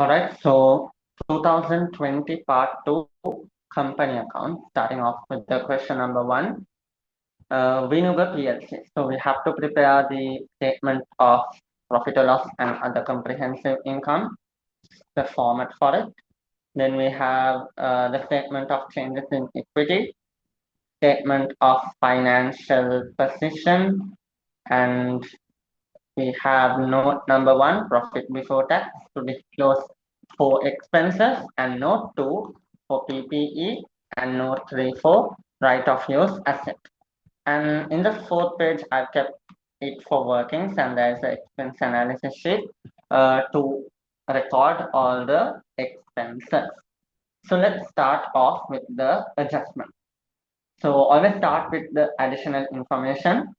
Alright, so 2020 part 2 company account, starting off with the question number 1. Vinuga PLC. So we have to prepare the statement of profit or loss and other comprehensive income, the format for it. Then we have the statement of changes in equity, statement of financial position, and we have note number 1, profit before tax, to disclose for expenses, and note 2 for PPE, and note 3 for right of use asset. And in the fourth page, I've kept it for workings, and there's an expense analysis sheet to record all the expenses. So let's start off with the adjustment. So always start with the additional information.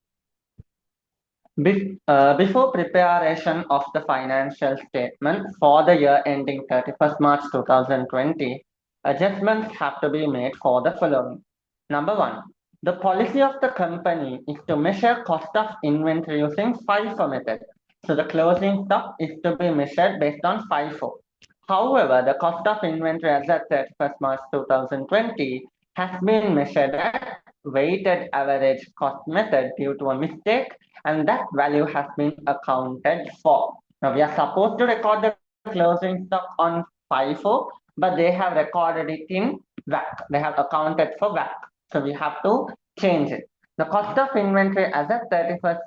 Before preparation of the financial statement for the year ending 31st March 2020, adjustments have to be made for the following. Number 1, the policy of the company is to measure cost of inventory using FIFO method. So the closing stock is to be measured based on FIFO. However, the cost of inventory as at 31st March 2020 has been measured at weighted average cost method due to a mistake, and that value has been accounted for. Now we are supposed to record the closing stock on FIFO, but they have recorded it in WAC. They have accounted for WAC. So we have to change it. The cost of inventory as at 31st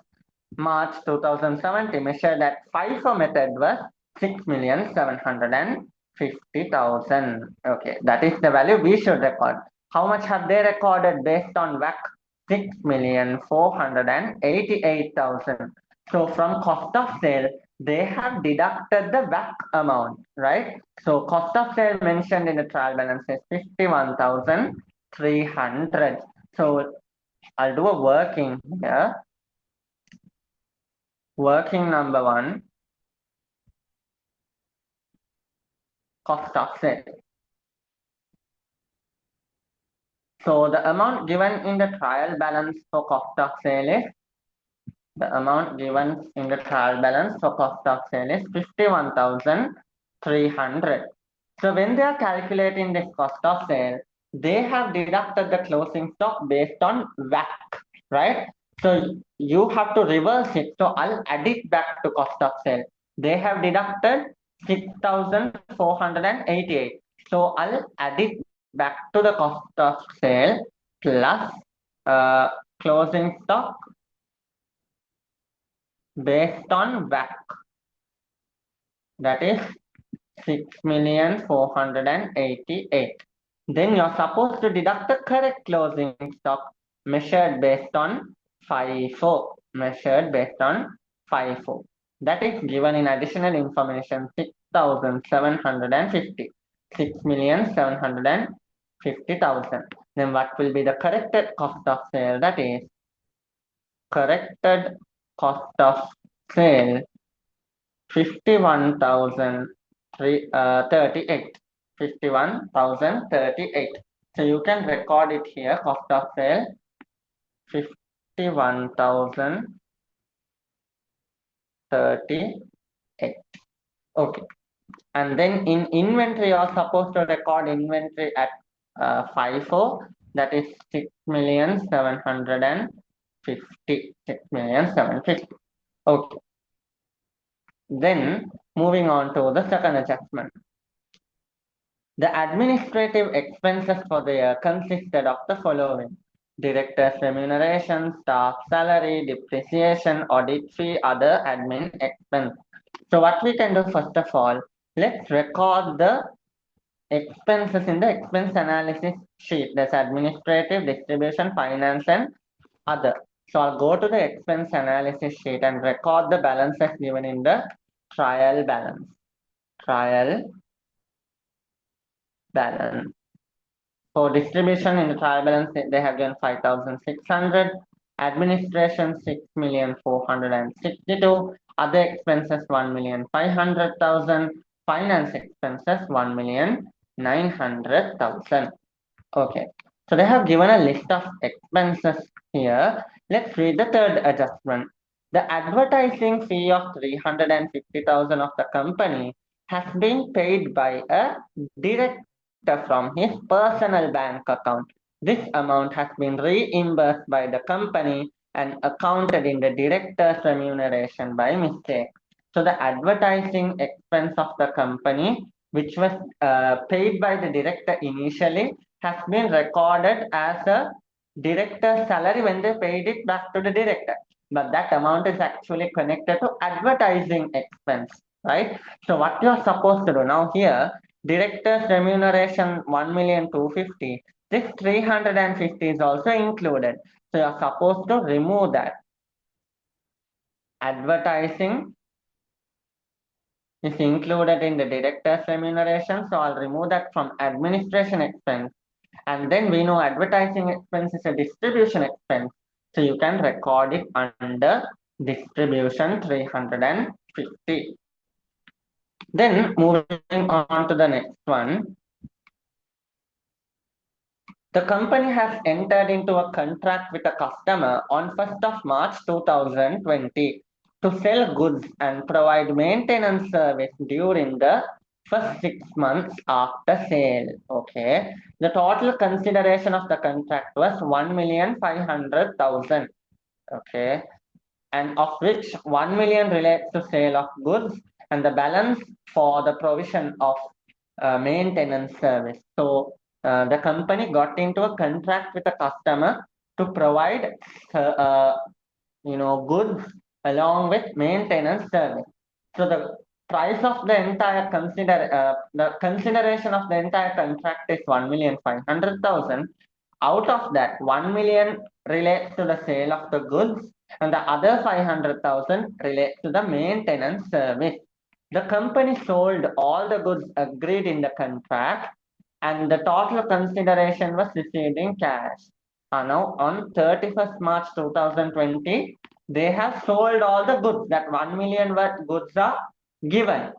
March 2070 measured at FIFO method was 6,750,000. Okay, that is the value we should record. How much have they recorded based on WAC? 6,488,000. So from cost of sale, they have deducted the WAC amount, right? So cost of sale mentioned in the trial balance is 51,300. So I'll do a working here. Working number 1, cost of sale. So the amount given in the trial balance for cost of sale is, the amount given in the trial balance for cost of sale is 51,300. So when they are calculating this cost of sale, they have deducted the closing stock based on WAC, right? So you have to reverse it. So I'll add it back to cost of sale. They have deducted 6,488. So I'll add it back to the cost of sale plus closing stock based on WAC. That is 6,488. Then you're supposed to deduct the correct closing stock measured based on FIFO. Measured based on FIFO. That is given in additional information 6,750. 6,750,000. Then what will be the corrected cost of sale? That is corrected cost of sale 51,038. 51,038. So you can record it here, cost of sale 51,038. Okay. And then in inventory, you are supposed to record inventory at FIFO, that is 6,750. 6,750. Okay. Then moving on to the second adjustment. The administrative expenses for the year consisted of the following: director's remuneration, staff salary, depreciation, audit fee, other admin expense. So what we can do, first of all, let's record the expenses in the expense analysis sheet. That's administrative, distribution, finance, and other. So I'll go to the expense analysis sheet and record the balances given in the trial balance. Trial balance. For distribution in the trial balance, they have given 5,600. Administration 6,462. Other expenses 1,500,000. Finance expenses 1,900,000. Okay. So they have given a list of expenses here. Let's read the third adjustment. The advertising fee of 350,000 of the company has been paid by a director from his personal bank account. This amount has been reimbursed by the company and accounted in the director's remuneration by mistake. So the advertising expense of the company, which was paid by the director initially, has been recorded as a director's salary when they paid it back to the director. But that amount is actually connected to advertising expense, right? So what you're supposed to do now here, director's remuneration 1,250,000. This 350 is also included. So you're supposed to remove that. Advertising is included in the director's remuneration. So I'll remove that from administration expense. And then we know advertising expense is a distribution expense. So you can record it under distribution 350. Then moving on to the next one. The company has entered into a contract with a customer on 1st of March 2020 to sell goods and provide maintenance service during the first 6 months after sale. Okay. The total consideration of the contract was 1,500,000. Okay. And of which 1 million relates to sale of goods and the balance for the provision of maintenance service. So the company got into a contract with a customer to provide goods along with maintenance service. So the price of the entire the consideration of the entire contract is 1,500,000. Out of that, 1 million relates to the sale of the goods and the other 500,000 relates to the maintenance service. The company sold all the goods agreed in the contract and the total consideration was received in cash. Now on 31st March 2020, they have sold all the goods. That 1 million worth goods are given.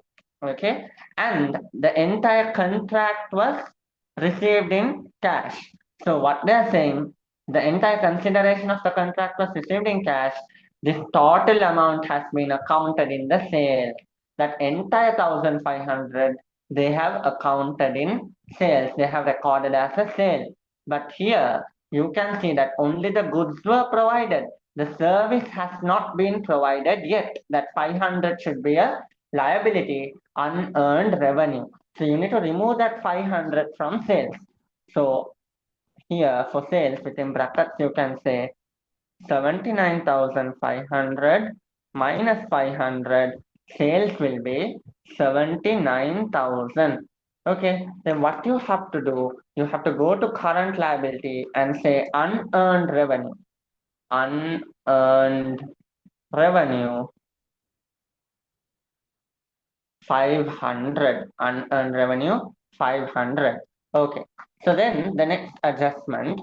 Okay. And the entire contract was received in cash. So what they are saying, the entire consideration of the contract was received in cash. This total amount has been accounted in the sale. That entire 1,500 they have accounted in sales. They have recorded as a sale. But here you can see that only the goods were provided. The service has not been provided yet. That 500 should be a liability, unearned revenue. So you need to remove that 500 from sales. So here for sales within brackets, you can say 79,500 minus 500, sales will be 79,000. Okay, then what you have to do, you have to go to current liability and say unearned revenue. Unearned revenue 500. Unearned revenue 500. Okay, so then the next adjustment,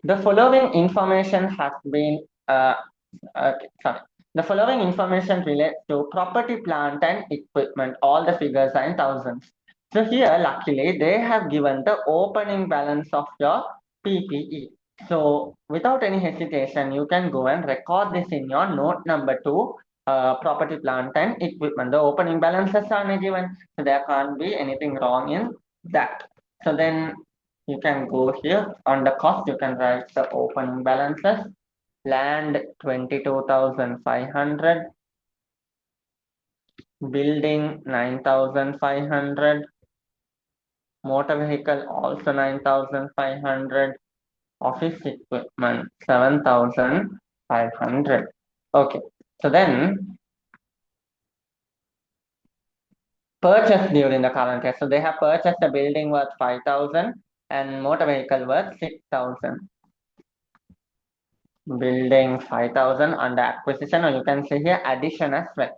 the following information has been sorry. The following information relates to property, plant, and equipment. All the figures are in thousands. So here, luckily, they have given the opening balance of your PPE. So without any hesitation, you can go and record this in your note number 2, property, plant, and equipment. The opening balances are given, so there can't be anything wrong in that. So then you can go here on the cost, you can write the opening balances. Land 22,500, building 9,500, motor vehicle also 9,500, office equipment 7,500. Okay, so then purchase during the current year. So they have purchased a building worth 5,000 and motor vehicle worth 6,000. Building 5,000 under acquisition, or you can say here addition as well.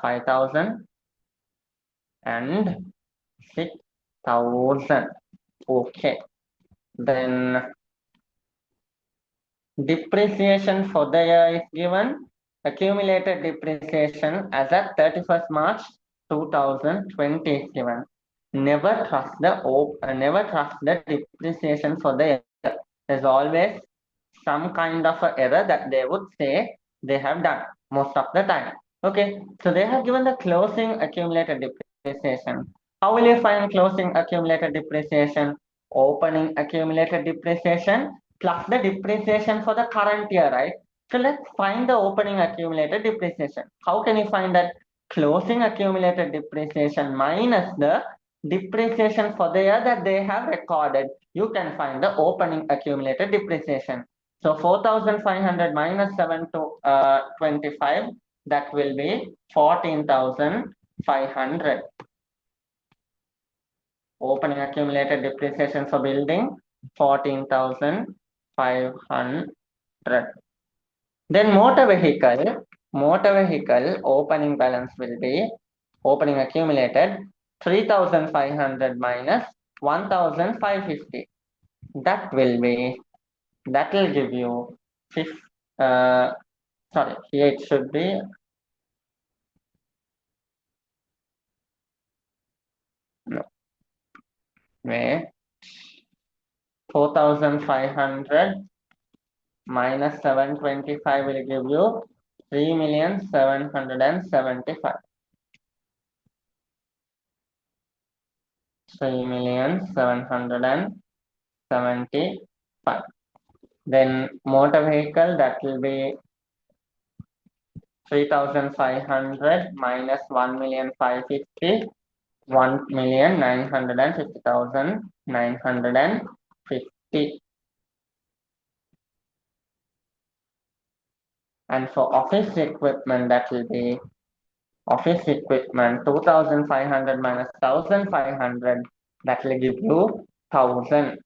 5,000 and 6,000. Okay. Then depreciation for the year is given. Accumulated depreciation as at 31st March 2020 is given. Never trust the depreciation for the year. There's always some kind of a error that they would say they have done most of the time. Okay, so they have given the closing accumulated depreciation depreciation. How will you find closing accumulated depreciation? Opening accumulated depreciation plus the depreciation for the current year, right? So let's find the opening accumulated depreciation. How can you find that? Closing accumulated depreciation minus the depreciation for the year that they have recorded. You can find the opening accumulated depreciation. So 4,500 minus 7 to 25, that will be 14,500. Opening accumulated depreciation for building 14,500. Then motor vehicle opening balance will be opening accumulated 3,500 minus 1,550. That will give you sorry, here it should be no, wait, 4,500 minus 725 will give you 3,775. 3,775. Then motor vehicle, that will be 3,500 minus 1,550, 1,950,950. And for office equipment, that will be office equipment 2,500 minus 1,500, that will give you 1,000.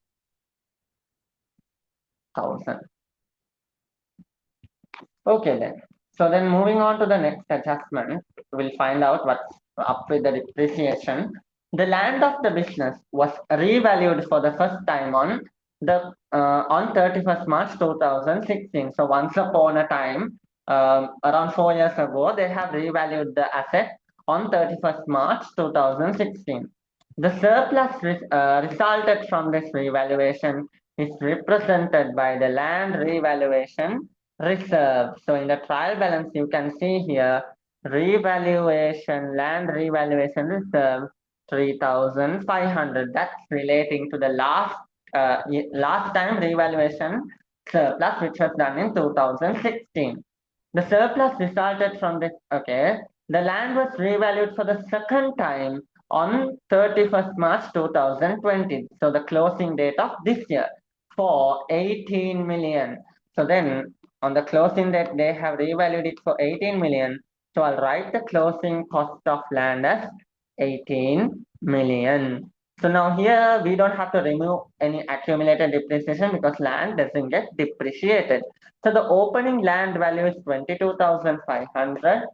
Okay then. So then moving on to the next adjustment, we'll find out what's up with the depreciation. The land of the business was revalued for the first time on 31st March 2016. So once upon a time, around 4 years ago, they have revalued the asset on 31st March 2016. The surplus resulted from this revaluation is represented by the land revaluation reserve. So in the trial balance, you can see here land revaluation reserve 3,500. That's relating to the last time revaluation surplus, which was done in 2016. The surplus resulted from this. Okay, the land was revalued for the second time on 31st March 2020. So the closing date of this year for 18 million. So then on the closing date, they have revalued it for 18 million. So I'll write the closing cost of land as 18 million. So now here we don't have to remove any accumulated depreciation because land doesn't get depreciated. So the opening land value is 22,500.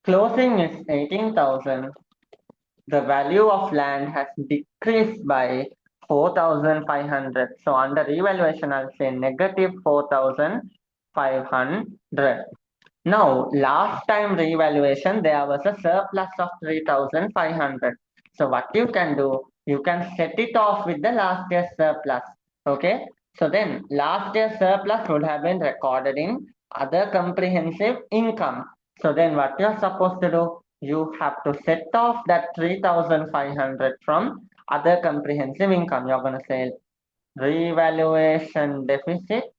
Closing is 18,000. The value of land has decreased by 4,500. So under revaluation, I'll say negative 4,500. Now, last time revaluation, there was a surplus of 3,500. So what you can do, you can set it off with the last year's surplus. Okay. So then last year's surplus would have been recorded in other comprehensive income. So then what you're supposed to do, you have to set off that 3,500 from other comprehensive income. You're going to say revaluation deficit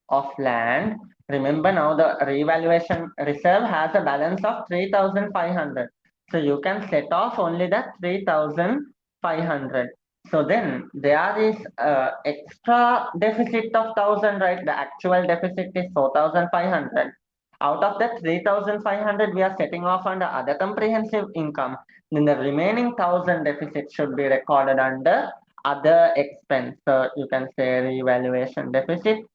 of land. Remember now the revaluation reserve has a balance of 3,500. So you can set off only the 3,500. So then there is extra deficit of 1,000, right? The actual deficit is 4,500. Out of that 3,500, we are setting off under other comprehensive income. Then the remaining 1,000 deficit should be recorded under other expense. So you can say revaluation deficit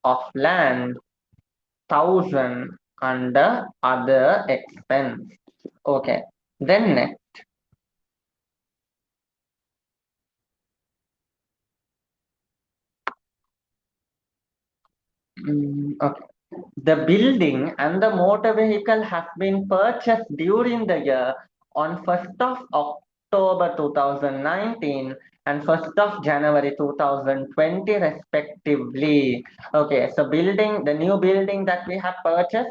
of land 1,000 under other expense. Okay, then next. Okay. The building and the motor vehicle have been purchased during the year on 1st of October 2019 and 1st of January 2020 respectively. Okay, so the new building that we have purchased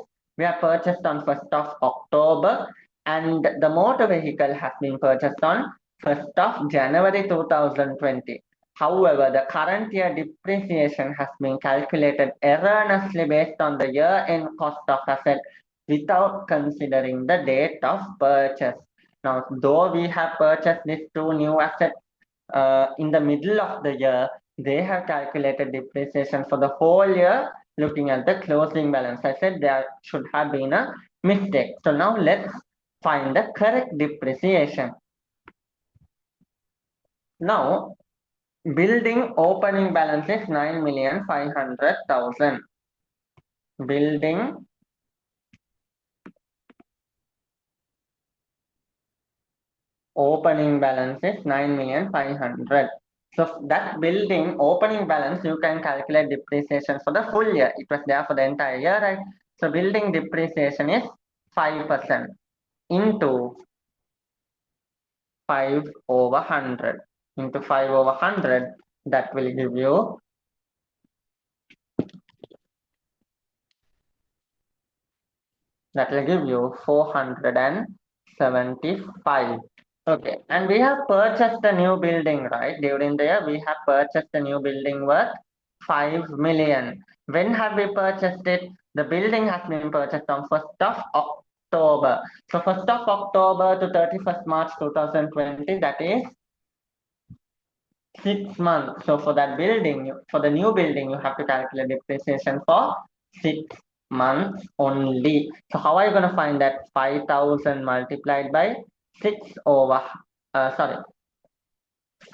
on 1st of October, and the motor vehicle has been purchased on 1st of January 2020. However, the current year depreciation has been calculated erroneously based on the year-end cost of asset without considering the date of purchase. Now, though we have purchased these two new assets in the middle of the year, they have calculated depreciation for the whole year looking at the closing balance. I said there should have been a mistake. So now let's find the correct depreciation. Now, building opening balance is 9,500,000. Building opening balance is 9,500,000. So that building opening balance, you can calculate depreciation for the full year. It was there for the entire year, right? So building depreciation is 5% into 5 over 100 into 5 over 100. That will give you 475. Okay, and we have purchased a new building, right? During the year, we have purchased a new building worth 5 million. When have we purchased it? The building has been purchased on 1st of October. So 1st of October to 31st March 2020, that is 6 months. So for that building, for the new building, you have to calculate depreciation for 6 months only. So how are you going to find that? 5,000 multiplied by 6 over, sorry,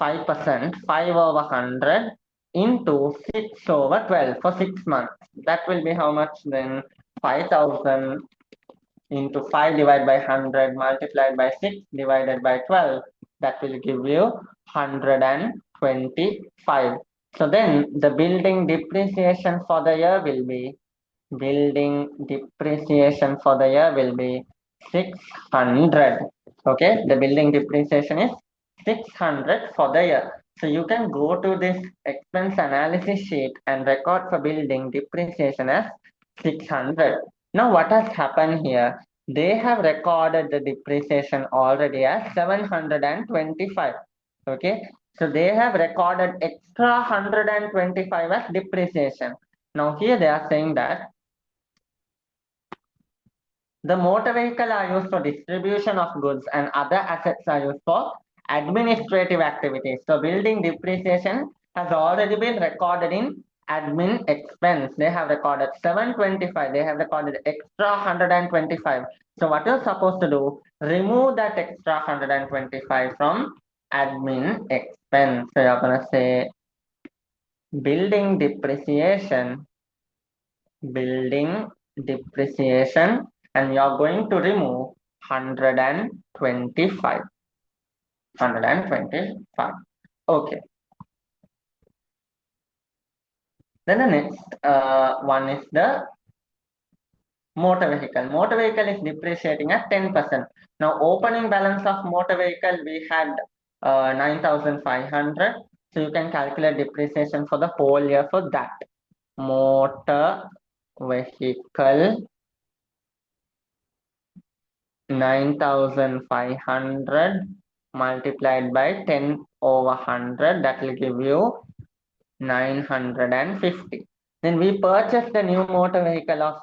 5%, 5 over 100 into 6 over 12 for 6 months. That will be how much then? 5,000 into 5 divided by 100 multiplied by 6 divided by 12. That will give you 125. So then the building depreciation for the year will be, 600. Okay, the building depreciation is 600 for the year. So you can go to this expense analysis sheet and record for building depreciation as 600. Now what has happened here? They have recorded the depreciation already as 725. Okay, so they have recorded extra 125 as depreciation. Now here they are saying that the motor vehicle are used for distribution of goods and other assets are used for administrative activities. So building depreciation has already been recorded in admin expense. They have recorded 725. They have recorded extra 125. So what you're supposed to do, remove that extra 125 from admin expense. So you're going to say building depreciation, and you're going to remove 125. Okay, then the next one is the motor vehicle is depreciating at 10%. Now opening balance of motor vehicle, we had 9,500. So you can calculate depreciation for the whole year for that. Motor vehicle 9,500 multiplied by 10 over 100, that will give you 950. Then we purchased the new motor vehicle of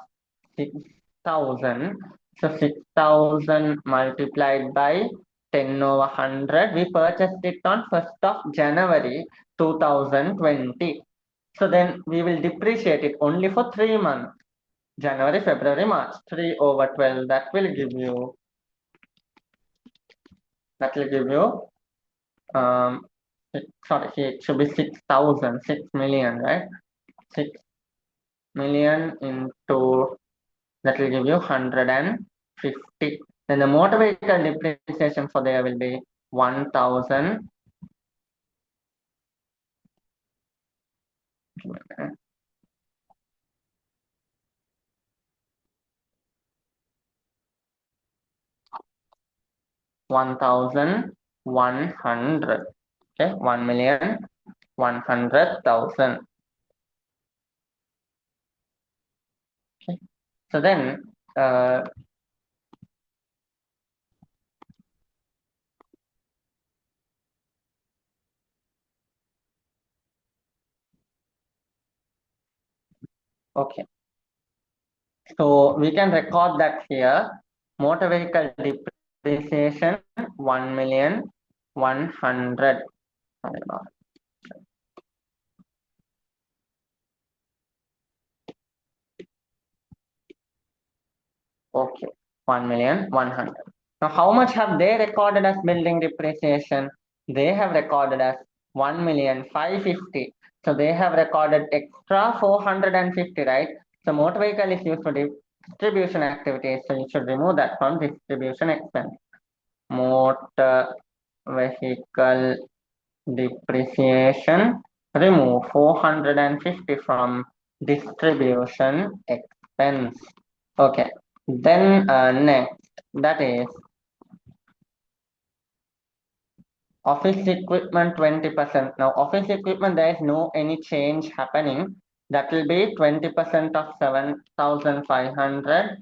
6,000. So 6,000 multiplied by 10 over 100, we purchased it on 1st of January 2020. So then we will depreciate it only for 3 months. January, February, March. 3 over 12, that will give you sorry, it should be 6,000, 6 million, right? 6 million into, that will give you 150. Then the motor vehicle depreciation for there will be 1,000. 1,000 100. Okay, 1,100,000. Okay, so then okay, so we can record that here. Motor vehicle depreciation 1,100,000. Okay, 1,100,000. Now, how much have they recorded as building depreciation? They have recorded as 1,550,000. So they have recorded extra 450, right? So motor vehicle is used for distribution activities. So you should remove that from distribution expense. Motor vehicle depreciation, remove 450 from distribution expense. Okay, then next, that is office equipment 20%. Now, office equipment, there is no any change happening. That will be 20% of 7,500.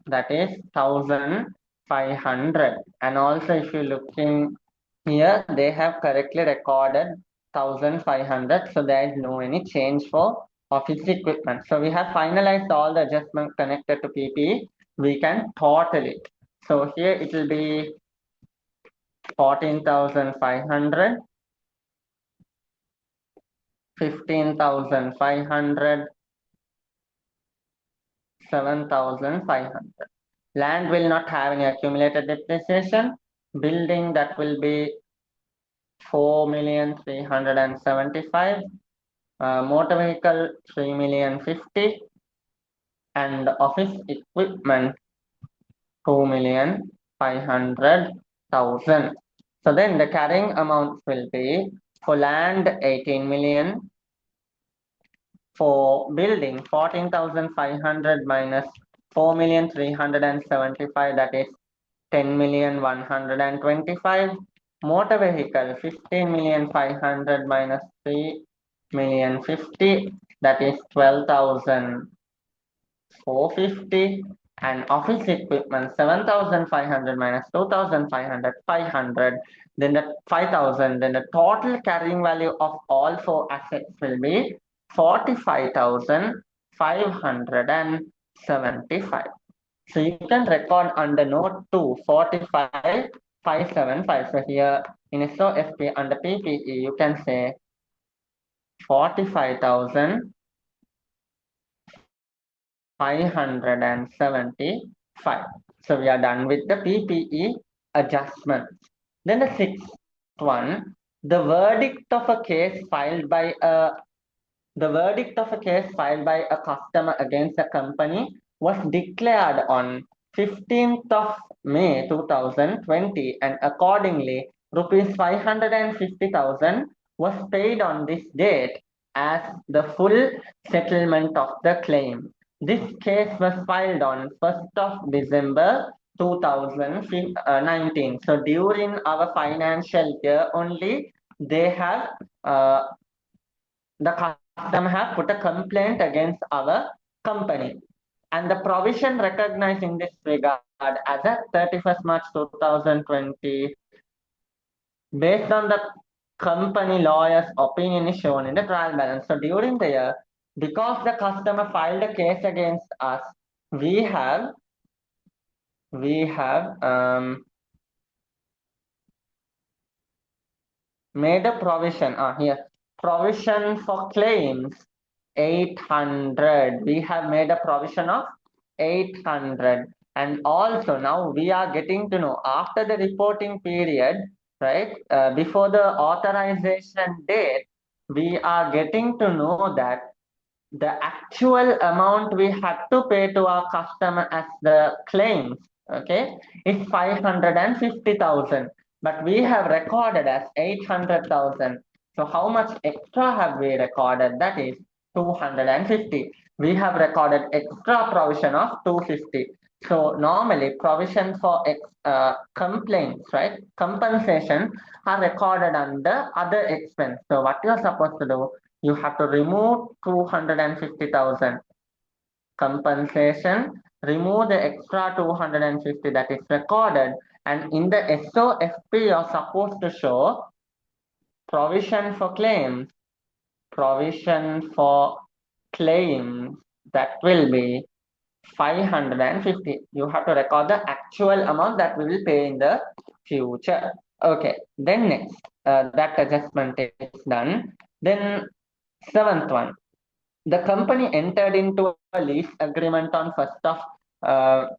That is 1,500. And also, if you look in here, they have correctly recorded 1,500. So there is no any change for office equipment. So we have finalized all the adjustments connected to PPE. We can total it. So here it will be 14,500, 15,500, 7,500. Land will not have any accumulated depreciation. Building, that will be 4,375,000. Motor vehicle 3,050,000, and office equipment 2,500,000. So then the carrying amounts will be for land 18 million, for building 14,500 minus 4,375,000, that is 10,125,000. Motor vehicle 15,500,000 minus 3,050,000, that is 12,450. And office equipment 7,500 minus 2,500, 500, then the 5,000, then the total carrying value of all four assets will be 45,575. So you can record under note 2 45,575. So here in SOFP under PPE you can say 45,575. So we are done with the PPE adjustments. Then the sixth one, the verdict of a case filed by a customer against a company was declared on 15th of May 2020, and accordingly rupees 550,000 was paid on this date as the full settlement of the claim. This case was filed on 1st of December 2019. So during our financial year only, they have the customer have put a complaint against our company, and the provision recognized in this regard as at 31st March 2020 based on the company lawyer's opinion is shown in the trial balance. So during the year, because the customer filed a case against us, we have made a provision here, provision for claims 800. We have made a provision of 800. And also now we are getting to know after the reporting period, right? Before the authorization date, we are getting to know that the actual amount we had to pay to our customer as the claims, okay, is 550,000, but we have recorded as 800,000. So how much extra have we recorded? That is 250. We have recorded extra provision of 250. So normally provision for complaints, right? Compensation are recorded under other expense. So what you are supposed to do, you have to remove 250,000 compensation, remove the extra 250 that is recorded, and in the SOFP you are supposed to show provision for claims, provision for claims that will be 550. You have to record the actual amount that we will pay in the future. Okay, then next, that adjustment is done. Then seventh one, the company entered into a lease agreement on 1st of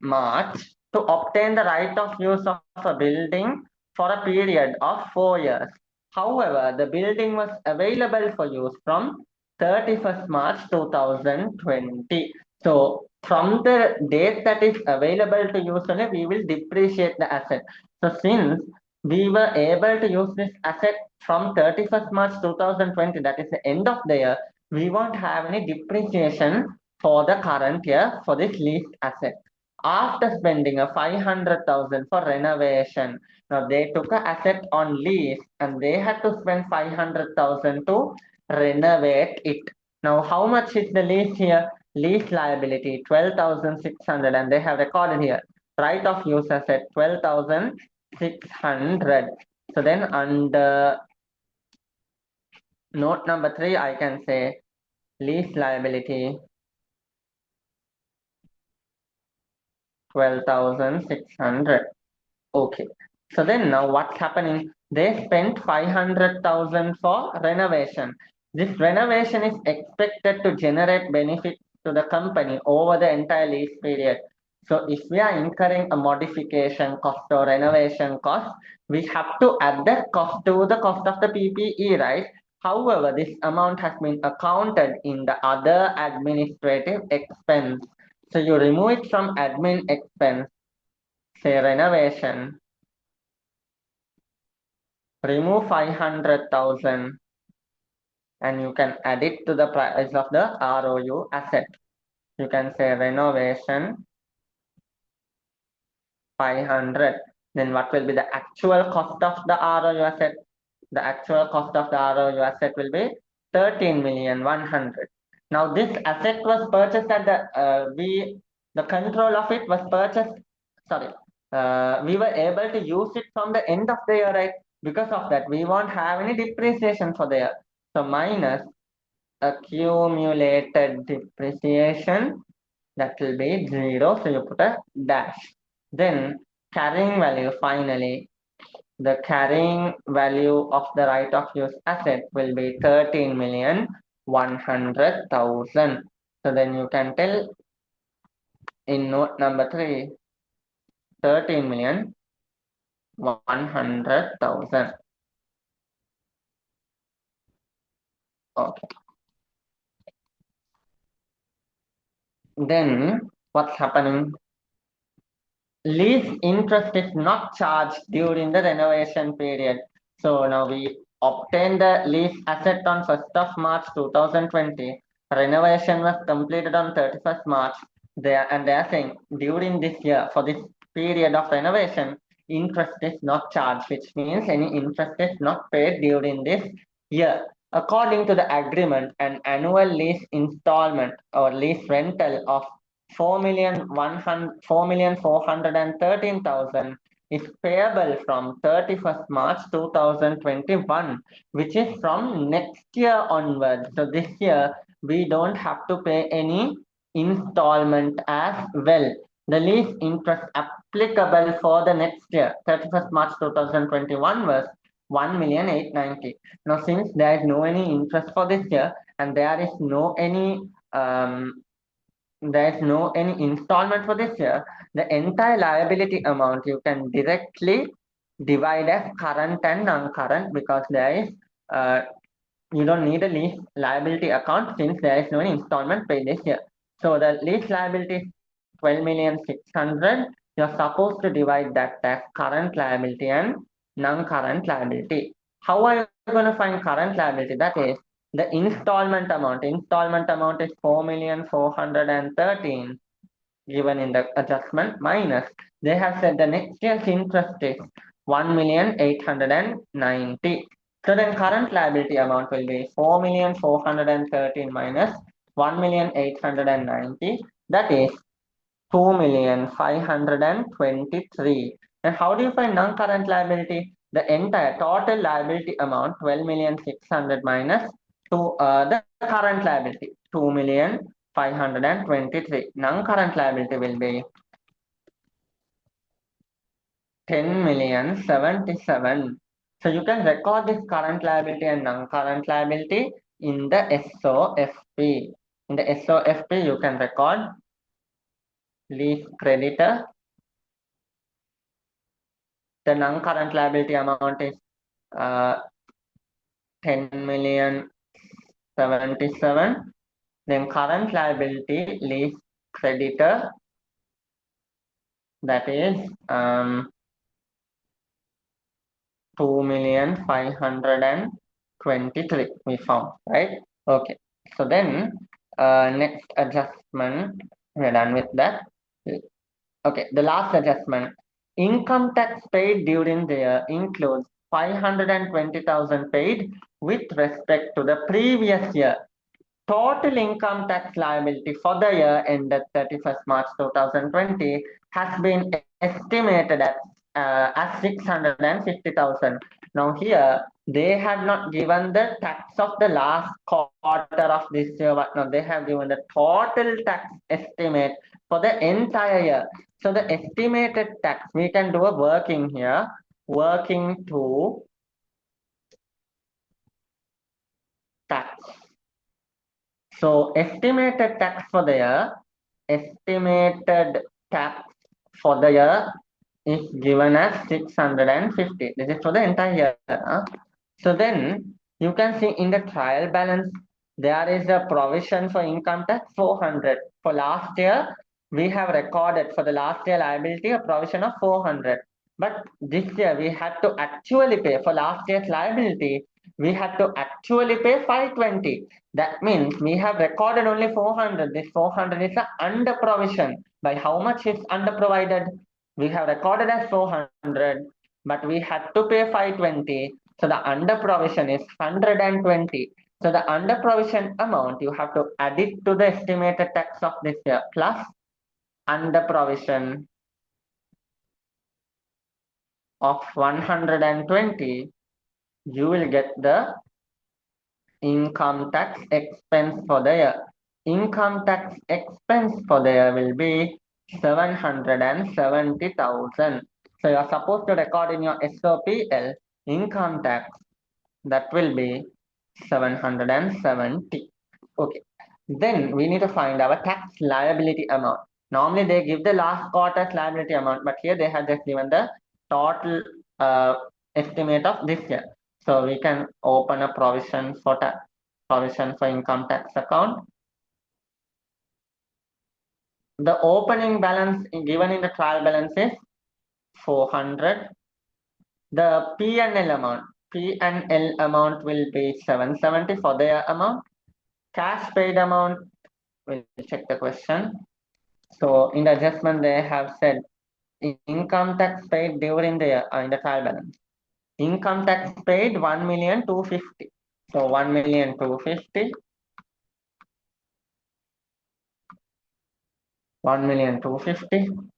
March to obtain the right of use of a building for a period of 4 years. However, the building was available for use from 31st March 2020. So, from the date that is available to use only, we will depreciate the asset. So, since we were able to use this asset from 31st March 2020, that is the end of the year, we won't have any depreciation for the current year for this leased asset. After spending a 500,000 for renovation, now they took an asset on lease and they had to spend 500,000 to renovate it. Now, how much is the lease here? Lease liability 12,600, and they have recorded here. Right of use asset 12,600. So then under note number 3, I can say lease liability 12,600. Okay. So then now what's happening? They spent 500,000 for renovation. This renovation is expected to generate benefit to the company over the entire lease period. So if we are incurring a modification cost or renovation cost, we have to add that cost to the cost of the PPE, right? However, this amount has been accounted in the other administrative expense. So you remove it from admin expense, say renovation, remove 500,000 and you can add it to the price of the ROU asset. You can say renovation 500. Then what will be the actual cost of the ROU asset? The actual cost of the ROU asset will be 13,100,000. Now this asset was purchased at the control of it was purchased, sorry, we were able to use it from the end of the year, right? Because of that, we won't have any depreciation for the year. So minus accumulated depreciation, that will be 0. So you put a dash. Then carrying value, finally, the carrying value of the right of use asset will be 13,100,000. So then you can tell in note number 3, 13,100,000. Okay. Then what's happening? Lease interest is not charged during the renovation period. So now we obtained the lease asset on 1st of March 2020. Renovation was completed on 31st March. They are saying during this year, for this period of renovation, interest is not charged, which means any interest is not paid during this year. According to the agreement, an annual lease installment or lease rental of 4,413,000 is payable from 31st March 2021, which is from next year onwards. So this year, we don't have to pay any installment as well. The lease interest applicable for the next year, 31st March 2021, was 1,890,000. Now, since there is no any interest for this year and there is no any installment for this year, the entire liability amount you can directly divide as current and non-current, because there is you don't need a lease liability account since there is no installment paid this year. So the lease liability is 12,600,000. You're supposed to divide that as current liability and non-current liability. How are you going to find current liability? That is the installment amount. Installment amount is 4,413,000. given in the adjustment minus, they have said the next year's interest is 1,890,000. So then current liability amount will be 4,413,000 minus 1,890,000. That is 2,523,000. And how do you find non-current liability? The entire total liability amount 12,600,000 minus the current liability 2,523,000. Non-current liability will be 10,077,000. So you can record this current liability and non-current liability in the SOFP. In the SOFP, you can record lease creditor. The non-current liability amount is 10,077,000. Then current liability lease creditor, that is 2,523,000 we found, right? Okay. So then next adjustment, we're done with that. Okay, the last adjustment. Income tax paid during the year includes 520,000 paid with respect to the previous year. Total income tax liability for the year ended 31st March 2020 has been estimated as 650,000. Now here they have not given the tax of the last quarter of this year, but no, they have given the total tax estimate for the entire year. So the estimated tax, we can do a working here, working to tax. So estimated tax for the year, estimated tax for the year is given as 650. This is for the entire year. So then you can see in the trial balance, there is a provision for income tax 400. For last year, we have recorded for the last year liability a provision of 400. But this year we had to actually pay for last year's liability. We had to actually pay 520. That means we have recorded only 400. This 400 is a under provision. By how much is under provided? We have recorded as 400, but we had to pay 520. So the under provision is 120. So the under provision amount, you have to add it to the estimated tax of this year plus under provision of 120. You will get the income tax expense for the year. Income tax expense for the year will be 770,000. So you are supposed to record in your SOPL income tax, that will be 770. Okay. Then we need to find our tax liability amount. Normally they give the last quarter's liability amount, but here they have just given the total estimate of this year. So we can open a provision for income tax account. The opening balance given in the trial balance is 400. The P&L amount will be 770 for their amount. Cash paid amount, we'll check the question. So in the adjustment, they have said income tax paid during the year in the trial balance. Income tax paid 1,250,000. So 1,250,000. 1,250,000.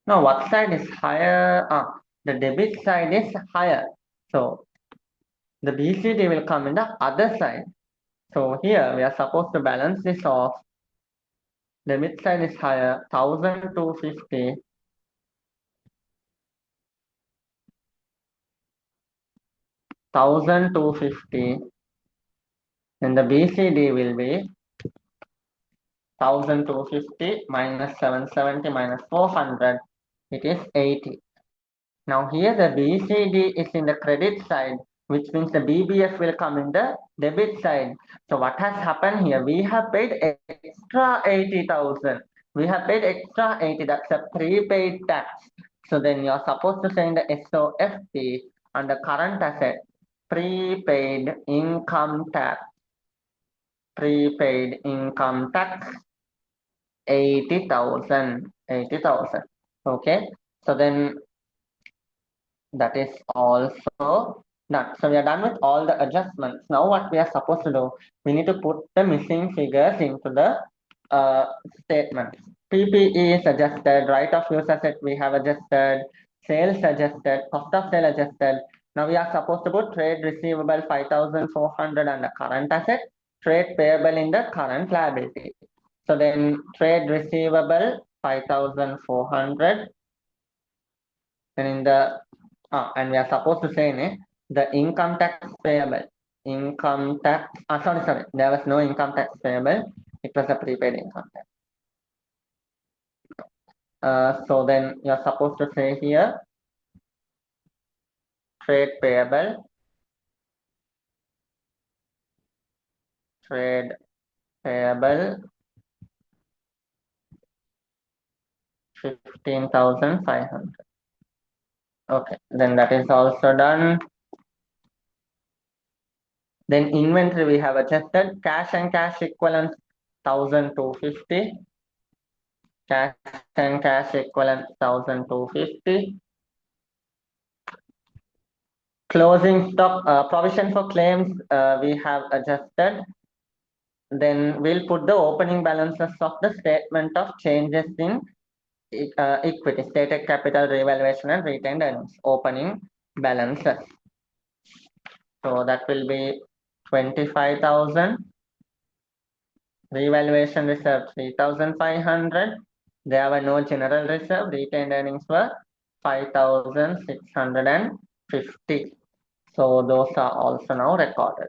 Now what side is higher? The debit side is higher. So the BCD will come in the other side. So here we are supposed to balance this off. Debit side is higher, 1,250. 1,250. And the BCD will be 1,250 minus 770 minus 400. It is 80. Now here the BCD is in the credit side, which means the BBF will come in the debit side. So what has happened here? We have paid extra 80,000. We have paid extra 80. That's a prepaid tax. So then you're supposed to say in the SOFP under current asset, prepaid income tax. Prepaid income tax. 80,000. Okay, so then that is also done. So we are done with all the adjustments. Now what we are supposed to do, we need to put the missing figures into the statement. PPE is adjusted, right of use asset we have adjusted, sales adjusted, cost of sale adjusted. Now we are supposed to put trade receivable 5,400 under current asset, trade payable in the current liability. So then trade receivable 5,400. Then in the and we are supposed to say the income tax payable. Income tax. Sorry. There was no income tax payable. It was a prepaid income tax. So then you are supposed to say here trade payable. Trade payable 15,500. Okay, then that is also done. Then inventory we have adjusted cash and cash equivalents 1,250. Cash and cash equivalent 1,250. Closing stock provision for claims we have adjusted. Then we'll put the opening balances of the statement of changes in equity, stated capital revaluation and retained earnings, opening balances. So that will be 25,000. Revaluation reserve 3,500. There were no general reserve. Retained earnings were 5,650. So those are also now recorded.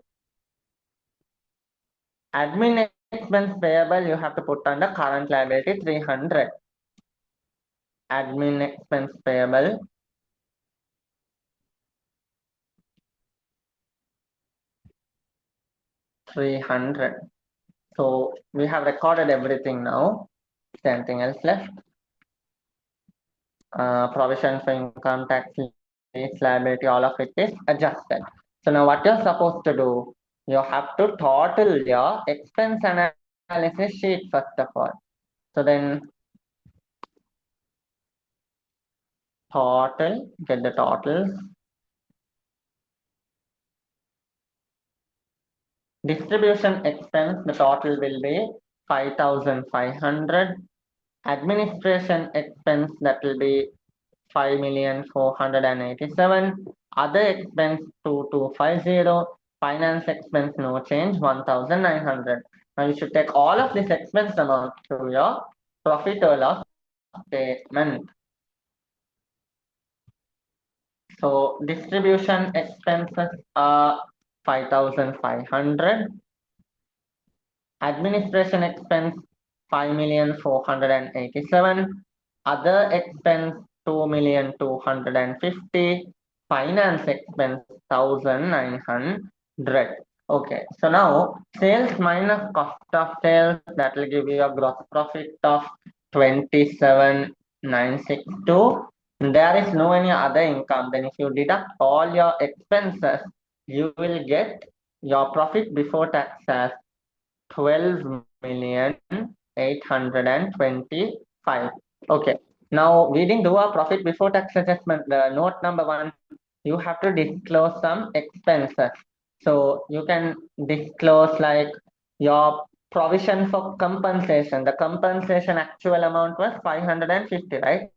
Admin expense payable you have to put under current liability 300. Admin expense payable 300. So we have recorded everything now. Is there anything else left? Provision for income tax, lease liability, all of it is adjusted. So now what you're supposed to do, you have to total your expense analysis sheet first of all. So then total, get the totals. Distribution expense, the total will be 5,500. Administration expense, that will be 5,487,000. Other expense 2,250. Finance expense no change 1,900. Now you should take all of this expense amount to your profit or loss statement. So distribution expenses are 5,500. Administration expense 5,487,000. Other expense 2,250,000. Finance expense 1,900. Okay, so now sales minus cost of sales, that will give you a gross profit of 27,962. There is no any other income. Then if you deduct all your expenses, you will get your profit before tax as 12,825,000. Okay, now we didn't do a profit before tax assessment. The note number 1, you have to disclose some expenses. So you can disclose like your provision for compensation. The compensation actual amount was 550, right?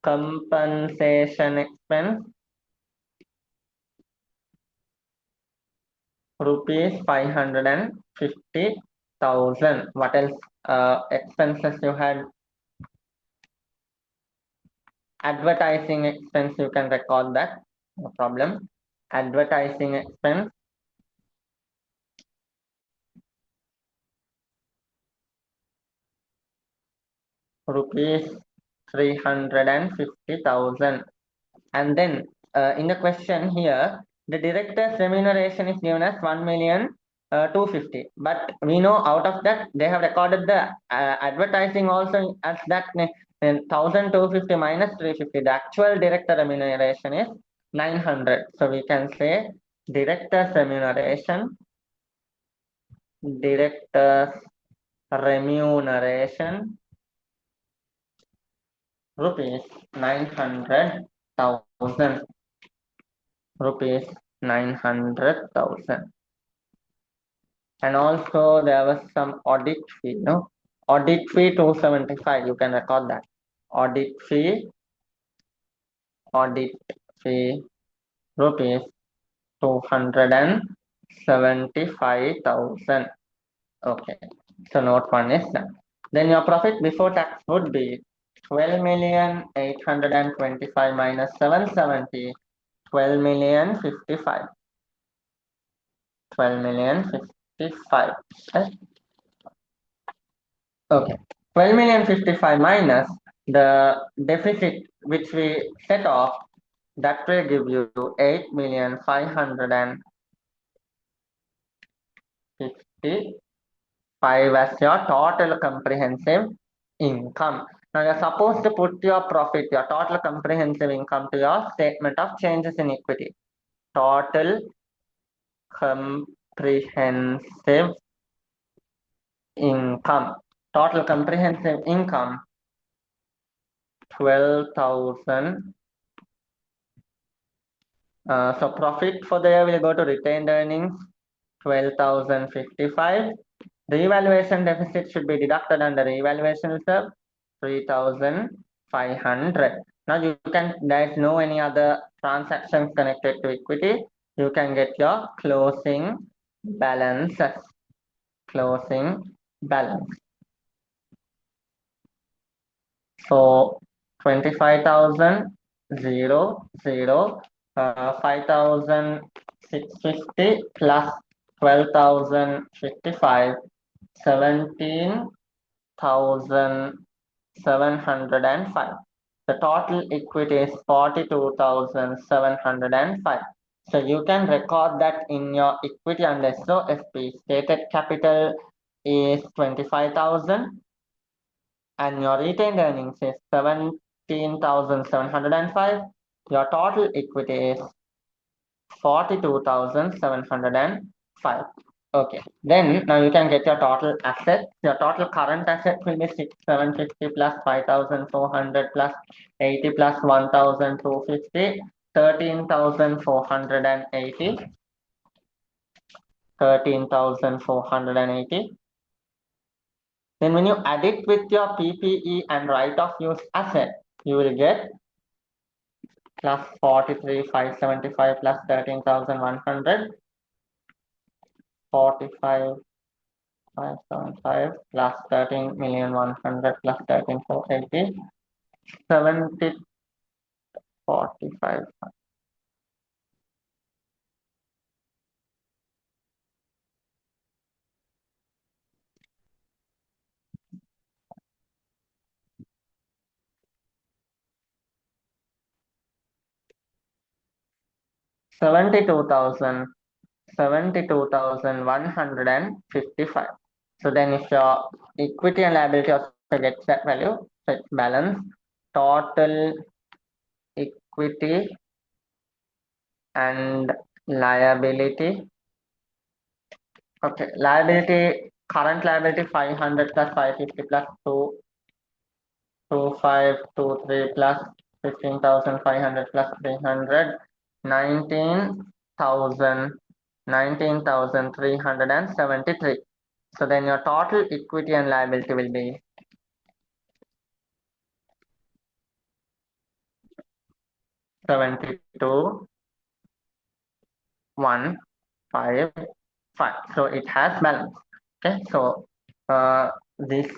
Compensation expense rupees 550,000. What else expenses you had? Advertising expense, you can record that, no problem. Advertising expense rupees 350,000. And then in the question here, the director's remuneration is given as 1,250,000. But we know out of that they have recorded the advertising also as that 1,250 minus 350. The actual director remuneration is 900. So we can say director's remuneration. Director's remuneration rupees 900,000 rupees 900,000. And also there was some audit fee, no? Audit fee 275, you can record that. Audit fee rupees 275,000. Okay, so note one is done. Then your profit before tax would be 12,825 minus 770, 12,055. 12,055. Right? Okay, 12,055 minus the deficit which we set off, that will give you 8,555 as your total comprehensive income. Now you're supposed to put your profit, your total comprehensive income, to your statement of changes in equity. Total comprehensive income. Total comprehensive income 12,000. So profit for the year will go to retained earnings 12,055. Revaluation deficit should be deducted under revaluation reserve 3,500. Now you can, there's no any other transactions connected to equity. You can get your closing balances. Closing balance. So 25,000 0 0 5,650 plus 12,055 17,705. The total equity is 42,705. So you can record that in your equity under SOFP. Stated capital is 25,000 and your retained earnings is 17,705. Your total equity is 42,705. Okay, then now you can get your total assets. Your total current assets will be 6,750 plus 5,400 plus 80 plus 1,250, 13,480. 13,480. Then when you add it with your PPE and right of use asset, you will get plus 43,575 plus 13,100, 45,575 plus 13,100,000 plus 13,480, 70, 45. 72,155. So then if your equity and liability also gets that value, so it's balance, total equity and liability. Okay, liability, current liability 500 plus 550 plus 2,523 plus 15,500 plus 300, 19,373. So then your total equity and liability will be 72,155. So it has balance. Okay, so this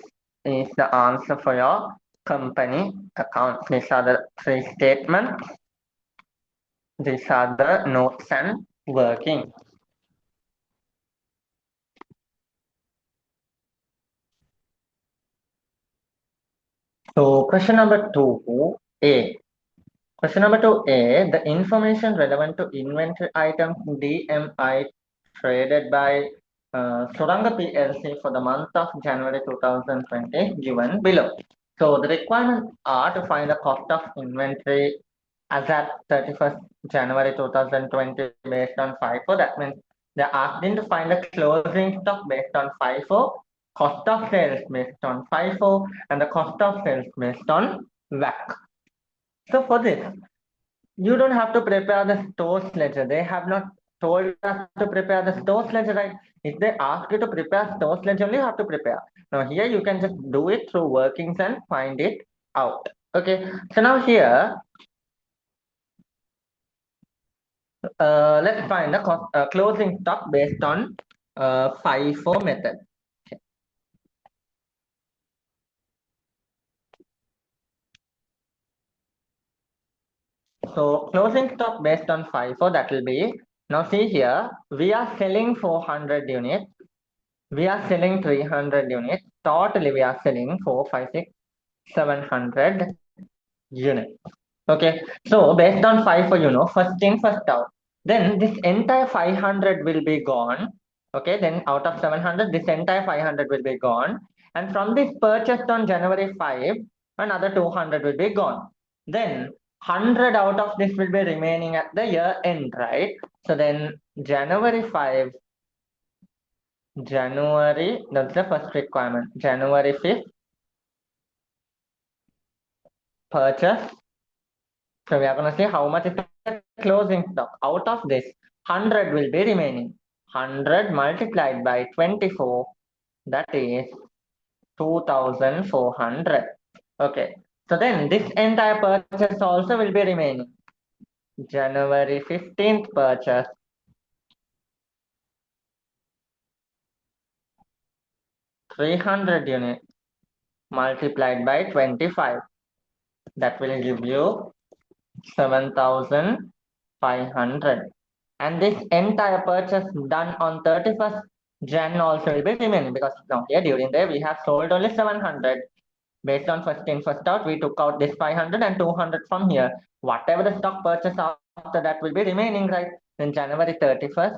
is the answer for your company account. These are the three statements. These are the notes and working. So question number 2A. Question number 2A, the information relevant to inventory items DMI traded by Suranga PLC for the month of January 2020 given below. So the requirements are to find the cost of inventory as at 31st January 2020 based on FIFO. That means they're asking to find the closing stock based on FIFO cost of sales based on FIFO, and the cost of sales based on WAC. So for this, you don't have to prepare the stores ledger. They have not told us to prepare the stores ledger, right? If they ask you to prepare stores ledger, only you have to prepare. Now here you can just do it through workings and find it out. Okay. So now here, let's find the closing stock based on FIFO method. So closing stock based on FIFO, that will be, now see here, we are selling 400 units. We are selling 300 units. Totally, we are selling 4, 5, 6, 700 units. Okay. So based on FIFO, first in, first out. Then this entire 500 will be gone. Okay. Then out of 700, this entire 500 will be gone. And from this purchased on January 5, another 200 will be gone. Then 100 out of this will be remaining at the year end, right? So then January 5, January, that's the first requirement. January 5th, purchase. So we are going to see how much is the closing stock. Out of this, 100 will be remaining. 100 multiplied by 24, that is 2,400. Okay. So then this entire purchase also will be remaining. January 15th purchase. 300 units multiplied by 25. That will give you 7,500. And this entire purchase done on 31st Jan also will be remaining, because now here during there we have sold only 700. Based on first in, first out, we took out this 500 and 200 from here. Whatever the stock purchase after that will be remaining, right? Then January 31st,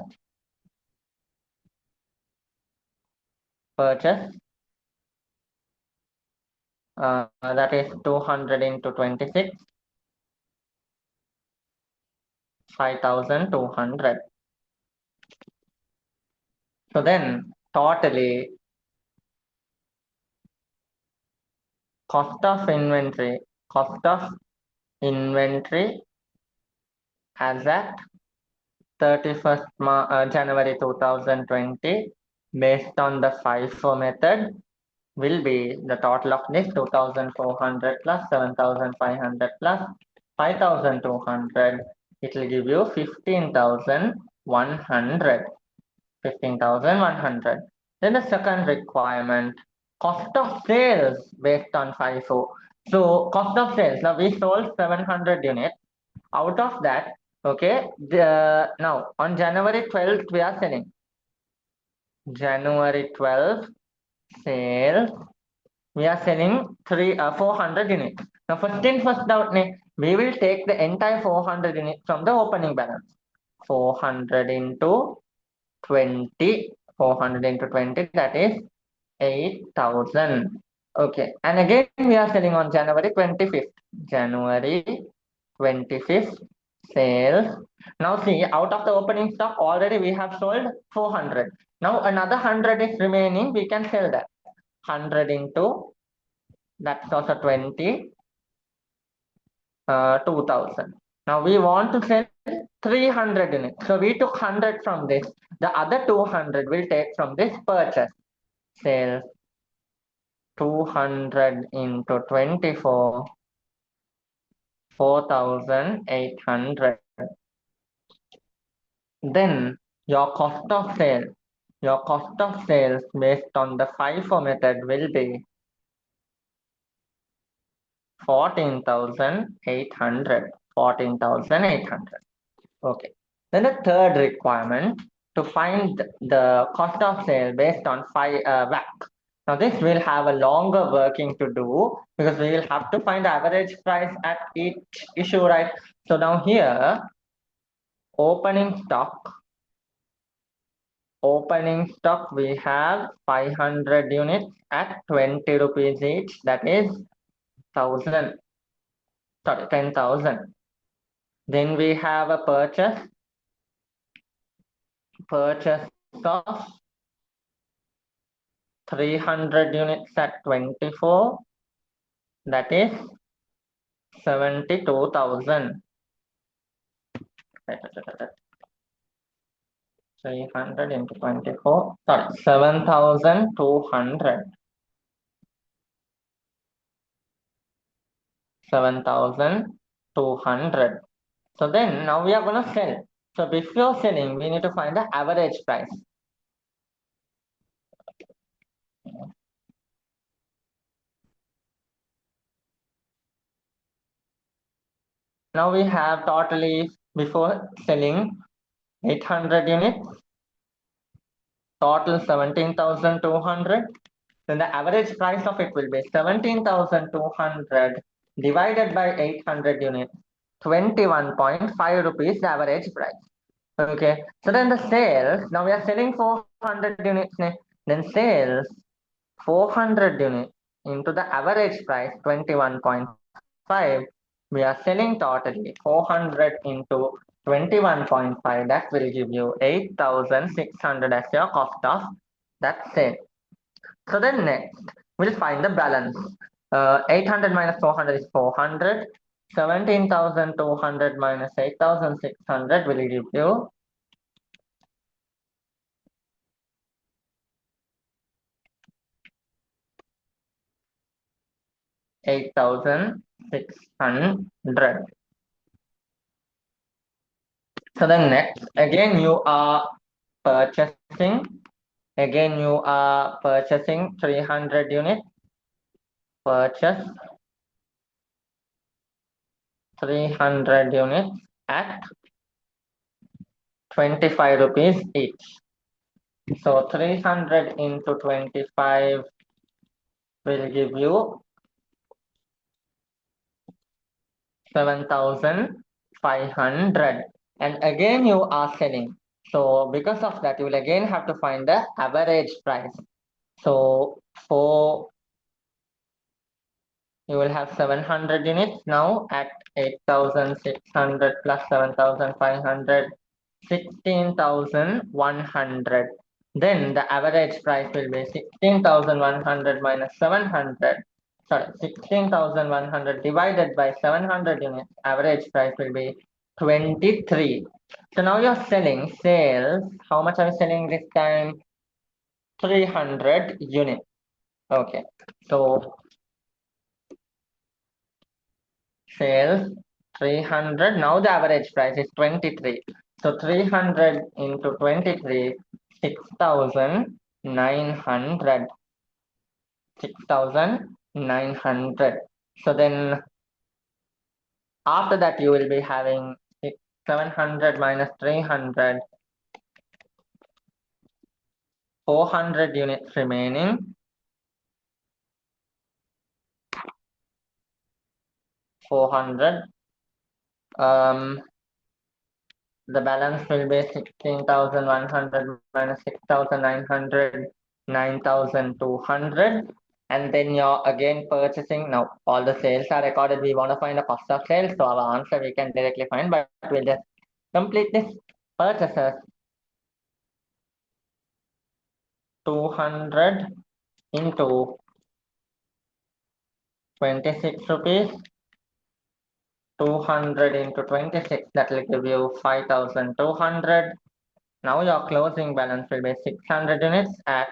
purchase, that is 200 into 26, 5,200. So then totally cost of inventory as at 31st January 2020, based on the FIFO method, will be the total of this 2,400 plus 7,500 plus 5,200. It will give you 15,100. 15,100. Then the second requirement, cost of sales based on FIFO. So cost of sales, now we sold 700 units. Out of that, okay, now on January 12th, we are selling. January 12th, sales, we are selling 400 units. Now first in, first out, we will take the entire 400 units from the opening balance. 400 into 20, 400 into 20, that is 8,000. Okay, and again we are selling on January 25th. January 25th sales. Now see, out of the opening stock already we have sold 400. Now another 100 is remaining, we can sell that. 100 into, that's also 20, 2,000. Now we want to sell 300 units. So we took 100 from this. The other 200 will take from this purchase. Sales 200 into 24, 4,800. Then your cost of sales based on the FIFO method will be 14,800. 14,800. Okay. Then the third requirement, to find the cost of sale based on WAC. Now this will have a longer working to do, because we will have to find the average price at each issue, right? So now here, opening stock, we have 500 units at 20 rupees each, that is 10,000. Then we have a purchase of 300 units at 24, that is 72,000. 300 into 24, sorry, 7,200. 7,200. So then now we are going to sell. So before selling, we need to find the average price. Now we have totally before selling 800 units, total 17,200. Then the average price of it will be 17,200 divided by 800 units, 21.5 rupees the average price. Okay, so then the sales, now we are selling 400 units, then sales 400 units into the average price 21.5. We are selling totally 400 into 21.5. That will give you 8,600 as your cost of that sale. So then next, we'll find the balance. 800 minus 400 is 400. 17,200 minus 8,600 will give you 8,600. So then next, again you are purchasing. Again you are purchasing 300 units. Purchase 300 units at 25 rupees each. So 300 into 25 will give you 7,500. And again you are selling. So because of that, you will again have to find the average price. So for you will have 700 units now at 8,600 plus 7,500, 16,100. Then the average price will be 16,100 minus 700. Sorry, 16,100 divided by 700 units. Average price will be 23. So now you're selling sales. How much are you selling this time? 300 units. Okay. So sales 300. Now the average price is 23. So 300 into 23, 6,900. 6,900. So then after that you will be having 700 minus 300, 400 units remaining. 400. The balance will be 16,100 minus 6,900, 9,200. And then you're again purchasing. Now all the sales are recorded. We want to find the cost of sales. So our answer we can directly find, but we'll just complete this. Purchases 200 into 26 rupees. 200 into 26, that will give you 5,200. Now your closing balance will be 600 units at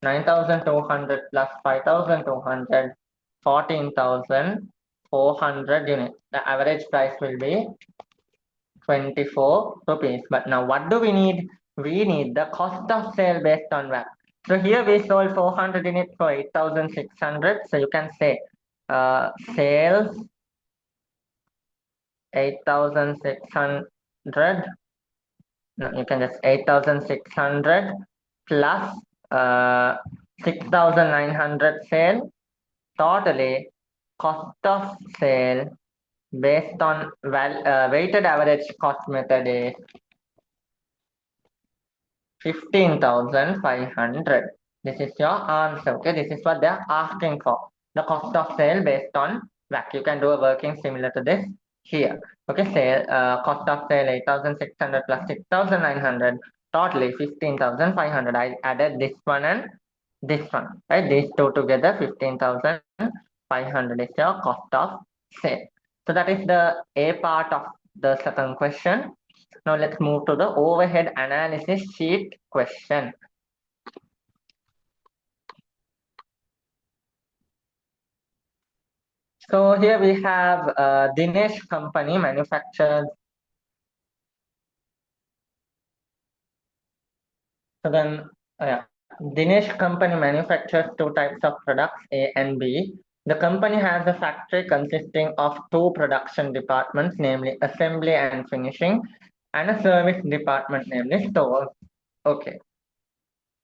9,200 plus 5,200, 14,400 units. The average price will be 24 rupees. But now what do we need? We need the cost of sale based on that. So here we sold 400 units for 8,600. So you can say sales 8,600. No, you can just 8,600 plus 6,900 sale. Totally cost of sale based on weighted average cost method is 15,500. This is your answer. Okay, this is what they are asking for. The cost of sale based on WACC. You can do a working similar to this here. Okay, sale cost of sale 8,600 plus 6,900. Totally 15,500. I added this one and this one, right? These two together, 15,500 is your cost of sale. So that is the A part of the second question. Now let's move to the overhead analysis sheet question. So here we have Dinesh company manufactures. So then, yeah, Dinesh company manufactures two types of products, A and B. The company has a factory consisting of two production departments, namely assembly and finishing, and a service department, namely stores. Okay.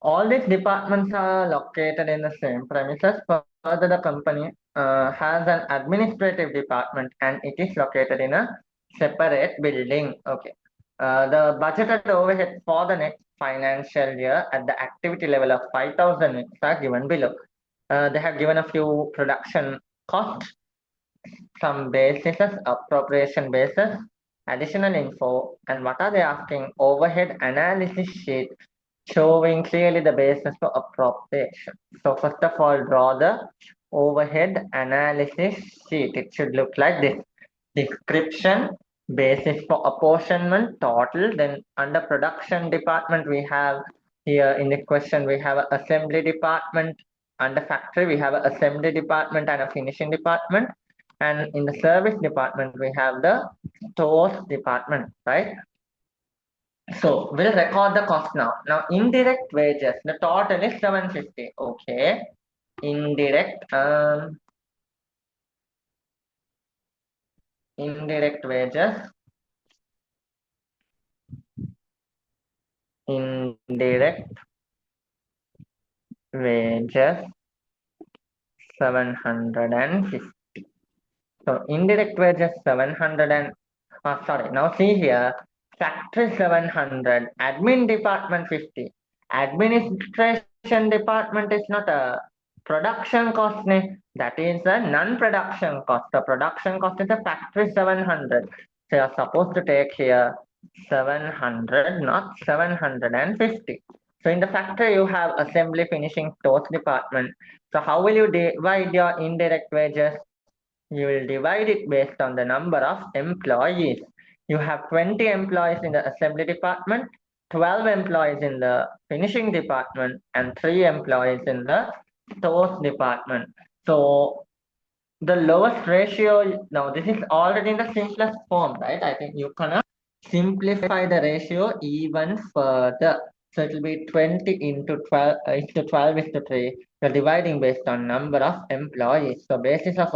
All these departments are located in the same premises. Further, the company has an administrative department and it is located in a separate building. Okay. The budgeted overhead for the next financial year at the activity level of 5,000 are given below. They have given a few production costs, some basis, appropriation basis, additional info, and what are they asking? Overhead analysis sheet showing clearly the basis for appropriation. So first of all, draw the overhead analysis sheet. It should look like this. Description, basis for apportionment, total. Then under production department, we have here in the question, we have an assembly department. Under factory, we have an assembly department and a finishing department. And in the service department, we have the stores department, right? So we'll record the cost now. Now indirect wages, the total is 750. Okay. Indirect indirect wages. Indirect wages 750. So indirect wages 700 and sorry, now see here, factory 700, admin department 50. Administration department is not a production cost, ne? That is a non-production cost. The production cost is a factory 700. So you're supposed to take here 700, not 750. So in the factory, you have assembly, finishing, stores department. So how will you divide your indirect wages? You will divide it based on the number of employees. You have 20 employees in the assembly department, 12 employees in the finishing department, and 3 employees in the stores department. So the lowest ratio, now this is already in the simplest form, right? I think you cannot simplify the ratio even further. So it will be 20 into 12 is to 3. You're dividing based on number of employees. So basis of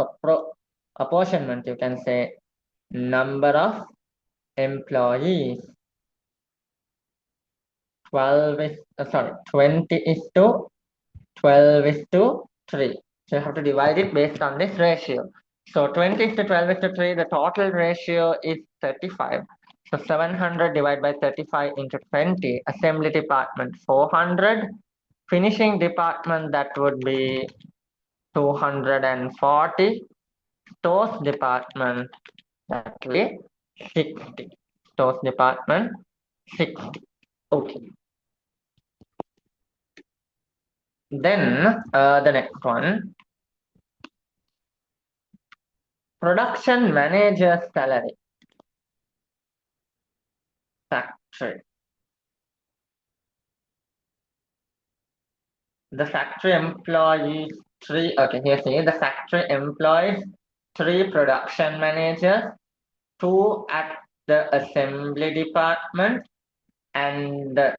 apportionment, you can say number of employees. 12 is, sorry, 20 is to 12 is to 3. So you have to divide it based on this ratio. So 20 is to 12 is to 3, the total ratio is 35. So 700 divided by 35 into 20, assembly department 400, finishing department that would be 240, stores department that will be 60. Stores department 60. Okay. Then the next one, production manager salary, factory. The factory employees three, okay, here see, the factory employs 3 production managers, 2 at the assembly department, and the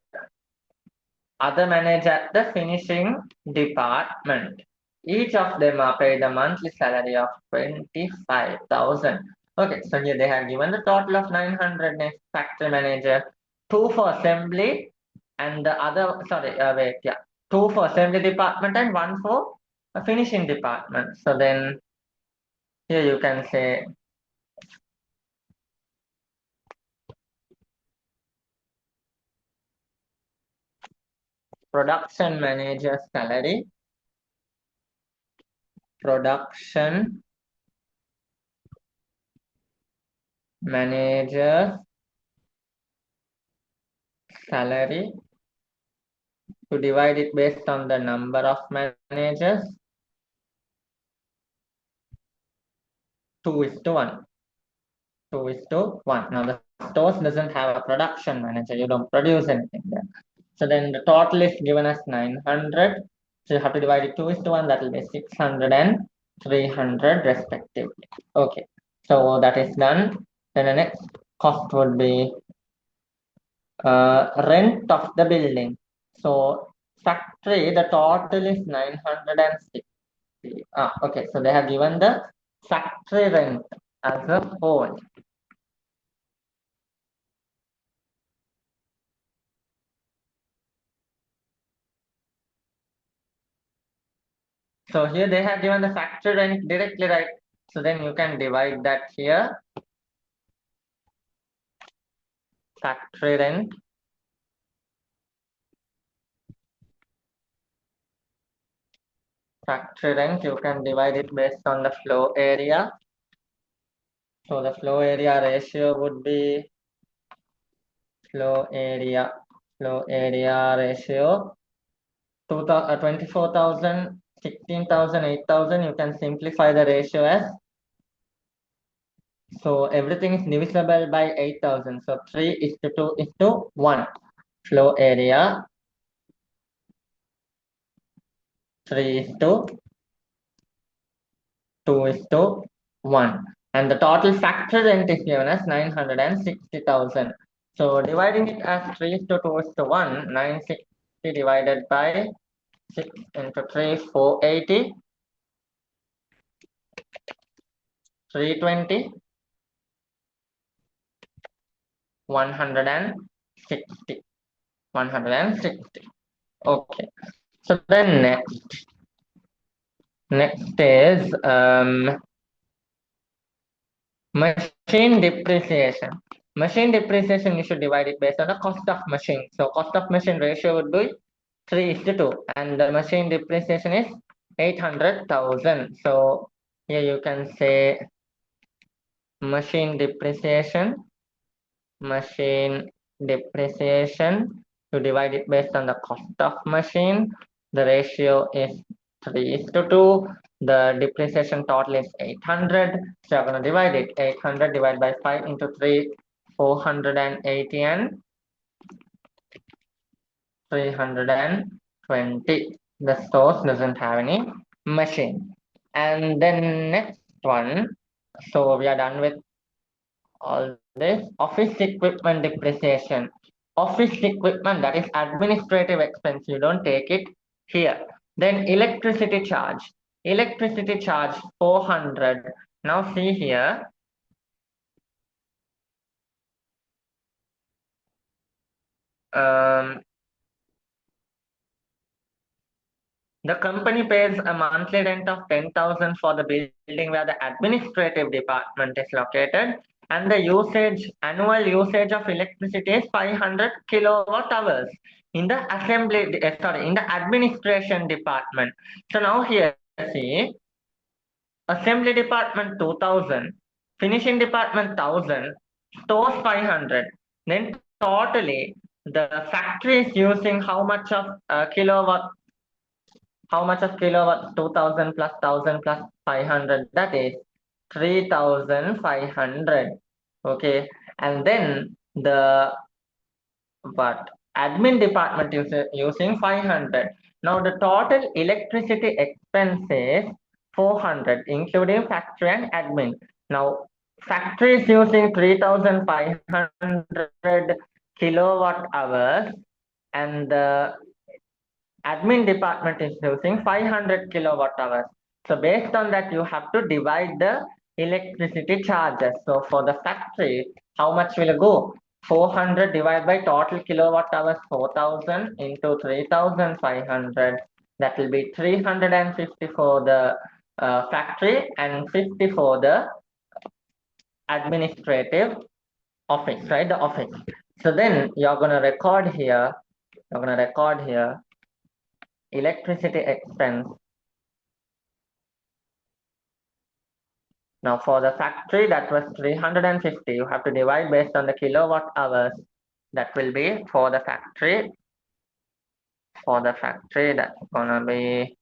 other manager at the finishing department. Each of them are paid a monthly salary of 25,000. Okay, so here they have given the total of 900 factory manager, 2 for assembly, and the other, sorry, wait, yeah, 2 for assembly department and 1 for a finishing department. So then here you can say production manager salary, production manager salary to divide it based on the number of managers. 2 is to 1. 2 is to 1. Now the stores doesn't have a production manager. You don't produce anything there. So then the total is given as 900. So you have to divide it 2 is to 1. That will be 600 and 300 respectively. Okay. So that is done. Then the next cost would be rent of the building. So factory, the total is 960. Okay, so they have given the factory rent as a whole. So here they have given the factory rent directly, right? So then you can divide that here. Factory rent. Factory rent, you can divide it based on the floor area. So the floor area ratio would be floor area ratio 24,000, 16,000, 8,000. You can simplify the ratio as, so everything is divisible by 8,000. So 3 is to 2 is to 1. Floor area 3 is to 2 is to 1. And the total factor rent is given as 960,000. So dividing it as 3 is to 2 is to 1, 960 divided by 6 into 3, 480, 320, 160. 160. Okay. So then next is machine depreciation. Machine depreciation, you should divide it based on the cost of machine. So cost of machine ratio would be 3 is to 2, and the machine depreciation is 800,000. So here you can say machine depreciation to divide it based on the cost of machine. The ratio is 3 is to 2. The depreciation total is 800. So you're going to divide it. 800 divided by 5 into 3, 480 and 320. The source doesn't have any machine. And then next one. So we are done with all this. Office equipment depreciation. Office equipment, that is administrative expense. You don't take it here. Then electricity charge. Electricity charge 400. Now see here. The company pays a monthly rent of 10,000 for the building where the administrative department is located, and the annual usage of electricity is 500 kilowatt hours in the in the administration department. So now here, see, assembly department 2,000, finishing department 1,000, stores 500. Then totally, the factory is using how much of kilowatt? How much of kilowatt? 2,000 plus 1,000 plus 500. That is 3,500. Okay. And then the admin department is using 500. Now the total electricity expense is 400, including factory and admin. Now factory is using 3,500 kilowatt hours, and the admin department is using 500 kilowatt hours. So based on that, you have to divide the electricity charges. So for the factory, how much will it go? 400 divided by total kilowatt hours, 4,000 into 3,500. That will be 350 for the factory and 50 for the administrative office, right? The office. So then you're going to record here. Electricity expense. Now for the factory, that was 350. You have to divide based on the kilowatt hours. That will be for the factory for the factory, that's gonna be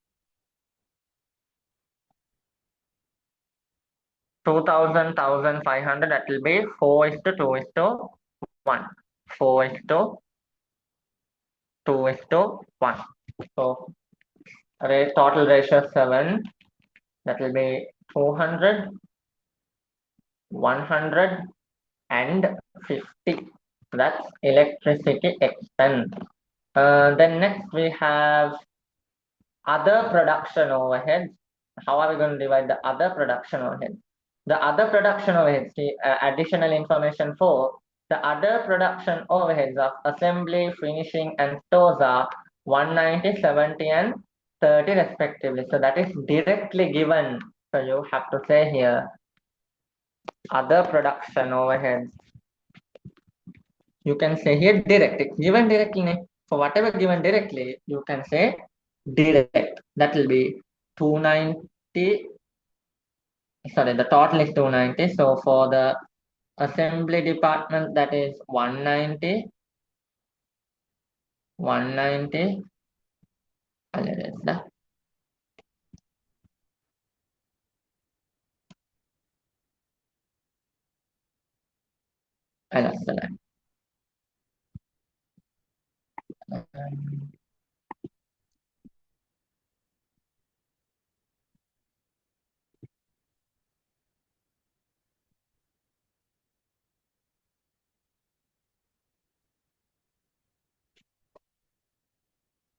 2000, 1500, that will be 4 is to 2 is to 1. 4 is to 2 is to 1. So total ratio 7, that will be 200, 100 and 50. That's electricity expense. Then next we have other production overheads. How are we going to divide the other production overheads? The other production overheads, additional information for the other production overheads of assembly, finishing, and stores are 190, 70, and 30 respectively. So that is directly given. So you have to say here other production overheads. You can say here direct. It's given directly. For whatever given directly, you can say direct. That will be 290. Sorry, the total is 290. So for the assembly department, that is 190. 190.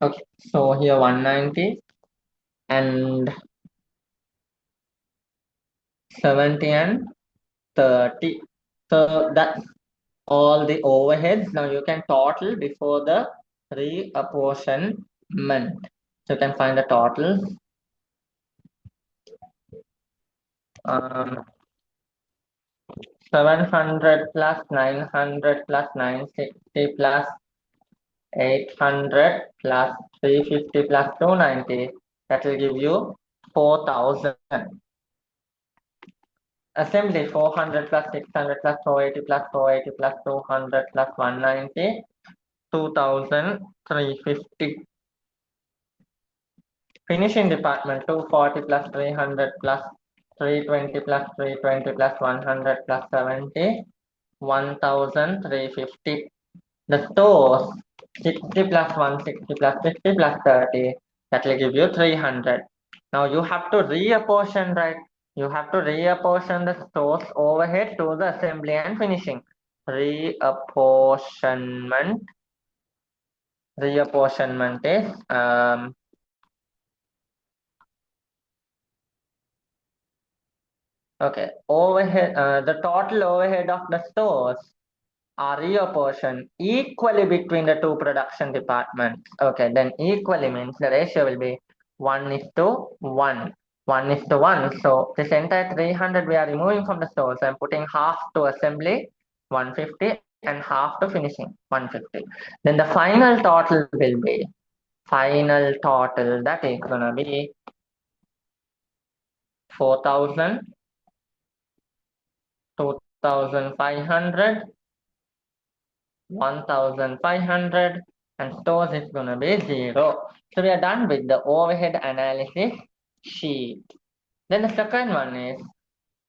Okay, so here 190 and 70 and 30. So that's all the overheads. Now you can total before the reapportionment. So you can find the totals. 700 plus 900 plus 960 plus 800 plus 350 plus 290. That will give you 4,000. Assembly 400 plus 600 plus 480 plus 480 plus 200 plus 190. 2,350. Finishing department 240 plus 300 plus 320 plus 320 plus 100 plus 70. 1,350. The stores 60 plus 160 plus 50 plus 30. That will give you 300. Now you have to reapportion, right? You have to reapportion the stores overhead to the assembly and finishing. Reapportionment. Reapportionment is okay. Overhead. The total overhead of the stores are reapportioned equally between the two production departments. Okay, then equally means the ratio will be 1 is to 1. 1 is to 1. So this entire 300 we are removing from the stores. I'm putting half to assembly, 150, and half to finishing, 150. Then the final total will be, final total, that is gonna be 4,000, 2,500, 1,500, and stores is going to be 0. So we are done with the overhead analysis sheet. Then the second one is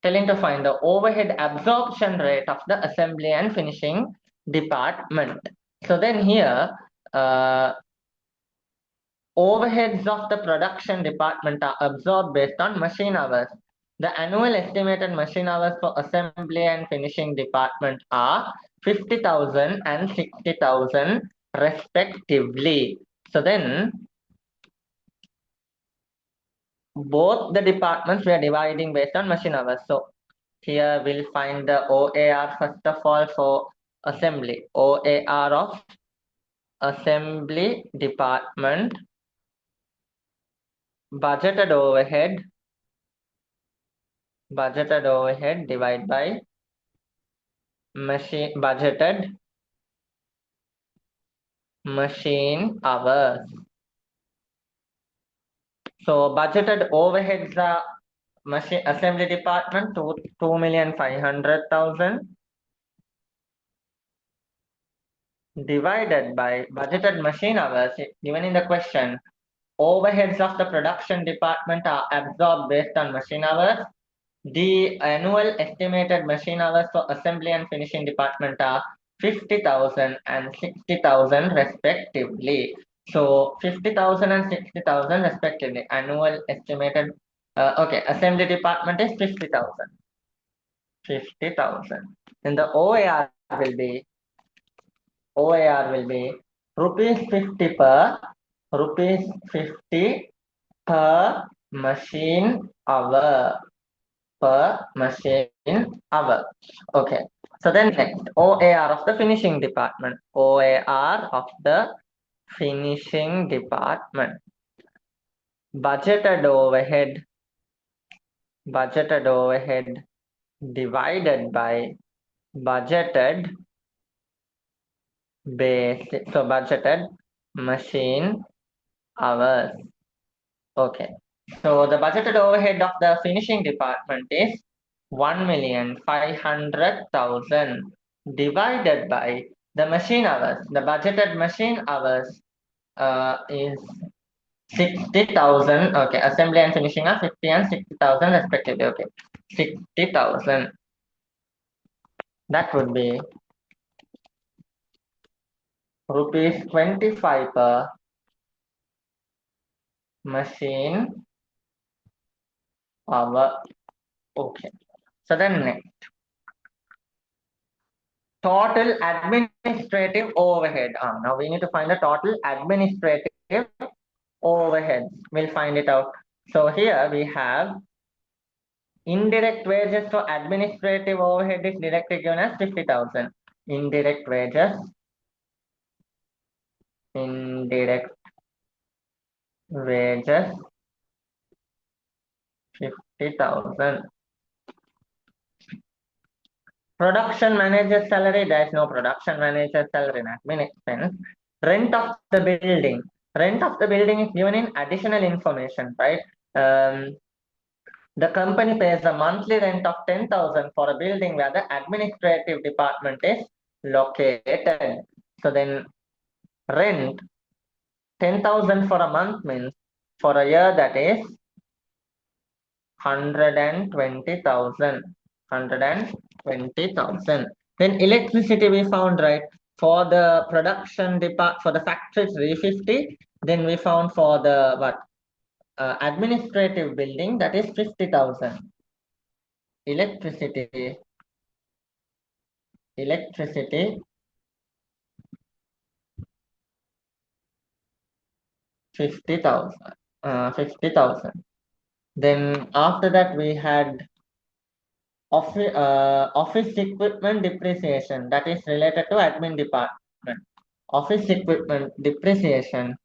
telling to find the overhead absorption rate of the assembly and finishing department. So then here, overheads of the production department are absorbed based on machine hours. The annual estimated machine hours for assembly and finishing department are 50,000 and 60,000 respectively. So then both the departments we are dividing based on machine hours. So here we'll find the OAR first of all for assembly. OAR of assembly department, budgeted overhead divided by budgeted machine hours. So budgeted overheads are machine assembly department 2,500,000. divided by budgeted machine hours given in the question. Overheads of the production department are absorbed based on machine hours. The annual estimated machine hours for assembly and finishing department are 50,000 and 60,000 respectively. So 50,000 and 60,000 respectively. Annual estimated, okay, assembly department is 50,000. 50,000. Then the OAR will be rupees 50 rupees 50 per machine hour. Per machine hour. Okay. So then next, OAR of the finishing department. OAR of the finishing department. Budgeted overhead. Budgeted overhead divided by budgeted basic. So budgeted machine hours. Okay. So the budgeted overhead of the finishing department is 1,500,000 divided by the machine hours. The budgeted machine hours is 60,000. Okay, assembly and finishing are 50 and 60,000 respectively. Okay, 60,000. That would be rupees 25 per machine hour. Okay. So then next. Total administrative overhead. Now we need to find the total administrative overheads. We'll find it out. So here we have indirect wages for administrative overhead is directly given as 50,000. Indirect wages. Indirect wages 50,000. Production manager salary, there is no production manager salary in admin expense. Rent of the building. Rent of the building is given in additional information, right? The company pays a monthly rent of 10,000 for a building where the administrative department is located. So then rent 10,000 for a month means for a year that is 120,000. 120,000. Then electricity we found, right? For the production for the factory 350. Then we found for the administrative building that is 50,000. Electricity 50,000. 50,000. Then after that we had office equipment depreciation that is related to admin department. Office equipment depreciation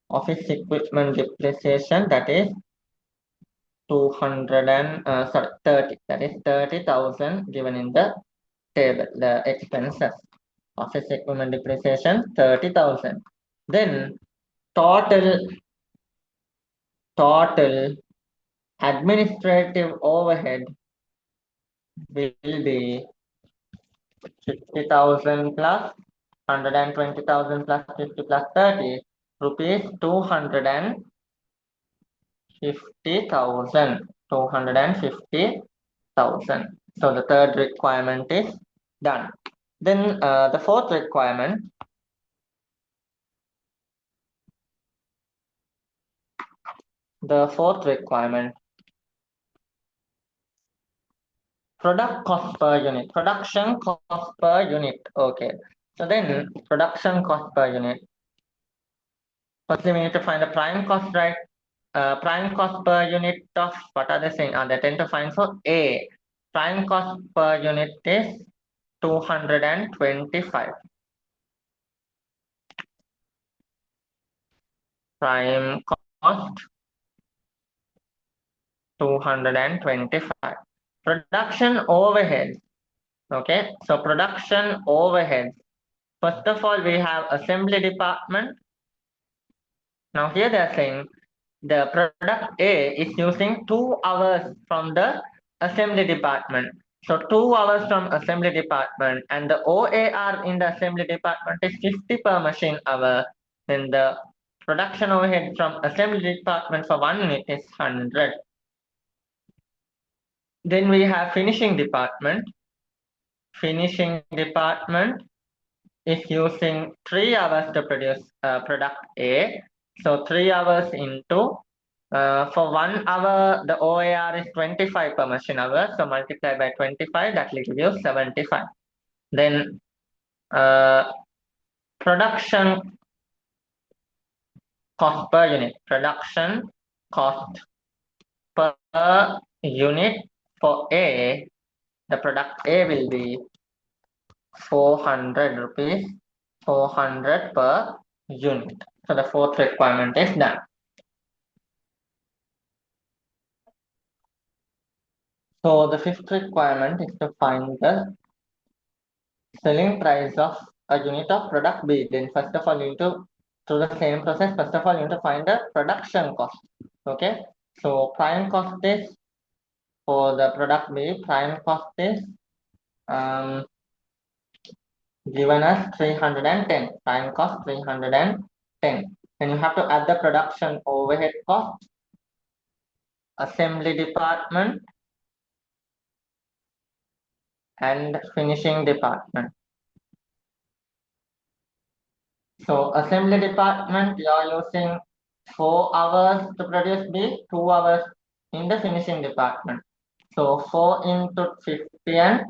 that is 30. That is 30,000 given in the table, the expenses. Office equipment depreciation 30,000. Then total administrative overhead will be 50,000 plus 120,000 plus 50 plus 30 rupees 250,000. 250,000. So the third requirement is done. Then the fourth requirement. The fourth requirement. Product cost per unit. Production cost per unit. Okay. So then production cost per unit. Firstly, we need to find the prime cost, right? Prime cost per unit of what are they saying? They tend to find for A. Prime cost per unit is 225. Prime cost 225. Production overheads. Okay, so production overheads. First of all, we have assembly department. Now here they are saying the product A is using 2 hours from the assembly department. So 2 hours from assembly department, and the OAR in the assembly department is 50 per machine hour. Then the production overhead from assembly department for 1 unit is 100. Then we have finishing department. Finishing department is using 3 hours to produce product A. So 3 hours into for 1 hour, the OAR is 25 per machine hour. So multiply by 25, that will give you 75. Then production cost per unit. Production cost per unit for A, the product A will be 400 rupees, 400 per unit. So the fourth requirement is done. So the fifth requirement is to find the selling price of a unit of product B. Then first of all, you need to through the same process. First of all, you need to find the production cost. Okay. So prime cost is for the product B. Prime cost is given as 310. Prime cost 310. Then you have to add the production overhead cost, assembly department, and finishing department. So assembly department, you are using 4 hours to produce B, 2 hours in the finishing department. So 4 into 50 and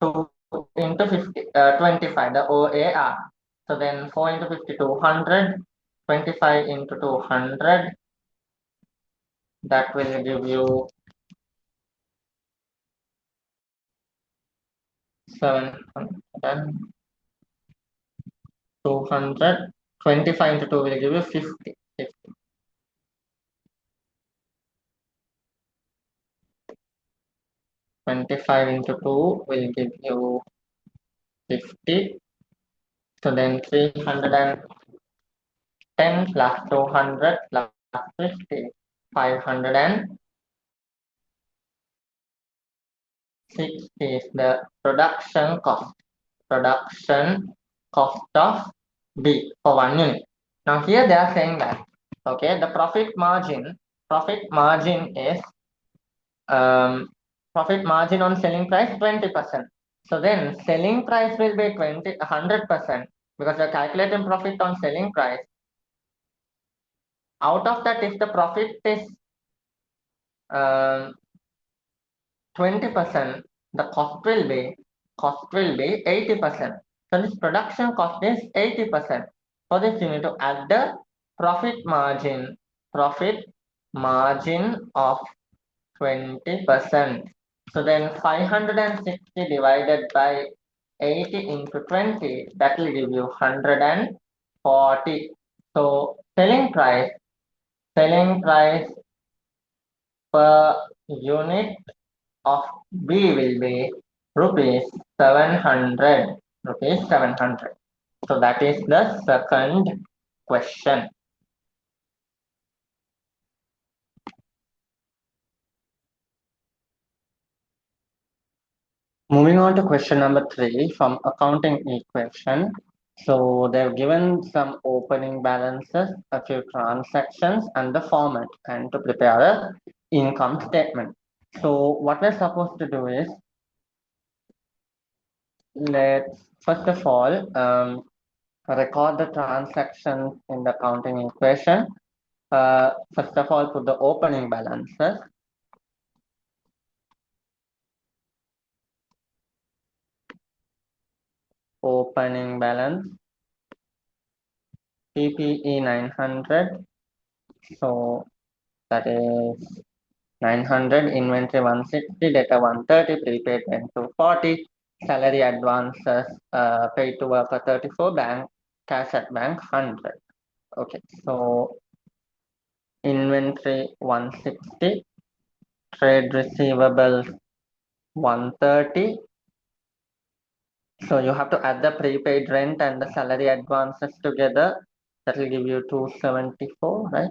2 into 50, 25, the OAR. So then 4 into 50, 200, 25 into 200, that will give you 700, 200, 25 into 2 will give you 50. 25 into 2 will give you 50. So then 310 plus 200 plus 50, 560 is the production cost. Production cost of B for 1 unit. Now here they are saying that, okay, the profit margin is profit margin on selling price 20%. So then selling price will be 100% because you're calculating profit on selling price. Out of that, if the profit is 20%, the cost will be 80%. So this production cost is 80%. For this, you need to add the profit margin of 20%. So then 560 divided by 80 into 20, that will give you 140. So selling price per unit of B will be rupees 700. So that is the second question. Moving on to question number 3 from accounting equation. So they've given some opening balances, a few transactions, and the format, and to prepare a income statement. So what we're supposed to do is, let's first of all record the transactions in the accounting equation. First of all, put the opening balances. Opening balance PPE 900. So that is 900, inventory 160, data 130, prepaid went to 40, salary advances paid to worker 34, bank cash at bank 100. Okay, so inventory 160, trade receivables 130. So you have to add the prepaid rent and the salary advances together. That will give you 274, right?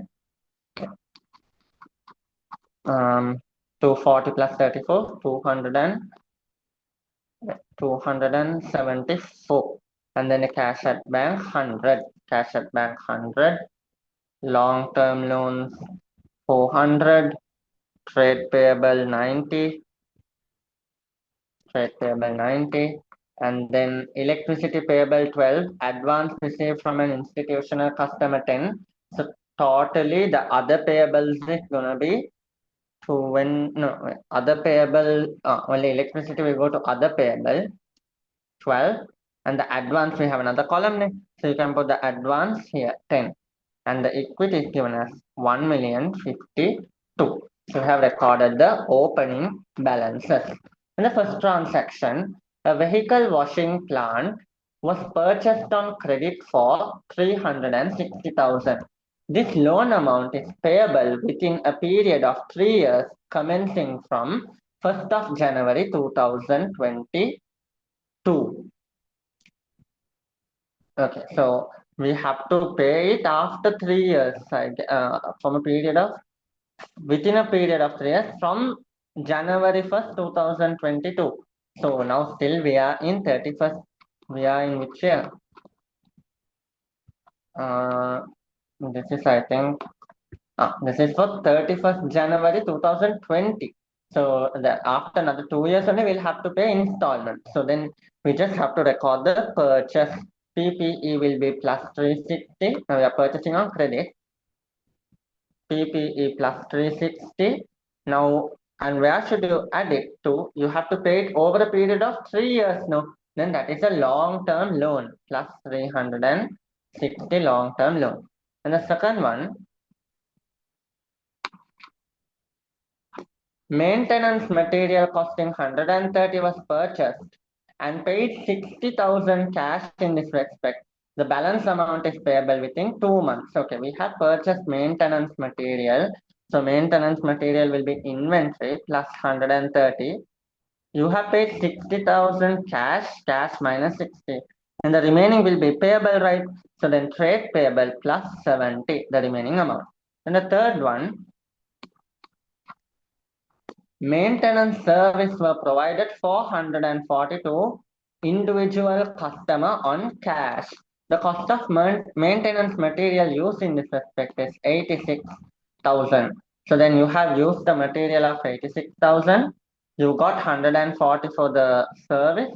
240 plus 34, 274. And then the cash at bank, 100. Cash at bank, 100. Long-term loans, 400. Trade payable, 90. Trade payable, 90. And then electricity payable, 12. Advance received from an institutional customer, 10. So totally the other payables is gonna be other payable, only electricity will go to other payable, 12. And the advance, we have another column name. So you can put the advance here, 10. And the equity is given as 1,052. So we have recorded the opening balances. In the first transaction, a vehicle washing plant was purchased on credit for 360,000. This loan amount is payable within a period of 3 years commencing from 1st of January 2022. Okay, so we have to pay it after 3 years, from a period of within a period of 3 years from January 1st, 2022. So now still we are in 31st. We are in which year? This is, I think, this is for 31st January 2020. So that after another 2 years only we'll have to pay installment. So then we just have to record the purchase. PPE will be plus 360. Now we are purchasing on credit. PPE plus 360. Now, and where should you add it to? You have to pay it over a period of 3 years now. Then that is a long-term loan plus 360 long-term loan. And the second one, maintenance material costing 130 was purchased and paid 60,000 cash in this respect. The balance amount is payable within 2 months. Okay, we have purchased maintenance material. So maintenance material will be inventory plus 130. You have paid 60,000 cash minus 60. And the remaining will be payable, right? So then trade payable plus 70, the remaining amount. And the third one, maintenance service were provided 442 individual customer on cash. The cost of maintenance material used in this respect is 86,000. So then you have used the material of 86,000. You got 140 for the service.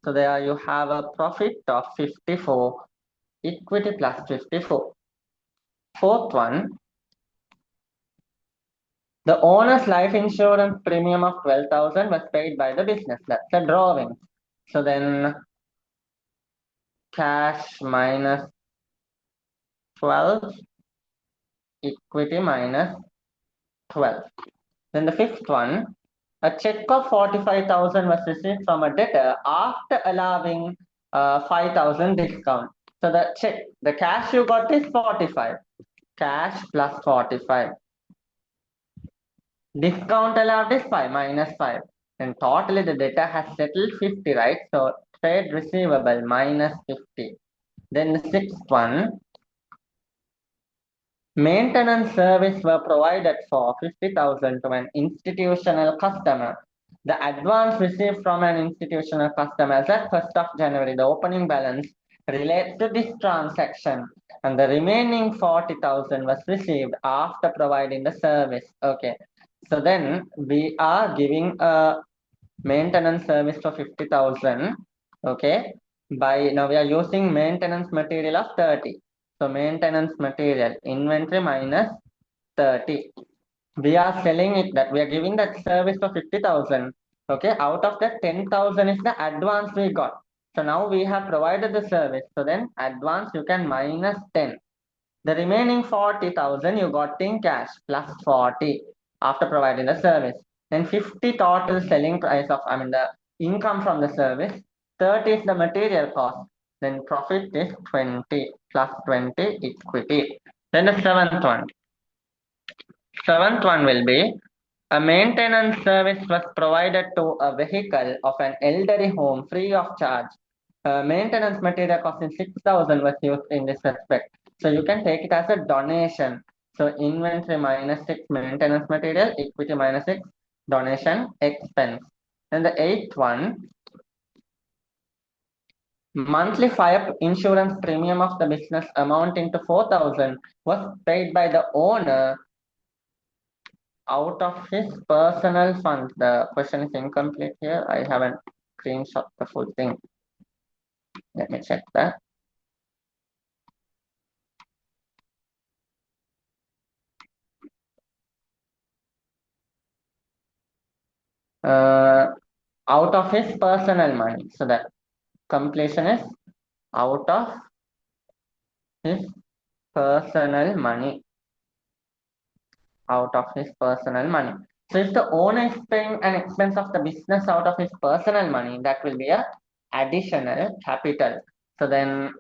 So there you have a profit of 54. Equity plus 54. Fourth one, the owner's life insurance premium of 12,000 was paid by the business. That's a drawing. So then cash minus 12, equity minus 12. Then the fifth one, a check of 45,000 was received from a debtor after allowing 5,000 discount. So the cash you got is 45. Cash plus 45. Discount allowed is 5 minus 5. And totally the debtor has settled 50, right? So trade receivable minus 50. Then the sixth one, maintenance service were provided for 50,000 to an institutional customer. The advance received from an institutional customer as at 1st of January, the opening balance relates to this transaction. And the remaining 40,000 was received after providing the service. Okay. So then we are giving a maintenance service for 50,000. Okay. Now we are using maintenance material of 30. So maintenance material inventory minus 30. We are selling it that we are giving that service for 50,000. Okay. Out of that 10,000 is the advance we got. So now we have provided the service. So then advance you can minus 10. The remaining 40,000 you got in cash plus 40 after providing the service. Then 50 total selling price of, the income from the service. 30 is the material cost. Then profit is 20 plus 20 equity. Then the seventh one. Seventh one will be a maintenance service was provided to a vehicle of an elderly home free of charge. Maintenance material costing 6,000 was used in this respect. So you can take it as a donation. So inventory minus 6 maintenance material, equity minus 6 donation expense. Then the eighth one, monthly fire insurance premium of the business amounting to 4,000 was paid by the owner out of his personal funds. The question is incomplete here. I haven't screenshot the full thing. Let me check that. Out of his personal money. So that completion is out of his personal money. Out of his personal money. So if the owner is paying an expense of the business out of his personal money, that will be a additional capital. So then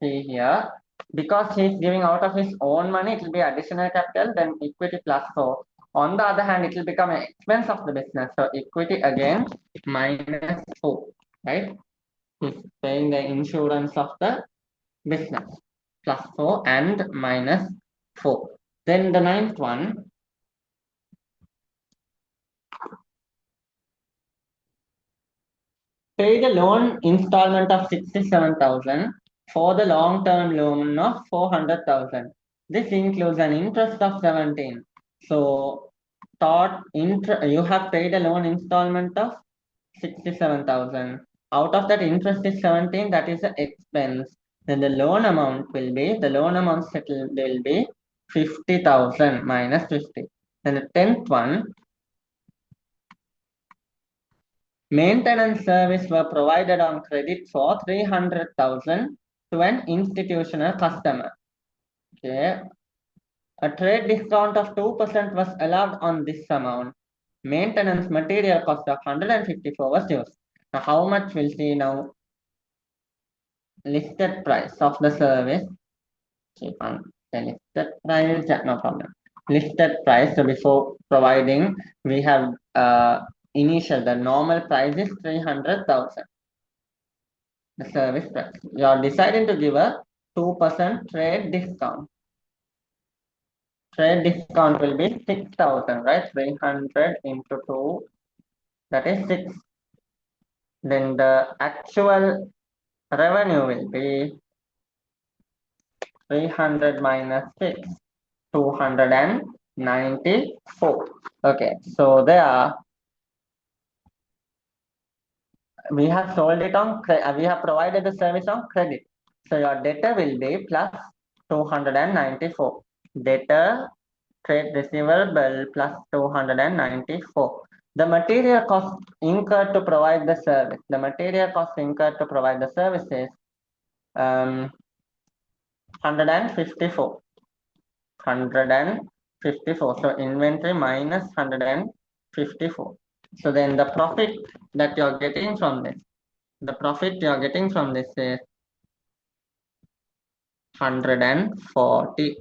see here, because he's giving out of his own money, it will be additional capital, then equity plus 4. On the other hand, it will become an expense of the business. So equity again minus 4, right? He's paying the insurance of the business plus 4 and minus 4. Then the ninth one, paid a loan installment of 67,000 for the long-term loan of 400,000. This includes an interest of 17. So, you have paid a loan installment of 67,000. Out of that, interest is 17. That is the expense. Then the loan amount settled will be 50,000 minus 50. Then the 10th one, maintenance service were provided on credit for 300,000 to an institutional customer. Okay. A trade discount of 2% was allowed on this amount. Maintenance material cost of 154 was used. Now, how much we'll see now? Listed price of the service. Check on the listed price. Yeah, no problem. Listed price. So before providing, we have the normal price is 300,000. The service price. You are deciding to give a 2% trade discount. Trade discount will be 6,000, right? 300 into 2, that is 6. Then the actual revenue will be 300 minus 6, 294. Okay, so there we have sold it on we have provided the service on credit. So your debtor will be plus 294. Debtor trade receivable plus 294. The material cost incurred to provide the service. The material cost incurred to provide the service is 154. 154. So inventory minus 154. So then the profit that you're getting from this, is 140.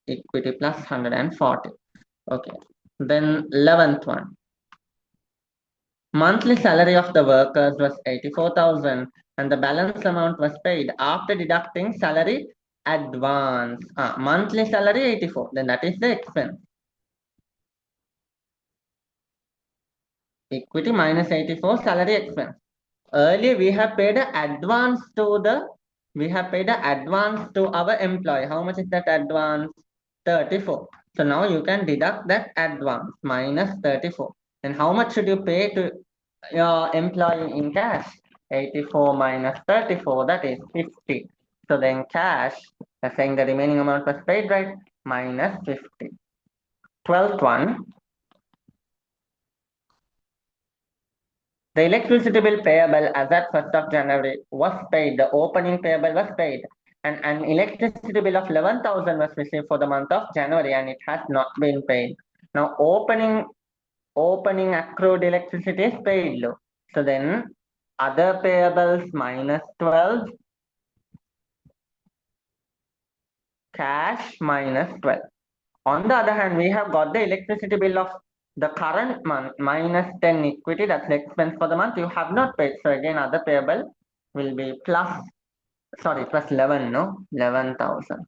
Equity plus 140. Okay. Then 11th one. Monthly salary of the workers was 84,000 and the balance amount was paid after deducting salary advance. Monthly salary 84, then that is the expense. Equity minus 84, salary expense. Earlier we have paid an advance to our employee. How much is that advance? 34. So now you can deduct that advance minus 34. And how much should you pay to your employee in cash? 84 minus 34, that is 50. So then cash, saying the remaining amount was paid, right? Minus 50. 12th one. The electricity bill payable as at 1st of January was paid. The opening payable was paid. And an electricity bill of 11,000 was received for the month of January and it has not been paid. Now opening accrued electricity is paid low. So then other payables minus 12, cash minus 12. On the other hand, we have got the electricity bill of the current month minus 10 equity, that's the expense for the month you have not paid. So again, other payable will be plus 11, no? 11,000.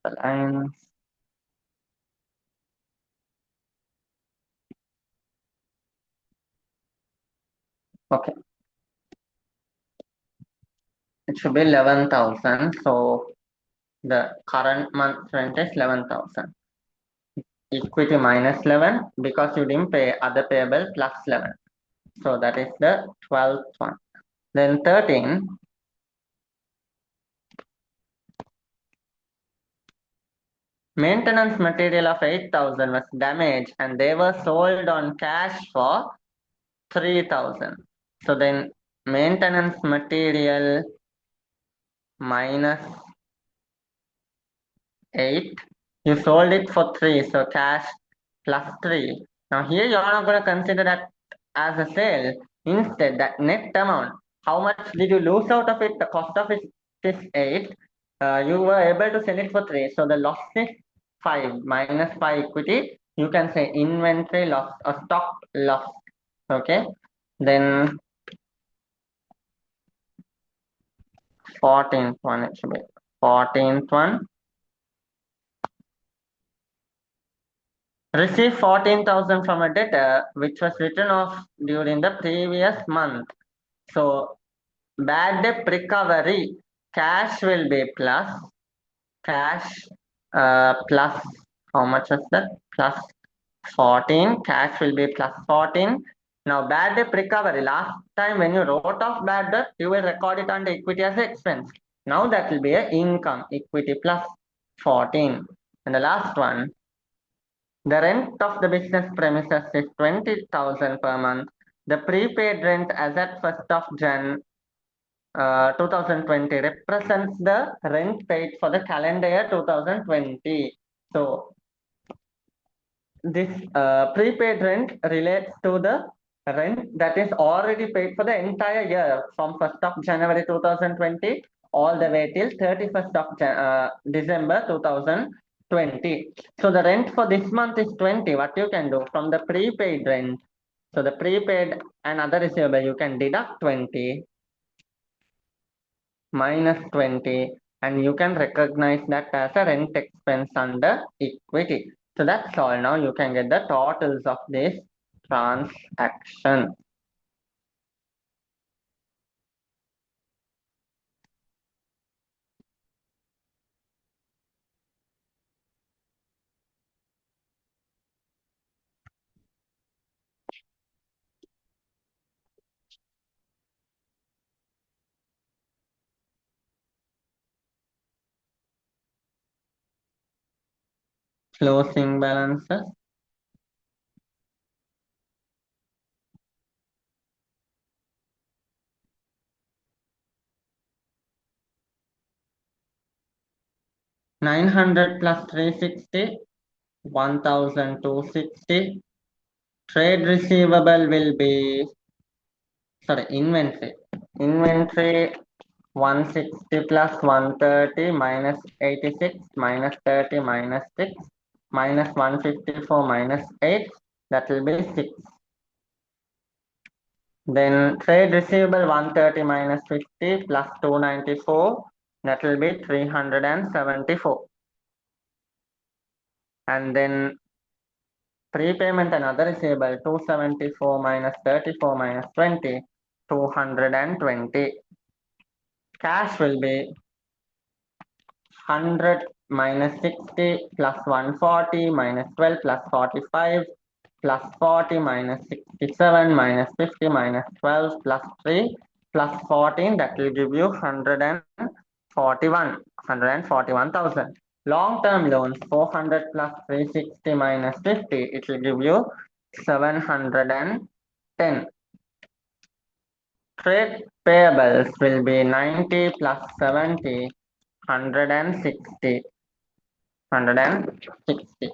the lines. Okay, it should be 11,000. So the current month rent is 11,000. Equity minus 11 because you didn't pay other payable plus 11. So that is the 12th one. Then 13, maintenance material of 8,000 was damaged and they were sold on cash for 3,000. So then maintenance material minus 8, you sold it for 3, so cash plus 3. Now here you are not going to consider that as a sale. Instead, that net amount, how much did you lose out of it? The cost of it is 8. You were able to sell it for 3, so the loss is 5 minus 5 equity. You can say inventory loss or stock loss. Okay, then 14th one, it should be 14th one. Received 14,000 from a debtor which was written off during the previous month. So bad debt recovery, cash will be plus, cash plus, how much is that? Plus 14, cash will be plus 14. Now bad debt recovery, last time when you wrote off bad debt, you will record it under equity as expense. Now that will be a income, equity plus 14. And the last one, the rent of the business premises is 20,000 per month. The prepaid rent as at 1st of Jan 2020 represents the rent paid for the calendar year 2020. So this prepaid rent relates to the rent that is already paid for the entire year from 1st of January 2020 all the way till 31st of December 2020. So the rent for this month is 20. What you can do from the prepaid rent? So the prepaid and other receivable, you can deduct 20 minus 20 and you can recognize that as a rent expense under equity. So that's all. Now you can get the totals of this transaction. Closing balances. $900 plus 360, 1,260. Trade receivable will be, sorry, inventory. Inventory 160 plus 130 minus 86 minus 30 minus 6 minus 154 minus 8, that will be 6. Then trade receivable 130 minus 50 plus 294, that will be 374. And then prepayment and other receivable 274 minus 34 minus 20, 220. Cash will be 100 minus 60 plus 140 minus 12 plus 45 plus 40 minus 67 minus 50 minus 12 plus 3 plus 14, that will give you 141,000. Long-term loans 400 plus 360 minus 50, it will give you 710. Trade payables will be 90 plus 70, 160. 160.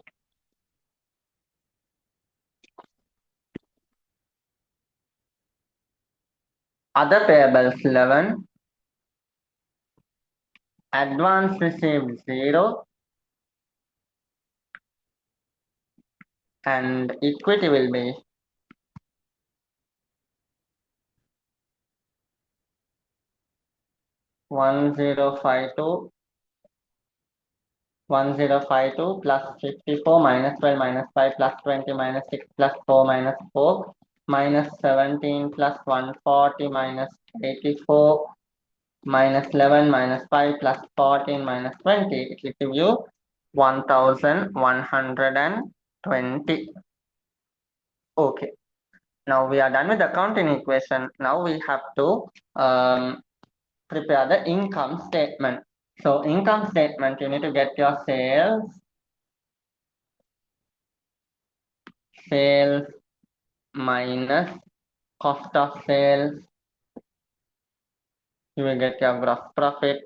Other payables 11, advance received 0 and equity will be 1052 1052 plus 54 minus 12 minus 5 plus 20 minus 6 plus 4 minus 4 minus 17 plus 140 minus 84 minus 11 minus 5 plus 14 minus 20. It will give you 1120. Okay. Now we are done with the accounting equation. Now we have to prepare the income statement. So income statement, you need to get your sales minus cost of sales. You will get your gross profit.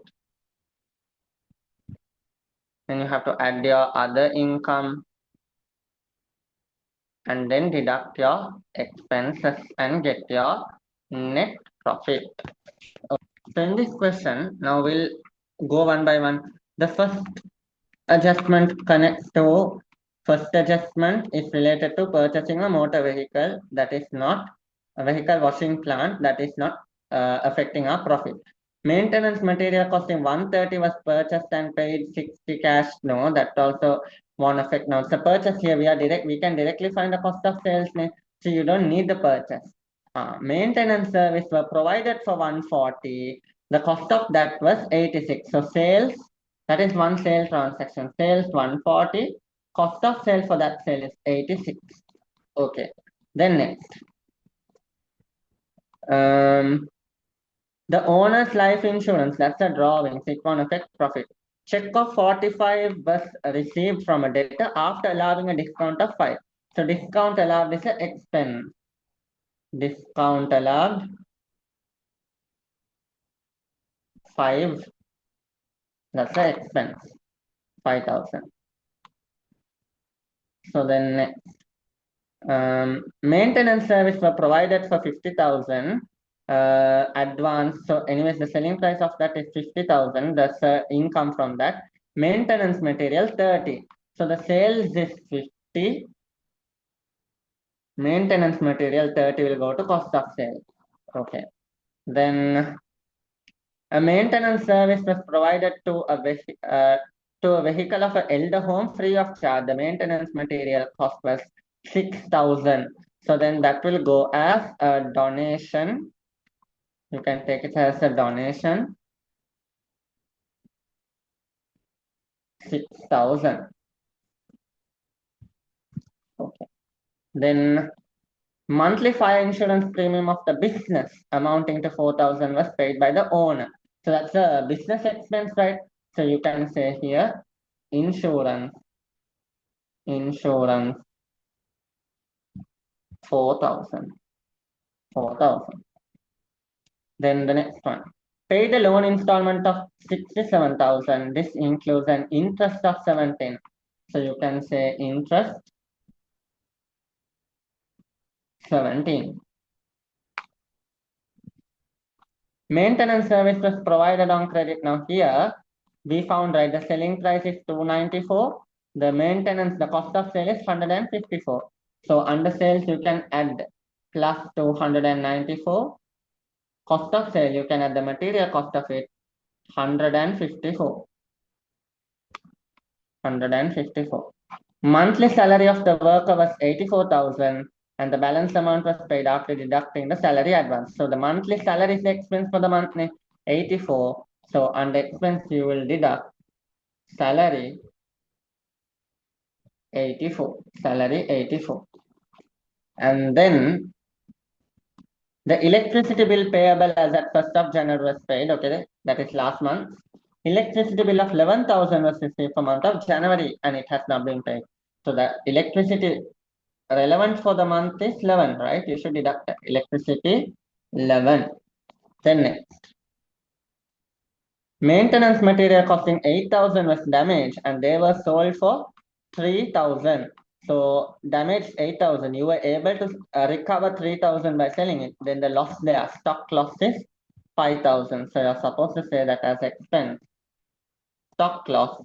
Then you have to add your other income and then deduct your expenses and get your net profit. So in this question, now we'll go one by one. The first adjustment connects to first adjustment is related to purchasing a motor vehicle that is not a vehicle washing plant that is not affecting our profit. Maintenance material costing 130 was purchased and paid 60 cash. No, that also won't affect now. So purchase here we can directly find the cost of sales. So you don't need the purchase. Maintenance service were provided for 140. The cost of that was 86. So sales, that is one sale transaction. Sales 140. Cost of sale for that sale is 86. Okay. Then next. The owner's life insurance, that's a drawing. It won't affect profit. Check of 45 was received from a debtor after allowing a discount of 5. So discount allowed is an expense. Discount allowed 5. That's the expense. 5,000. So then next, maintenance service were provided for 50,000 advance. So anyways, the selling price of that is 50,000. That's income from that. Maintenance material 30. So the sales is 50. Maintenance material 30 will go to cost of sale. Okay. Then a maintenance service was provided to a vehicle of an elder home free of charge. The maintenance material cost was 6,000. So then that will go as a donation. You can take it as a donation. 6,000. Okay. Then monthly fire insurance premium of the business amounting to 4,000 was paid by the owner. So that's a business expense, right? So you can say here insurance 4,000. Then the next one. Pay the loan installment of 67,000. This includes an interest of 17. So you can say interest 17. Maintenance service was provided on credit. Now here we found, right, the selling price is 294. The maintenance, the cost of sale is 154. So under sales you can add plus 294. Cost of sale, you can add the material cost of it 154. Monthly salary of the worker was 84,000 and the balance amount was paid after deducting the salary advance. So the monthly salary is expense for the month 84. So under expense you will deduct salary 84. Salary 84. And then the electricity bill payable as at 1st of January was paid. Okay, that is last month. Electricity bill of 11,000 was received for month of January and it has not been paid. So the electricity relevant for the month is 11, right? You should deduct electricity 11. Then next. Maintenance material costing 8,000 was damaged and they were sold for 3,000. So damaged 8,000. You were able to recover 3,000 by selling it. Then the loss there, stock loss is 5,000. So you're supposed to say that as expense. stock loss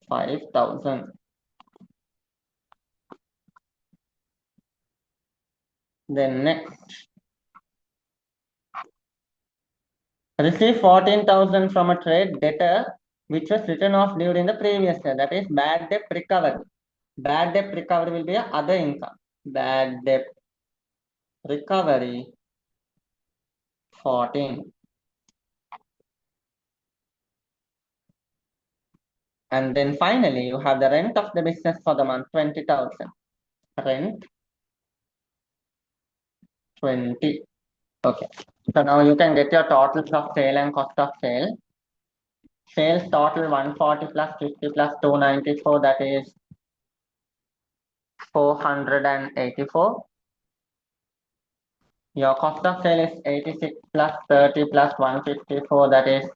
5,000. Then next, receive 14,000 from a trade debtor which was written off during the previous year. That is bad debt recovery. Bad debt recovery will be a other income. Bad debt recovery 14. And then finally, you have the rent of the business for the month 20,000. Rent 20. Okay. So now you can get your totals of sale and cost of sale. Sales total 140 plus 50 plus 294, that is 484. Your cost of sale is 86 plus 30 plus 154, that is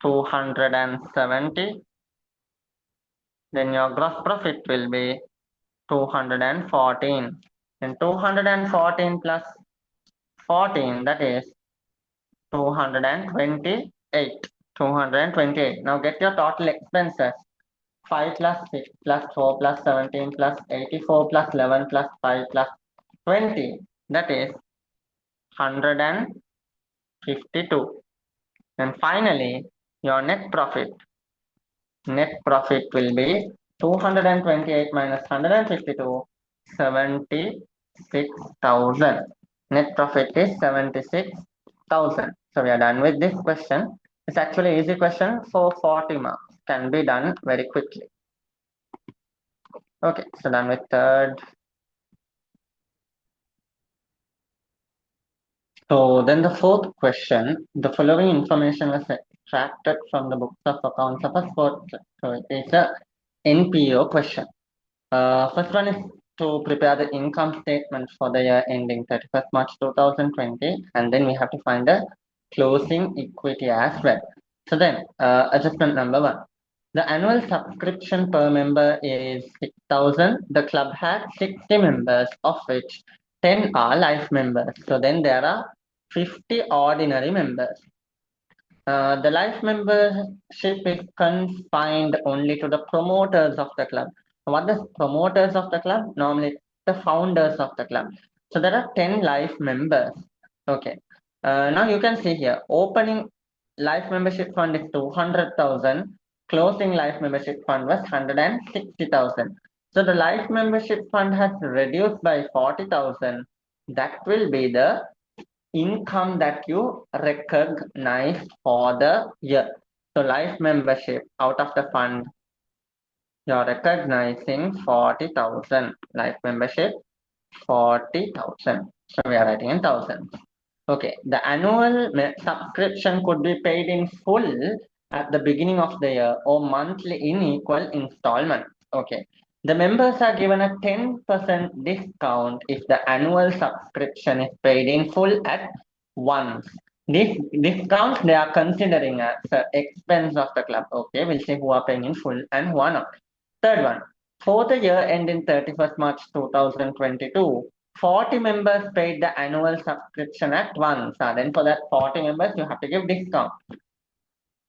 270. Then your gross profit will be 214. And 214 plus 14, that is 228. 228. Now get your total expenses. 5 plus 6 plus 4 plus 17 plus 84 plus 11 plus 5 plus 20. That is 152. And finally, your net profit. Net profit will be 228 minus 152, 76,000. Net profit is 76,000. So we are done with this question. It's actually easy question for 40 marks. Can be done very quickly. Okay, so done with third. So then the fourth question, the following information was extracted from the books of accounts of a sport. So it is a NPO question. First one is to prepare the income statement for the year ending 31st March 2020, and then we have to find the closing equity as well. So then, adjustment number one. The annual subscription per member is 6,000. The club has 60 members, of which 10 are life members. So then there are 50 ordinary members. The life membership is confined only to the promoters of the club. What the promoters of the club? Normally, the founders of the club. So there are 10 life members. Okay. Now you can see here, opening life membership fund is 200,000. Closing life membership fund was 160,000. So the life membership fund has reduced by 40,000. That will be the income that you recognize for the year. So life membership out of the fund, you're recognizing 40,000. Life membership 40,000. So we are writing in thousands. Okay, the annual subscription could be paid in full at the beginning of the year or monthly in equal installments. Okay, the members are given a 10% discount if the annual subscription is paid in full at once. This discounts they are considering as the expense of the club. Okay, we'll see who are paying in full and who are not. Third one, for the year ending 31st March 2022, 40 members paid the annual subscription at once. Then for that 40 members, you have to give discount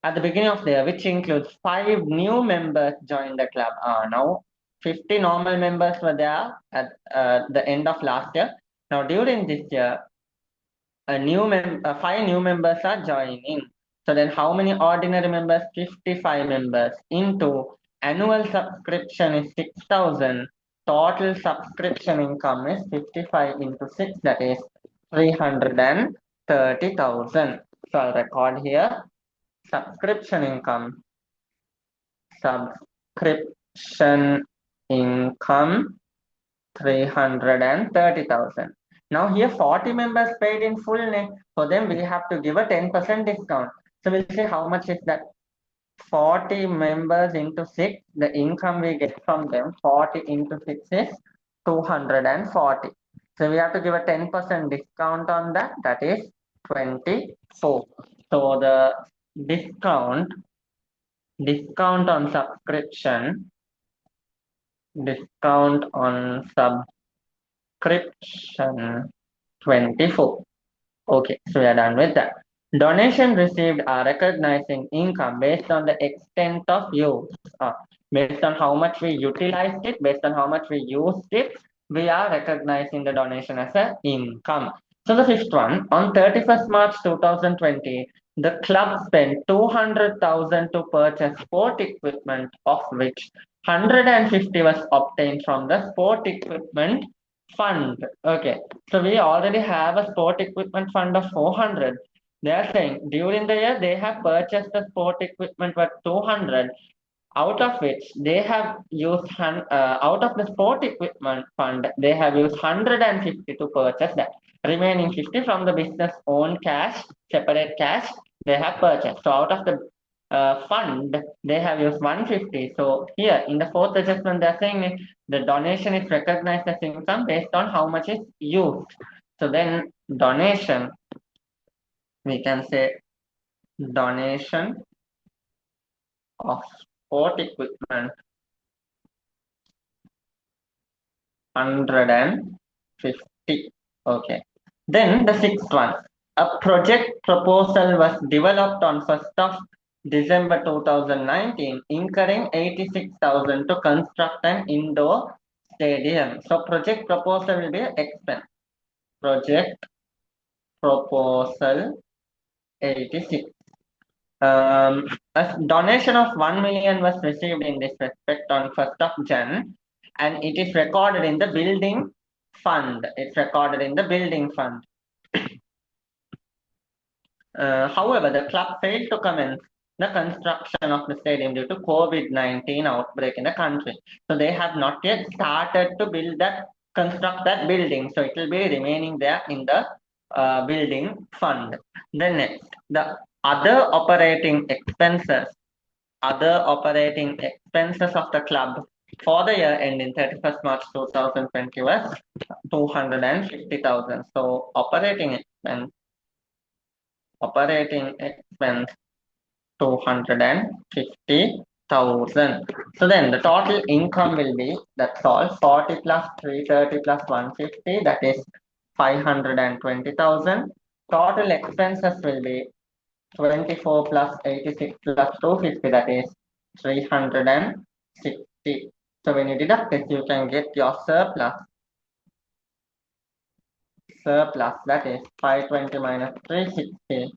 at the beginning of the year, which includes 5 new members joined the club. Now 50 normal members were there at the end of last year. Now during this year, 5 new members are joining. So then how many ordinary members? 55 members into annual subscription is 6,000. Total subscription income is 55 into 6, that is 330,000. So I'll record here subscription income. Subscription income 330,000. Now here 40 members paid in full name. For them we have to give a 10% discount. So we'll see how much is that. 40 members into 6, the income we get from them, 40 into 6 is 240. So we have to give a 10% discount on that, that is 24. So the discount on subscription, discount on subscription 24. Okay, so we are done with that. Donation received are recognizing income based on the extent of use. Based on how much we utilized it, based on how much we used it, we are recognizing the donation as an income. So the fifth one, on 31st March 2020, the club spent 200,000 to purchase sport equipment, of which 150 was obtained from the sport equipment fund. Okay, so we already have a sport equipment fund of 400. They are saying during the year they have purchased the sport equipment worth 200, out of which they have used out of the sport equipment fund they have used 150 to purchase that. Remaining 50 from the business own cash, separate cash they have purchased. So out of the fund they have used 150. So here in the fourth adjustment they are saying the donation is recognized as income based on how much is used. So then donation, we can say donation of sport equipment 150. Okay. Then the sixth one. A project proposal was developed on 1st of December 2019, incurring 86,000 to construct an indoor stadium. So project proposal will be expense. Project proposal 86. A donation of 1 million was received in this respect on 1st of Jan, and it is recorded in the building fund. It's recorded in the building fund. However, the club failed to commence the construction of the stadium due to COVID-19 outbreak in the country. So they have not yet started to construct that building. So it will be remaining there in the building fund. Then next, the other operating expenses of the club for the year ending 31st March 2020 was 250,000. So operating expense 250,000. So then the total income will be, that's all, 40 plus 330 plus 150, that is 520,000. Total expenses will be 24 plus 86 plus 250, that is 360. So when you deduct this, you can get your surplus. That is 520 minus 360.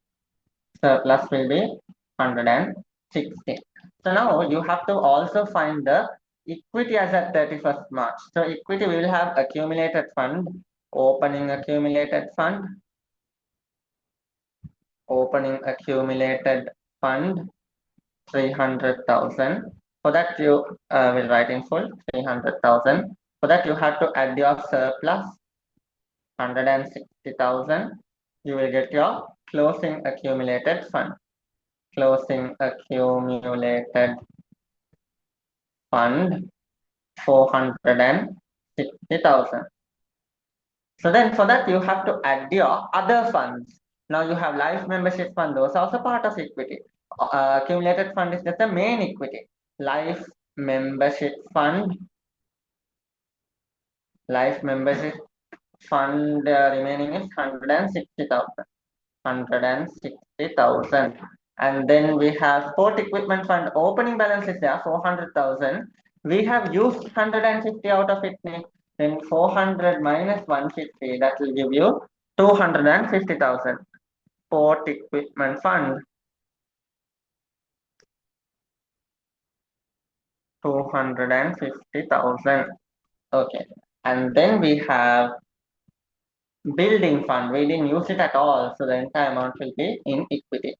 Surplus will be 160. So now you have to also find the equity as at 31st March. So equity, we will have accumulated fund, opening accumulated fund, 300,000. For that you will write in full 300,000. For that you have to add your surplus 160,000. You will get your closing accumulated fund. Closing accumulated fund 460,000. So then for that you have to add your other funds. Now you have life membership fund, those are also part of equity. Accumulated fund is just the main equity. Life membership fund remaining is 160,000. 160,000. And then we have sport equipment fund opening balance is there 400,000. We have used 150 out of it. Then 400 minus 150, that will give you 250,000. Sport equipment fund 250,000. Okay. And then we have building fund. We didn't use it at all, so the entire amount will be in equity.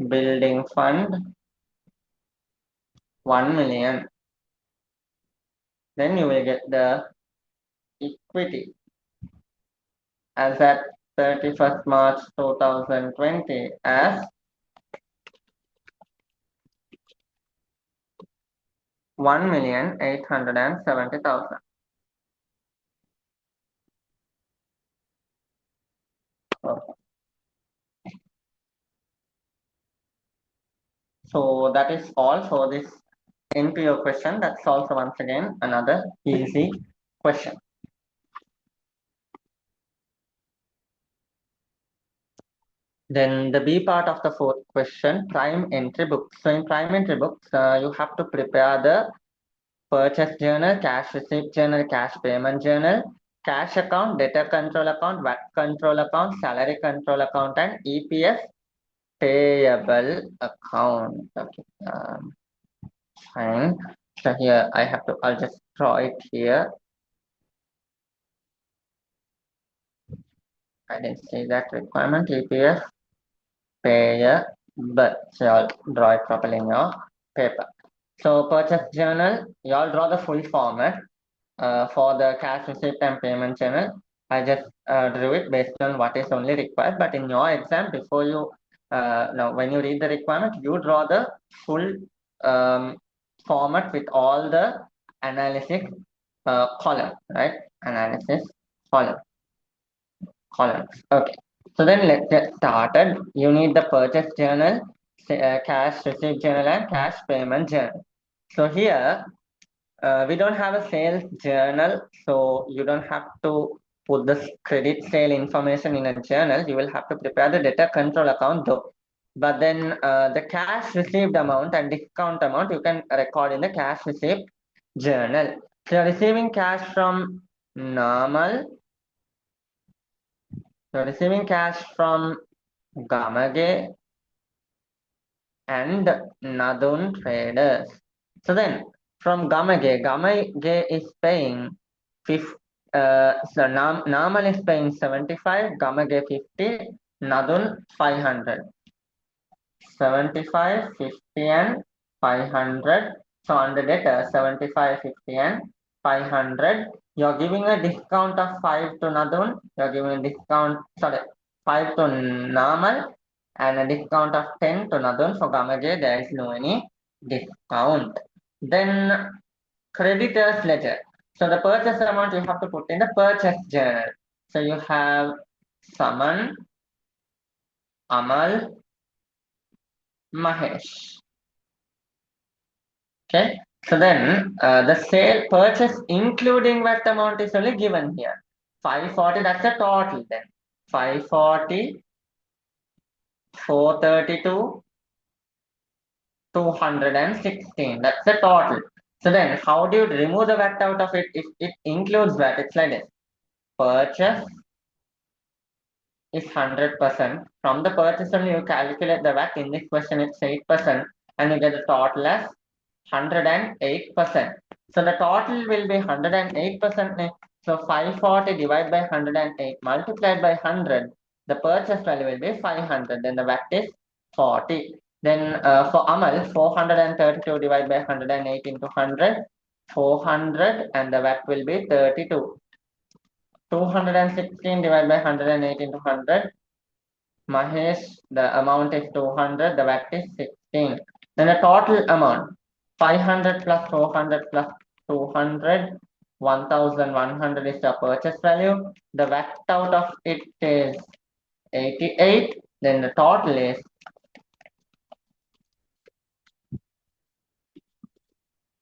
Building fund 1 million. Then you will get the equity as at 31st March 2020 as 1,870,000. So that is all for this NPO question. That's also once again another easy question. Then the B part of the fourth question, prime entry book. So in prime entry books, you have to prepare the purchase journal, cash receipt journal, cash payment journal, cash account, debtor control account, VAT control account, salary control account, and EPS payable account. Okay, fine. So here I'll just draw it here. I didn't see that requirement, EPS payable. So I'll draw it properly in your paper. So purchase journal, you all draw the full format for the cash receipt and payment journal. I just drew it based on what is only required. But in your exam, before you now when you read the requirement, you draw the full um, format with all the analysis column, right? Analysis column columns. Okay. So then let's get started. You need the purchase journal, cash receipt journal, and cash payment journal. So here we don't have a sales journal, so you don't have to put the credit sale information in a journal. You will have to prepare the debtor control account though. But then the cash received amount and discount amount you can record in the cash received journal. So you're receiving cash from normal. You're receiving cash from Gamage and Nadun traders. So then from Gamage is paying 50, so Namal is paying 75, Gamage 50, Nadun 500. 75, 50 and 500. So on the data 75, 50 and 500. You're giving a discount of 5 to Nadun. You're giving a discount, sorry, 5 to Namal and a discount of 10 to Nadun. For Gamage, there is no any discount. Then creditor's ledger. So the purchase amount you have to put in the purchase journal. So you have Saman, Amal, Mahesh. Okay. So then the sale purchase including VAT amount is only given here. 540, that's the total then. 540, 432, 216. That's the total. So then how do you remove the VAT out of it if it includes VAT? It's like this. Purchase is 100%. From the purchase only you calculate the VAT. In this question it's 8% and you get the total as 108%. So the total will be 108%. So 540 divided by 108 multiplied by 100. The purchase value will be 500. Then the VAT is 40. Then for Amal, 432 divided by 108 into 100, 400, and the VAT will be 32. 216 divided by 108 into 100. Mahesh, the amount is 200, the VAT is 16. Then the total amount, 500 plus 400 plus 200, 1100 is the purchase value. The VAT out of it is 88. Then the total is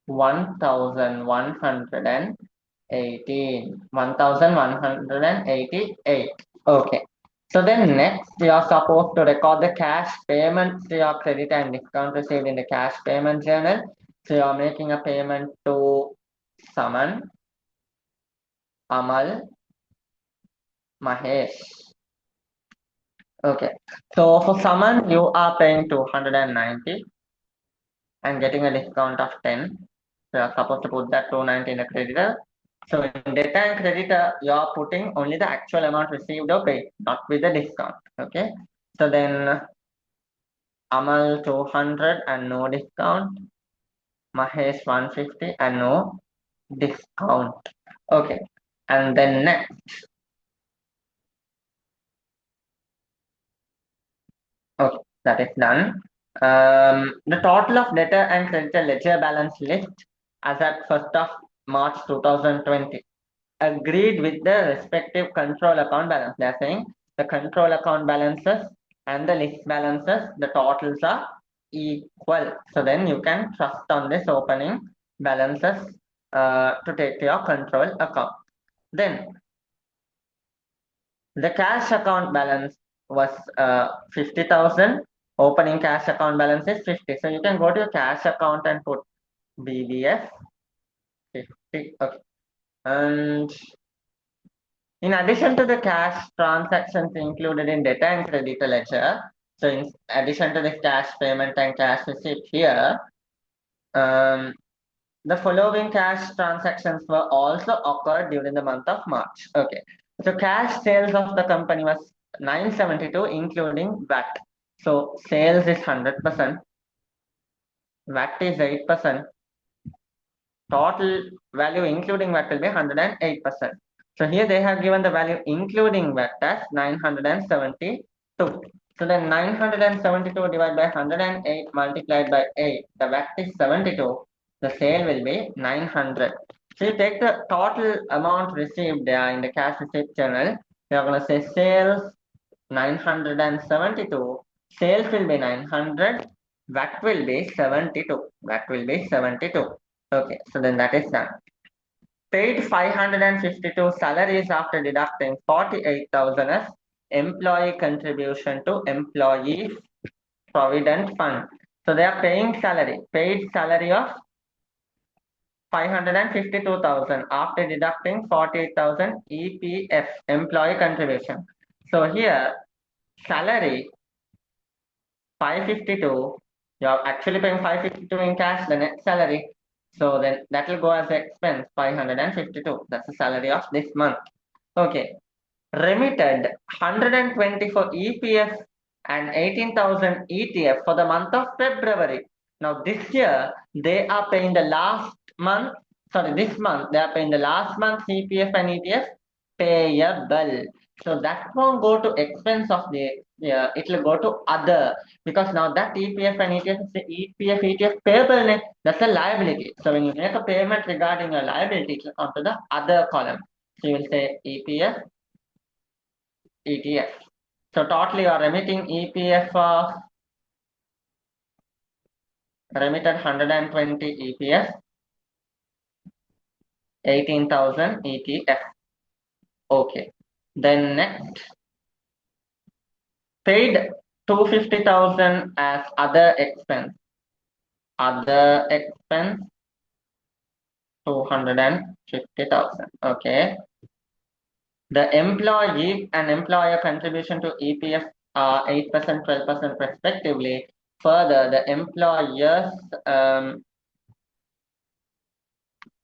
1188. Okay. So then next you are supposed to record the cash payments to your credit and discount received in the cash payment journal. So you are making a payment to Saman, Amal, Mahesh. Okay. So for Saman you are paying 290 and getting a discount of 10. So you are supposed to put that 290 in the creditor. So in debtor and creditor, you are putting only the actual amount received or paid, not with the discount. Okay. So then Amal 200 and no discount. Mahesh 150 and no discount. Okay. And then next. Okay, that is done. The total of debtor and creditor ledger balance list as at 1st of March 2020 agreed with the respective control account balance. They are saying the control account balances and the list balances, the totals are equal. So then you can trust on this opening balances to take your control account. Then the cash account balance was 50,000. Opening cash account balance is 50. So you can go to your cash account and put BBF 50. Okay. And in addition to the cash transactions included in debit and credit ledger, so in addition to the cash payment and cash receipt here, the following cash transactions were also occurred during the month of March. Okay. So cash sales of the company was 972 including VAT. So sales is 100%, VAT is 8%, total value including VAT will be 108%. So here they have given the value including VAT as 972. So then 972 divided by 108 multiplied by 8, the VAT is 72. The sale will be 900. So you take the total amount received in the cash receipt journal. We are going to say sales 972. Sales will be 900. VAT will be 72. VAT will be 72. Okay, so then that is done. Paid 552 salaries after deducting 48,000 as employee contribution to employee provident fund. So they are paying salary, paid salary of 552,000 after deducting 48,000 EPF, employee contribution. So here salary 552, you're actually paying 552 in cash, the net salary. So then that will go as expense 552. That's the salary of this month. Okay. Remitted 120 for EPF and 18,000 ETF for the month of February. Now this year they are paying the last month, this month they are paying the last month EPF and ETF payable. So that won't go to expense of the, it will go to other, because now that EPF and ETF is the EPF ETF payable, that's a liability. So when you make a payment regarding a liability, it will come to the other column. So you will say EPF ETF. So totally you are remitting EPF of remitted 120 EPF, 18,000 ETF. Okay. Then next, paid 250,000 as other expense. Other expense 250,000. Okay. The employee and employer contribution to EPF are 8%, 12% respectively. Further, the employer's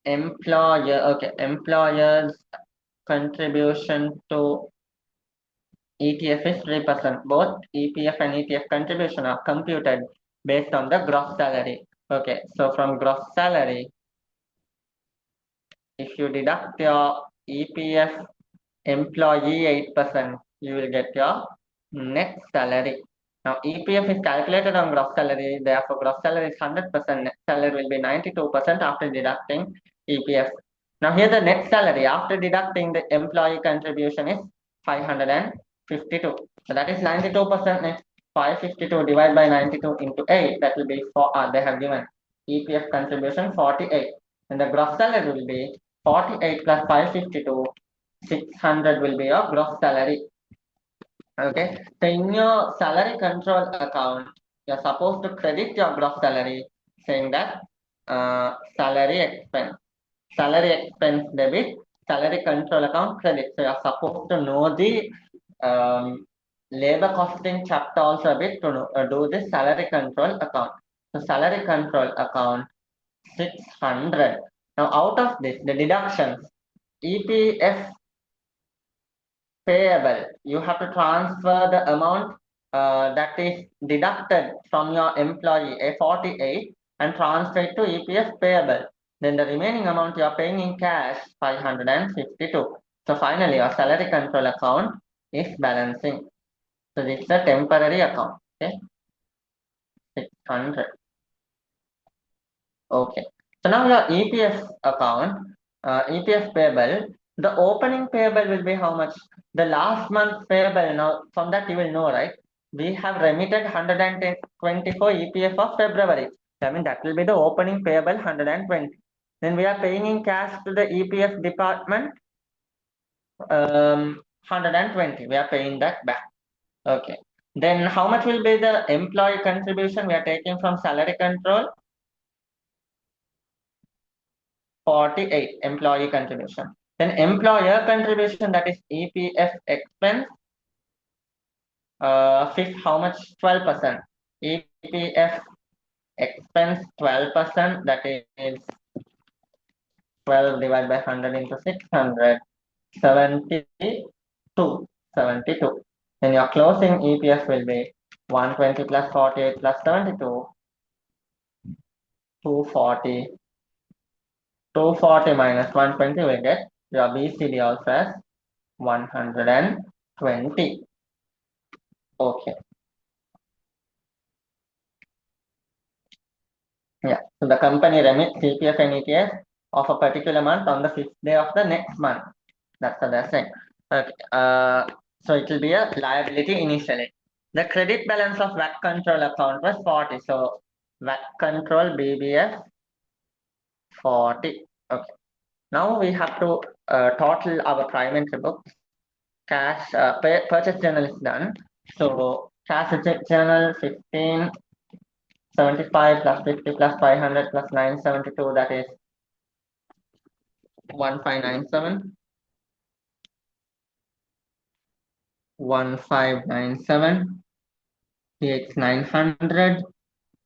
employer's contribution to ETF is 3%. Both EPF and ETF contribution are computed based on the gross salary. Okay, so from gross salary, if you deduct your EPF employee 8%, you will get your net salary. Now EPF is calculated on gross salary, therefore gross salary is 100%, net salary will be 92% after deducting EPF. Now here the net salary after deducting the employee contribution is 552. So that is 92% net. 552 divided by 92 into 8, that will be they have given EPF contribution 48. And the gross salary will be 48 plus 552, 600 will be your gross salary. Okay, so in your salary control account, you're supposed to credit your gross salary, saying that salary expense debit, salary control account credit. So you're supposed to know the labor costing chapter also a bit to do this salary control account. So salary control account 600. Now out of this, the deductions, EPF payable, you have to transfer the amount that is deducted from your employee, a 48, and transfer it to EPF payable. Then the remaining amount you are paying in cash, 552. So finally, your salary control account is balancing. So this is a temporary account. Okay, 600. Okay. So now your EPF account, EPF payable, the opening payable will be how much? The last month payable, now from that you will know, right? We have remitted 124 EPF of February. I mean, that will be the opening payable 120. Then we are paying in cash to the EPF department 120. We are paying that back. Okay. Then how much will be the employee contribution we are taking from salary control? 48 employee contribution. Then employer contribution, that is EPF expense, fifth, how much? 12%. EPF expense 12%, that is 12 divided by 100 into 600, 72. 72. Then your closing EPF will be 120 plus 48 plus 72, 240. 240 minus 120 will get your BCD also as 120. Okay. Yeah. So the company remits CPF and ETS of a particular month on the 5th day of the next month. That's what they're saying. Okay. So it will be a liability initially. The credit balance of VAT control account was 40. So VAT control BBF 40. Okay. Now we have to total our prime entry books. Cash purchase journal is done. So cash journal 1575 plus 50 plus 500 plus 972, that is 1597. 1597. Here 900.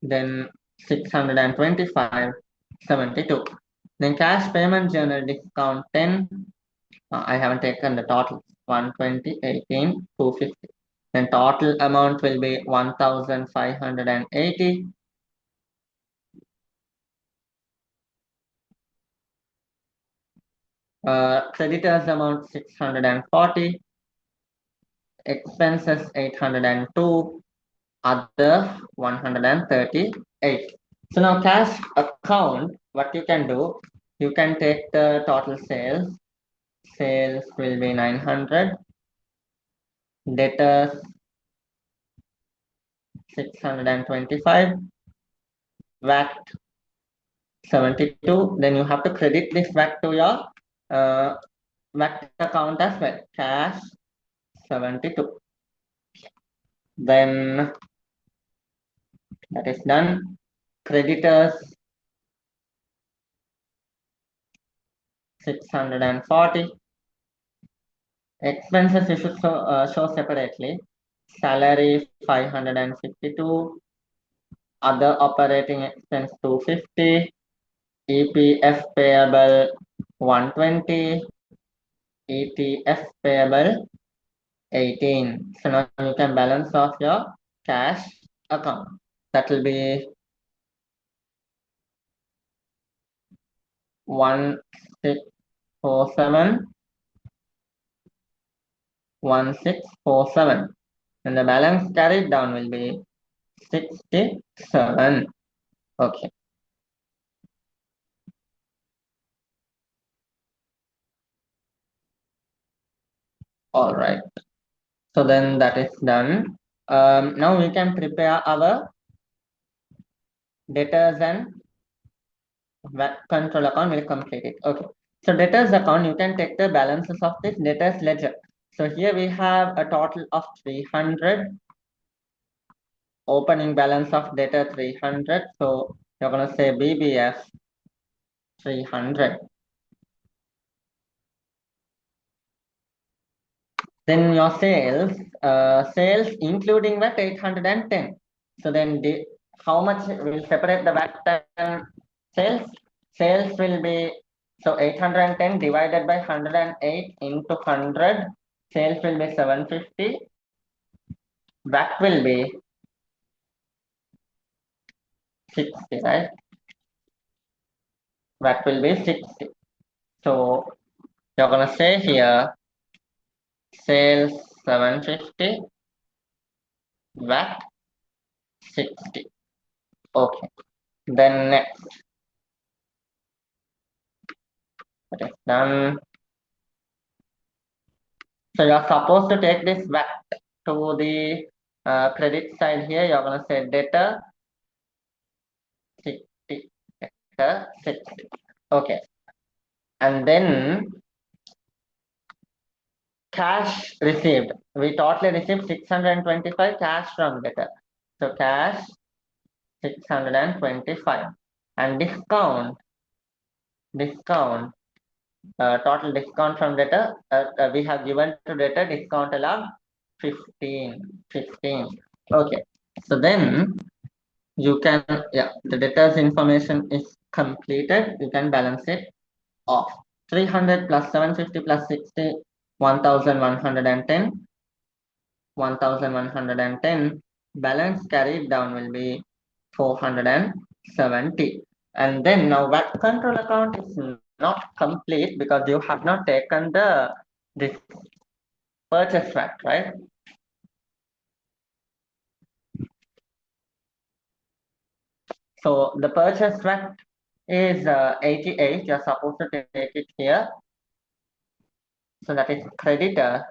Then 625. 72. Then cash payment journal discount 10. I haven't taken the total. 120, 18, 250. Then total amount will be 1580. Creditors amount 640. Expenses 802. Other 138. So now cash account, what you can do, you can take the total sales. Sales will be 900. Debtors 625. VAT 72. Then you have to credit this VAT to your VAT account as well. Cash 72. Then that is done. Creditors 640. Expenses you should show separately. Salary 552. Other operating expense 250. EPF payable 120. ETF payable 18. So now you can balance off your cash account. That will be 1647. 1647. And the balance carried down will be 67. Okay. All right. So then that is done. Now we can prepare our debtors and VAT control account. Will complete it. Okay. So debtors account, you can take the balances of this debtors ledger. So here we have a total of 300. Opening balance of debtor 300. So you're going to say BBF 300. Then your sales including VAT 810. So then how much will separate the VAT and sales? Sales will be, so 810 divided by 108 into 100. Sales will be 750. VAT will be 60, right? VAT will be 60. So you're going to say here sales 750, VAT 60. Okay. Then next, that is done. So you're supposed to take this VAT to the credit side here. You're going to say debtor 60. Debtor 60. Okay. And then cash received. We totally received 625 cash from debtor. So cash 625 and discount total discount from debtor we have given to debtor discount allowed 15. Okay, so then you can, yeah, the debtor's information is completed. You can balance it off. 300 plus 750 plus 60, 1110. 1110 balance carried down will be 470. And then now VAT control account is not complete because you have not taken this purchase VAT, right? So the purchase VAT is 88. You're supposed to take it here. So that is creditor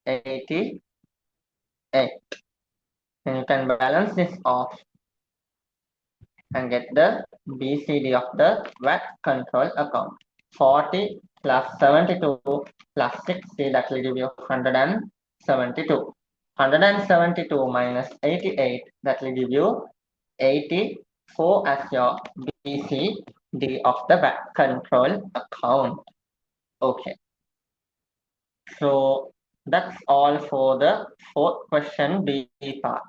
88. And you can balance this off and get the BCD of the VAT control account. 40 plus 72 plus 60, that will give you 172. 172 minus 88, that will give you 84 as your BCD of the VAT control account. Okay. So that's all for the fourth question B part.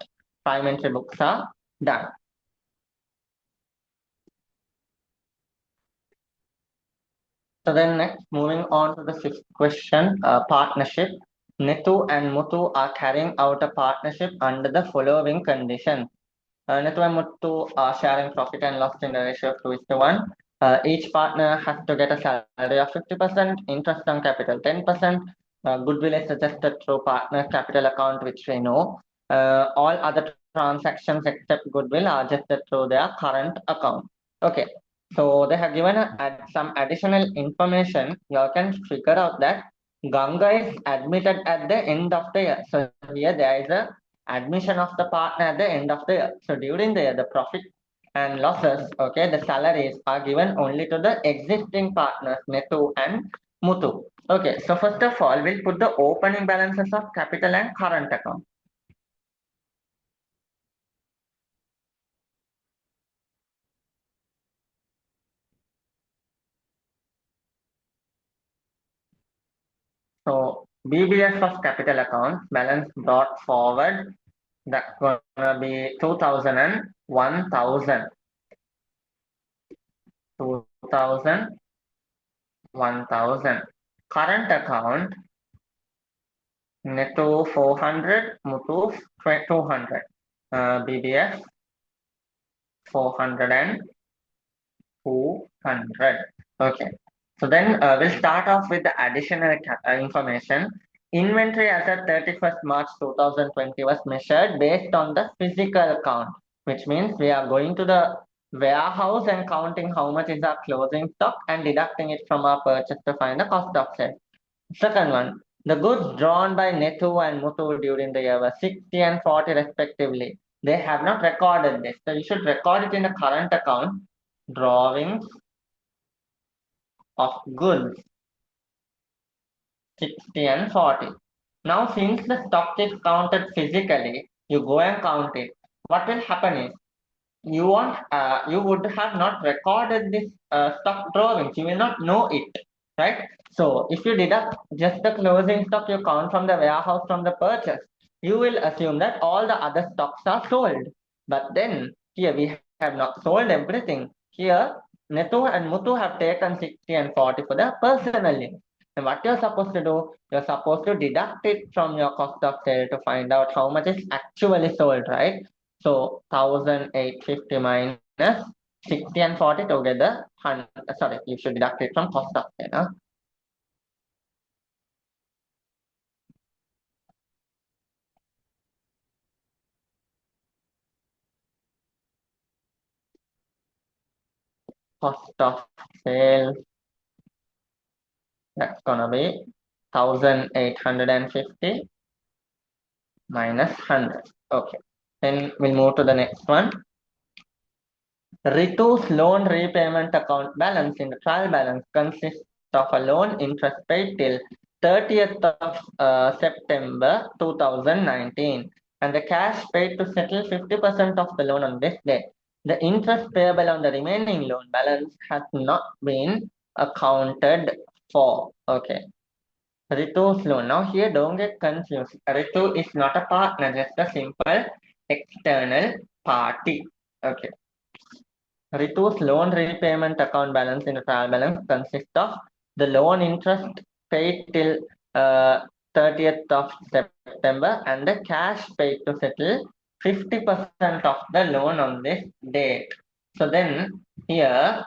Parliamentary books are done. So then next, moving on to the fifth question, partnership. Netu and Muthu are carrying out a partnership under the following condition. Netu and Muthu are sharing profit and loss in the ratio of 2:1. Each partner has to get a salary of 50%, interest on capital 10%. Goodwill is adjusted through partner capital account, which we know. All other transactions except goodwill are adjusted through their current account. Okay, so they have given some additional information. You can figure out that Ganga is admitted at the end of the year. So here there is a admission of the partner at the end of the year. So during the year, the profit and losses, okay, the salaries are given only to the existing partners, Netu and Muthu. Okay, so first of all, we'll put the opening balances of capital and current account. So BBS of capital account balance brought forward, that's gonna be 2000 and 1000. 2000, 1000. Current account, Netto 400, Muthu 200. BBS 400 and 200. Okay. So then we'll start off with the additional information. Inventory as at 31st March 2020 was measured based on the physical count, which means we are going to the warehouse and counting how much is our closing stock and deducting it from our purchase to find the cost of sale. Second one, the goods drawn by Nethu and Muthu during the year were 60 and 40 respectively. They have not recorded this. So you should record it in the current account, drawings of goods 60 and 40. Now, since the stock is counted physically, you go and count it. What will happen is you would have not recorded this stock drawings. You will not know it, right? So if you deduct just the closing stock you count from the warehouse from the purchase, you will assume that all the other stocks are sold. But then here we have not sold everything. Here Netu and Muthu have taken 60 and 40 for their personal use. And what you're supposed to do, you're supposed to deduct it from your cost of sale to find out how much is actually sold, right? So 1850 minus 60 and 40 together, sorry, you should deduct it from cost of sale. Huh? Cost of sale, that's gonna be 1850 minus 100. Okay, then we'll move to the next one. Ritu's loan repayment account balance in the trial balance consists of a loan interest paid till 30th of September 2019, and the cash paid to settle 50% of the loan on this date. The interest payable on the remaining loan balance has not been accounted for. Okay. Ritu's loan. Now here, don't get confused. Ritu is not a partner, just a simple external party. Okay. Ritu's loan repayment account balance in the trial balance consists of the loan interest paid till 30th of September and the cash paid to settle 50% of the loan on this date. So then here,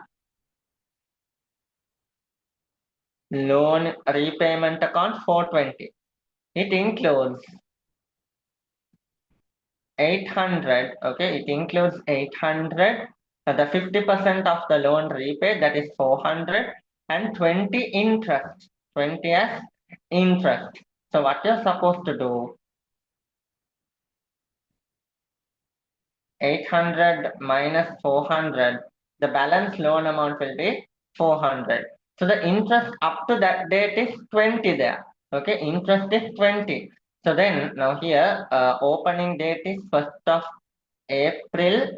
loan repayment account 420. It includes 800. Okay, it includes 800. The 50% of the loan repaid, that is 400, and 20 interest. 20 as interest. So what you're supposed to do, 800 minus 400, the balance loan amount will be 400. So the interest up to that date is 20 there. Okay, interest is 20. So then now here, opening date is 1st of April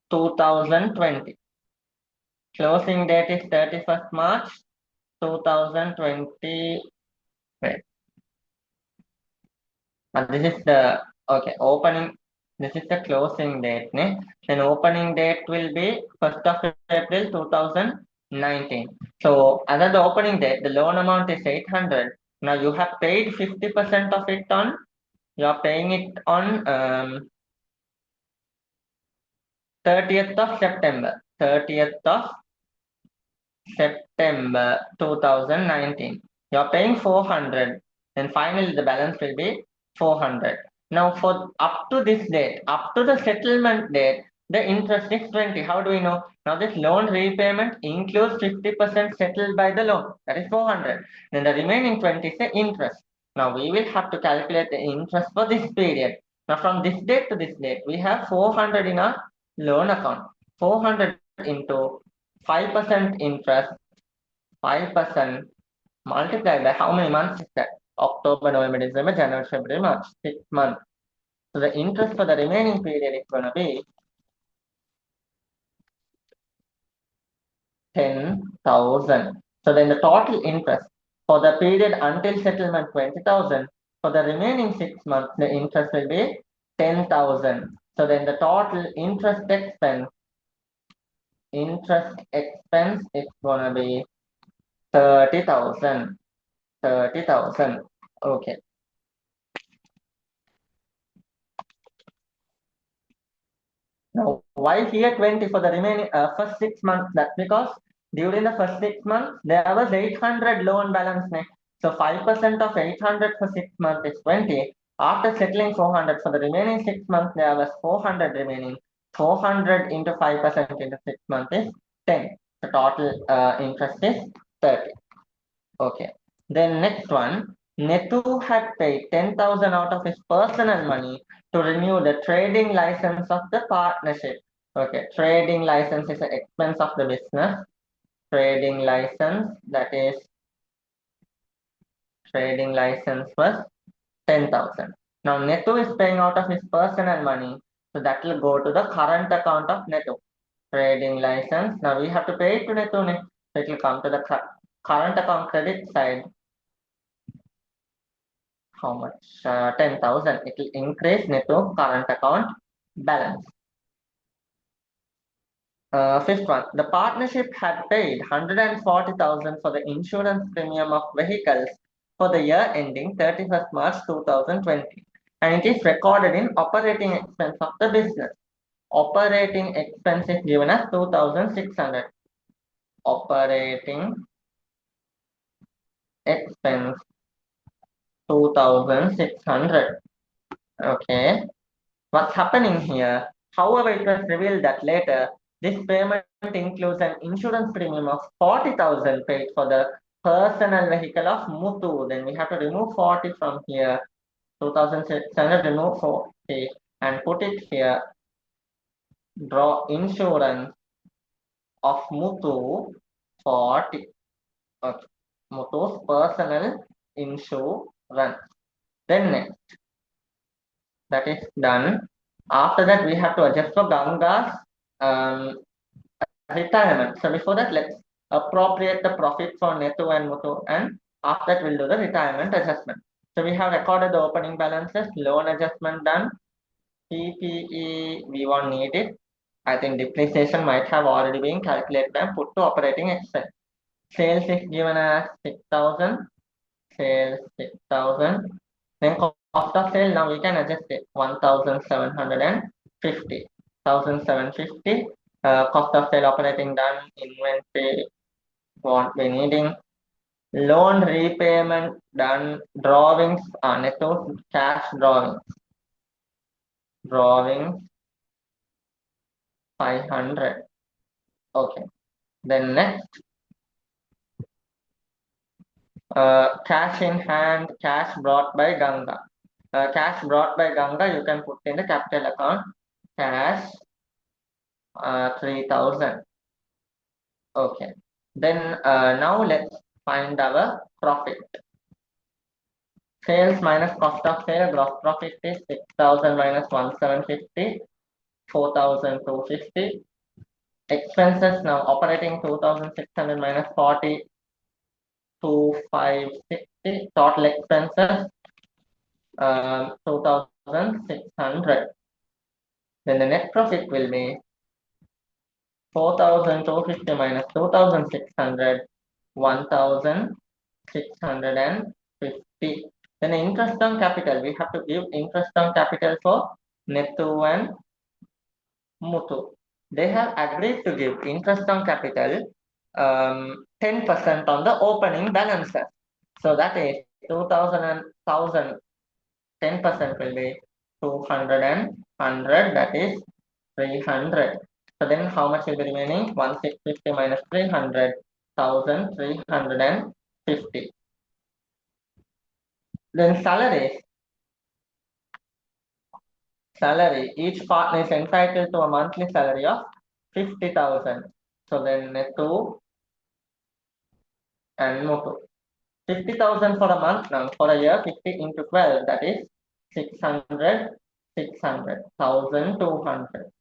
2020. Closing date is 31st March 2020. Wait. And this is the okay opening. This is the closing date. Then opening date will be 1st of April 2019. So under the opening date, the loan amount is 800. Now you have paid 50% of it on. You are paying it on 30th of September. 30th of September 2019. You're paying 400. Then finally the balance will be 400. Now for up to this date, up to the settlement date, the interest is 20. How do we know? Now this loan repayment includes 50% settled by the loan. That is 400. Then the remaining 20 is the interest. Now we will have to calculate the interest for this period. Now from this date to this date, we have 400 in our loan account. 400 into 5% interest, 5% multiplied by how many months is that? October, November, December, January, February, March, 6 months. So the interest for the remaining period is going to be 10,000. So then the total interest for the period until settlement 20,000. For the remaining 6 months, the interest will be 10,000. So then the total interest expense is going to be 30,000. 30,000. Okay. Now, why here 20 for the remaining first 6 months? That's because during the first 6 months, there was 800 loan balance next. So 5% of 800 for 6 months is 20. After settling 400 for the remaining 6 months, there was 400 remaining. 400 into 5% into 6 months is 10. The total interest is 30. Okay. Then next one, Netu had paid 10,000 out of his personal money to renew the trading license of the partnership. Okay, trading license is an expense of the business. Trading license, that is, trading license was 10,000. Now Netu is paying out of his personal money, so that will go to the current account of Netu. Trading license. Now we have to pay it to Netu. So it will come to the current account credit side. How much? 10,000. It will increase Netu current account balance. Fifth one, the partnership had paid 140,000 for the insurance premium of vehicles for the year ending 31st March 2020, and it is recorded in operating expense of the business. Operating expense is given as 2,600. Operating expense 2,600. Okay. What's happening here? However, it was revealed that later this payment includes an insurance premium of 40,000 paid for the personal vehicle of Muthu. Then we have to remove 40 from here. 2,600, remove 40 and put it here. Draw insurance of Muthu 40. Okay. Muthu's personal insurance. Then next, that is done. After that, we have to adjust for Ganga's um, retirement. So before that, let's appropriate the profit for Netu and Muthu, and after that, we'll do the retirement adjustment. So we have recorded the opening balances, loan adjustment done, PPE, we won't need it. I think depreciation might have already been calculated and put to operating expense. Sales is given as 6,000, sales 6,000. Then cost of sale, now we can adjust it 1,750. 1,750. Cost of sale operating done, inventory won't be needing. Loan repayment done, drawings are netto cash drawings. Drawings 500. Okay. Then next, cash in hand, cash brought by Ganga. Cash brought by Ganga, you can put in the capital account. Cash 3,000. Okay. Then now let's find our profit. Sales minus cost of sale, gross profit is 6,000 minus 1,750, 4,250. Expenses now operating 2,600 minus 40, 2,560. Total expenses 2,600. Then the net profit will be 4,250 minus 2,600, 1,650. Then the interest on capital, we have to give interest on capital for Nettu and Muthu. They have agreed to give interest on capital 10% on the opening balances. So that is 2,000 and 1,000. 10% will be 200 and 100, that is 300. So then how much will be remaining? 1,650 minus 300, 1,350. Then salary, each partner is entitled to a monthly salary of 50,000. So then Nettu and Muthu. 50,000 for a month, now for a year, 50 into 12, that is 600, 600, 1,200.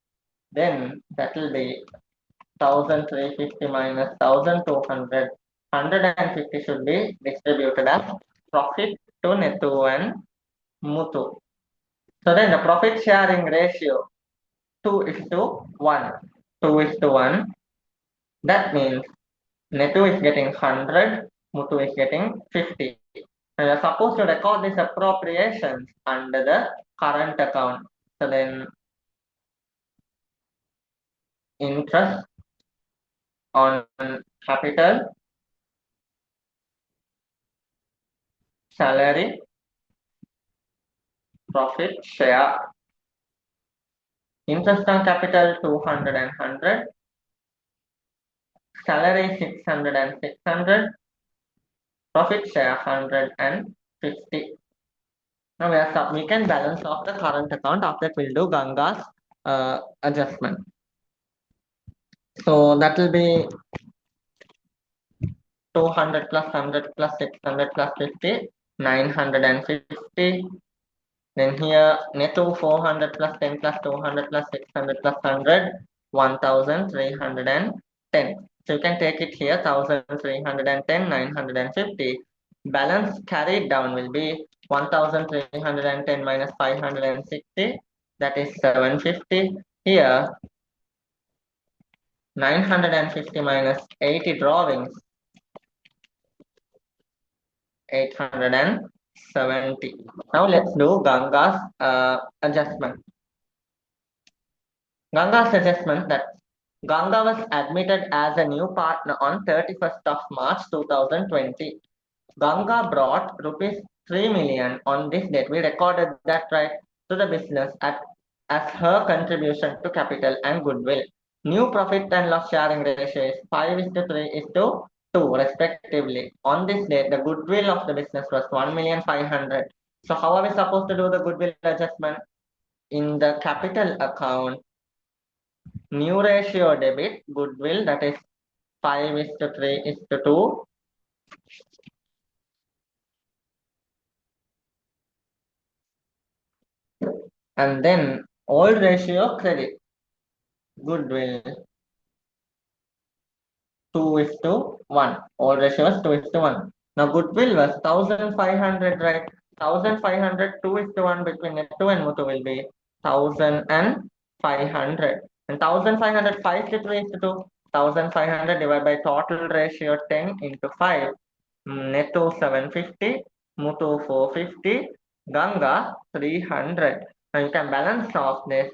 Then that will be 1,350 minus 1,200. 150 should be distributed as profit to Nettu and Muthu. So then the profit sharing ratio 2:1. 2:1. That means Nettu is getting 100, Muthu is getting 50. Now you are supposed to record these appropriations under the current account. So then interest on capital, salary, profit share. Interest on capital 200 and 100. Salary 600 and 600. Profit share 150. Now we can balance off the current account. After that we'll do Ganga's adjustment. So that will be 200 plus 100 plus 600 plus 50, 950. Then here Nettu 400 plus 10 plus 200 plus 600 plus 100, 1,310. So you can take it here 1,310, 950. Balance carried down will be 1,310 minus 560, that is 750. Here 950 minus 80 drawings, 870. Now let's do Ganga's adjustment. Ganga's adjustment, that Ganga was admitted as a new partner on 31st of March 2020. Ganga brought rupees 3 million on this date. We recorded that right to the business as her contribution to capital and goodwill. New profit and loss sharing ratio is 5:3:2 respectively. On this date, the goodwill of the business was 1,500,000. So how are we supposed to do the goodwill adjustment? In the capital account, new ratio debit, goodwill, that is 5:3:2. And then old ratio credit, goodwill 2 is to 1. Old ratio was 2 is to 1. Now goodwill was 1500, right? 1500, 2 is to 1 between Netto and Muthu will be 1500. And 1500, 5 to 3 is to 2. 1500 divided by total ratio 10 into 5. Netto 750, Muthu 450, Ganga 300. Now you can balance off this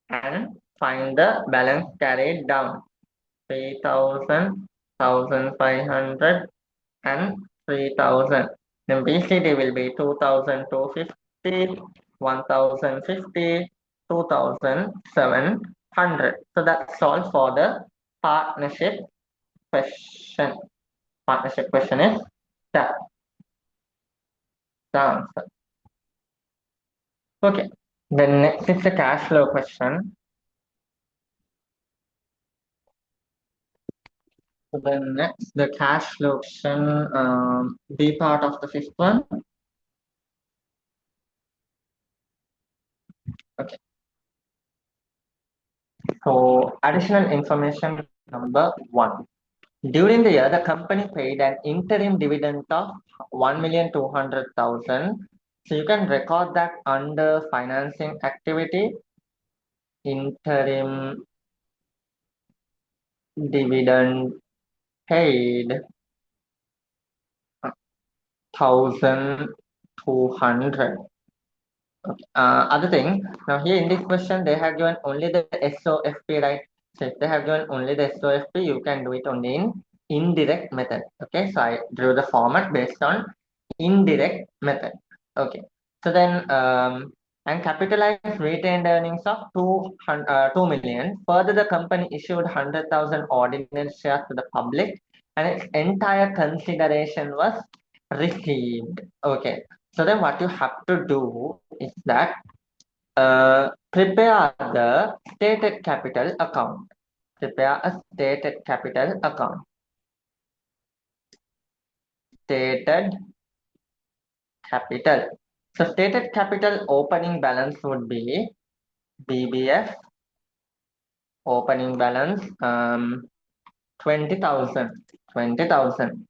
and find the balance carried down. 3000, 1500, and 3000. Then BCD will be 2250, 1050, 2700. So that's all for the partnership question. Partnership question is that the answer. Okay. Then next is the cash flow question. So then next, the cash flow question, B part of the fifth one. Okay. So additional information number 1. During the year, the company paid an interim dividend of 1,200,000. So you can record that under financing activity, interim dividend paid 1,200. Okay. Other thing, now here in this question, they have given only the SOFP, right? So if they have given only the SOFP, you can do it only in indirect method. Okay, so I drew the format based on indirect method. Okay, so then and capitalized retained earnings of 2 million. Further, the company issued 100,000 ordinary shares to the public, and its entire consideration was received. Okay, so then what you have to do is that prepare the stated capital account. Prepare a stated capital account. Stated capital. So stated capital opening balance would be BBF opening balance 20,000. 20,000.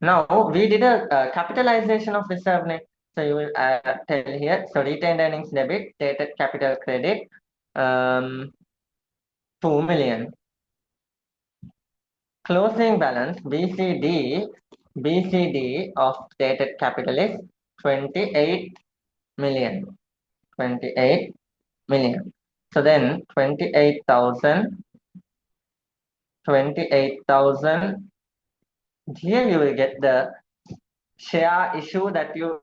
Now we did a capitalization of reserve net. So you will tell here. So retained earnings debit, stated capital credit 2 million. Closing balance BCD of stated capital is 28 million. 28 million. So then 28,000. Here you will get the share issue that you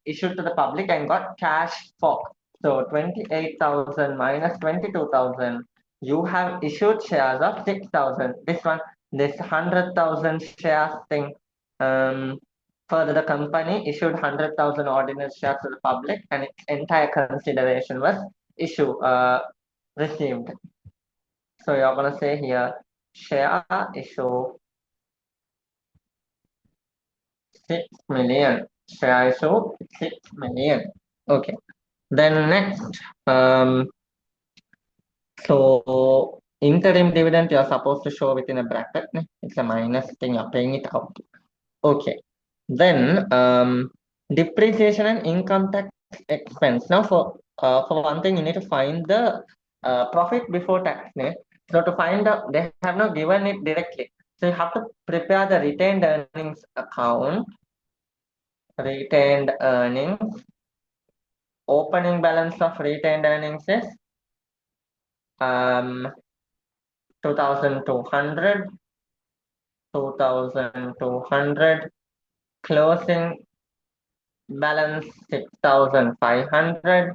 issued to the public and got cash for. So 28,000 minus 22,000. You have issued shares of 6,000. This 100,000 shares thing. Further, the company issued 100,000 ordinary shares to the public, and its entire consideration was received. So you're gonna say here share issue 6 million. Share issue 6 million. Okay. Then next, so interim dividend you're supposed to show within a bracket. It's a minus thing, you're paying it out. Okay. Then depreciation and income tax expense. Now for one thing, you need to find the profit before tax. So to find out, they have not given it directly. So you have to prepare the retained earnings account. Retained earnings. Opening balance of retained earnings is 2,200. 2,200. Closing balance 6,500.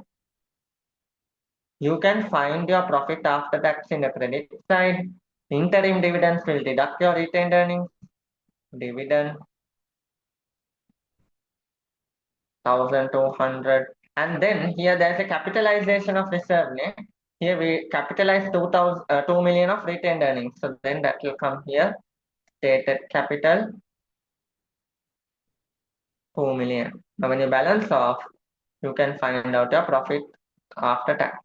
You can find your profit after tax in the credit side. Interim dividends will deduct your retained earnings. Dividend 1,200. And then here there's a capitalization of reserve. Here we capitalize 2 million of retained earnings. So then that will come here. Stated capital 2 million. Now when you balance off, you can find out your profit after tax.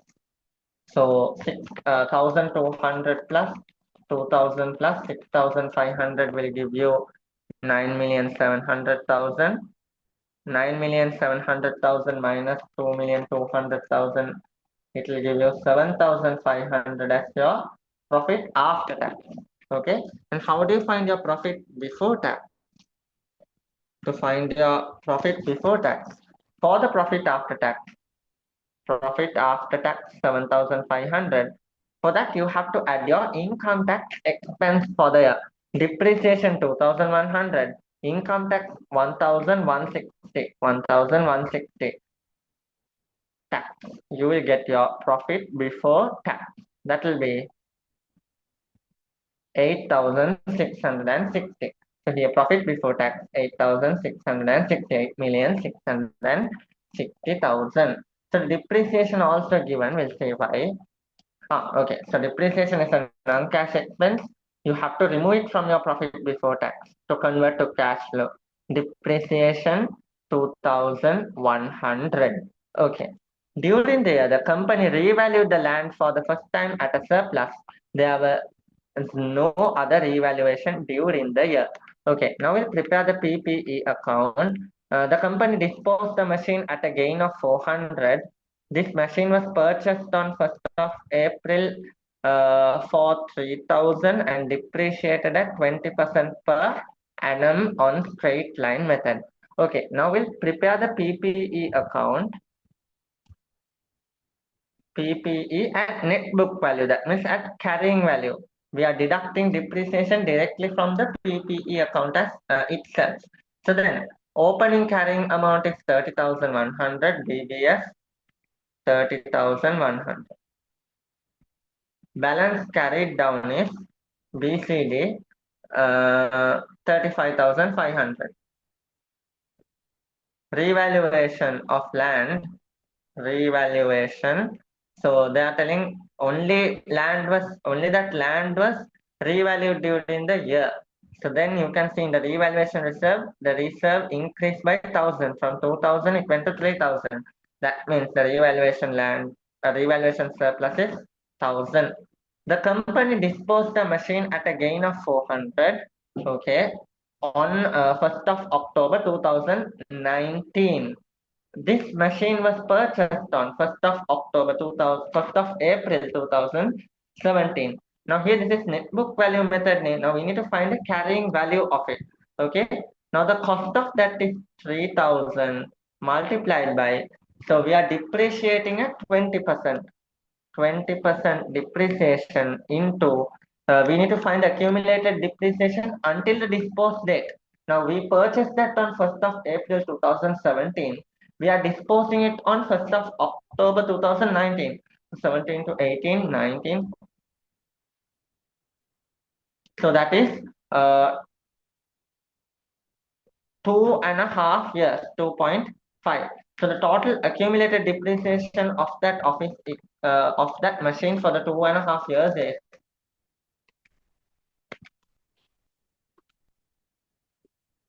So 6,200 plus 2,000 plus 6,500 will give you 9,700,000. 9,700,000 minus 2,200,000, it will give you 7,500 as your profit after tax. Okay, and how do you find your profit before tax? To find your profit before tax, for the profit after tax, 7,500. For that, you have to add your income tax expense for the year. Depreciation 2,100, income tax 1,160, 1,160 tax. You will get your profit before tax. That will be 8,660. So here profit before tax 8,668,660,000. So depreciation also given, we'll say why. Okay, so depreciation is a non-cash expense. You have to remove it from your profit before tax to convert to cash flow. Depreciation 2,100. Okay. During the year, the company revalued the land for the first time at a surplus. There were no other revaluation during the year. Okay, now we'll prepare the PPE account. The company disposed the machine at a gain of 400. This machine was purchased on 1st of April for 3,000 and depreciated at 20% per annum on straight line method. Okay, now we'll prepare the PPE account. PPE at net book value, that means at carrying value. We are deducting depreciation directly from the PPE account as itself. So then opening carrying amount is 30,100, BBS 30,100. Balance carried down is BCD 35,500. Revaluation of land, revaluation. So they are telling only that land was revalued during the year. So then you can see in the revaluation reserve, the reserve increased by 1,000. From 2,000 it went to 3,000. That means the revaluation surplus is 1,000. The company disposed the machine at a gain of 400. Okay, on 1st of October 2019. This machine was purchased on 1st of October 2000, 1st of April 2017. Now here this is net book value method. Now we need to find the carrying value of it. Okay. Now the cost of that is 3,000 multiplied by, so we are depreciating at 20%. 20% depreciation into, we need to find accumulated depreciation until the disposed date. Now we purchased that on 1st of April 2017. We are disposing it on 1st of October 2019. 17 to 18, 19. So that is 2.5 years, 2.5. So the total accumulated depreciation of that of that machine for the 2.5 years is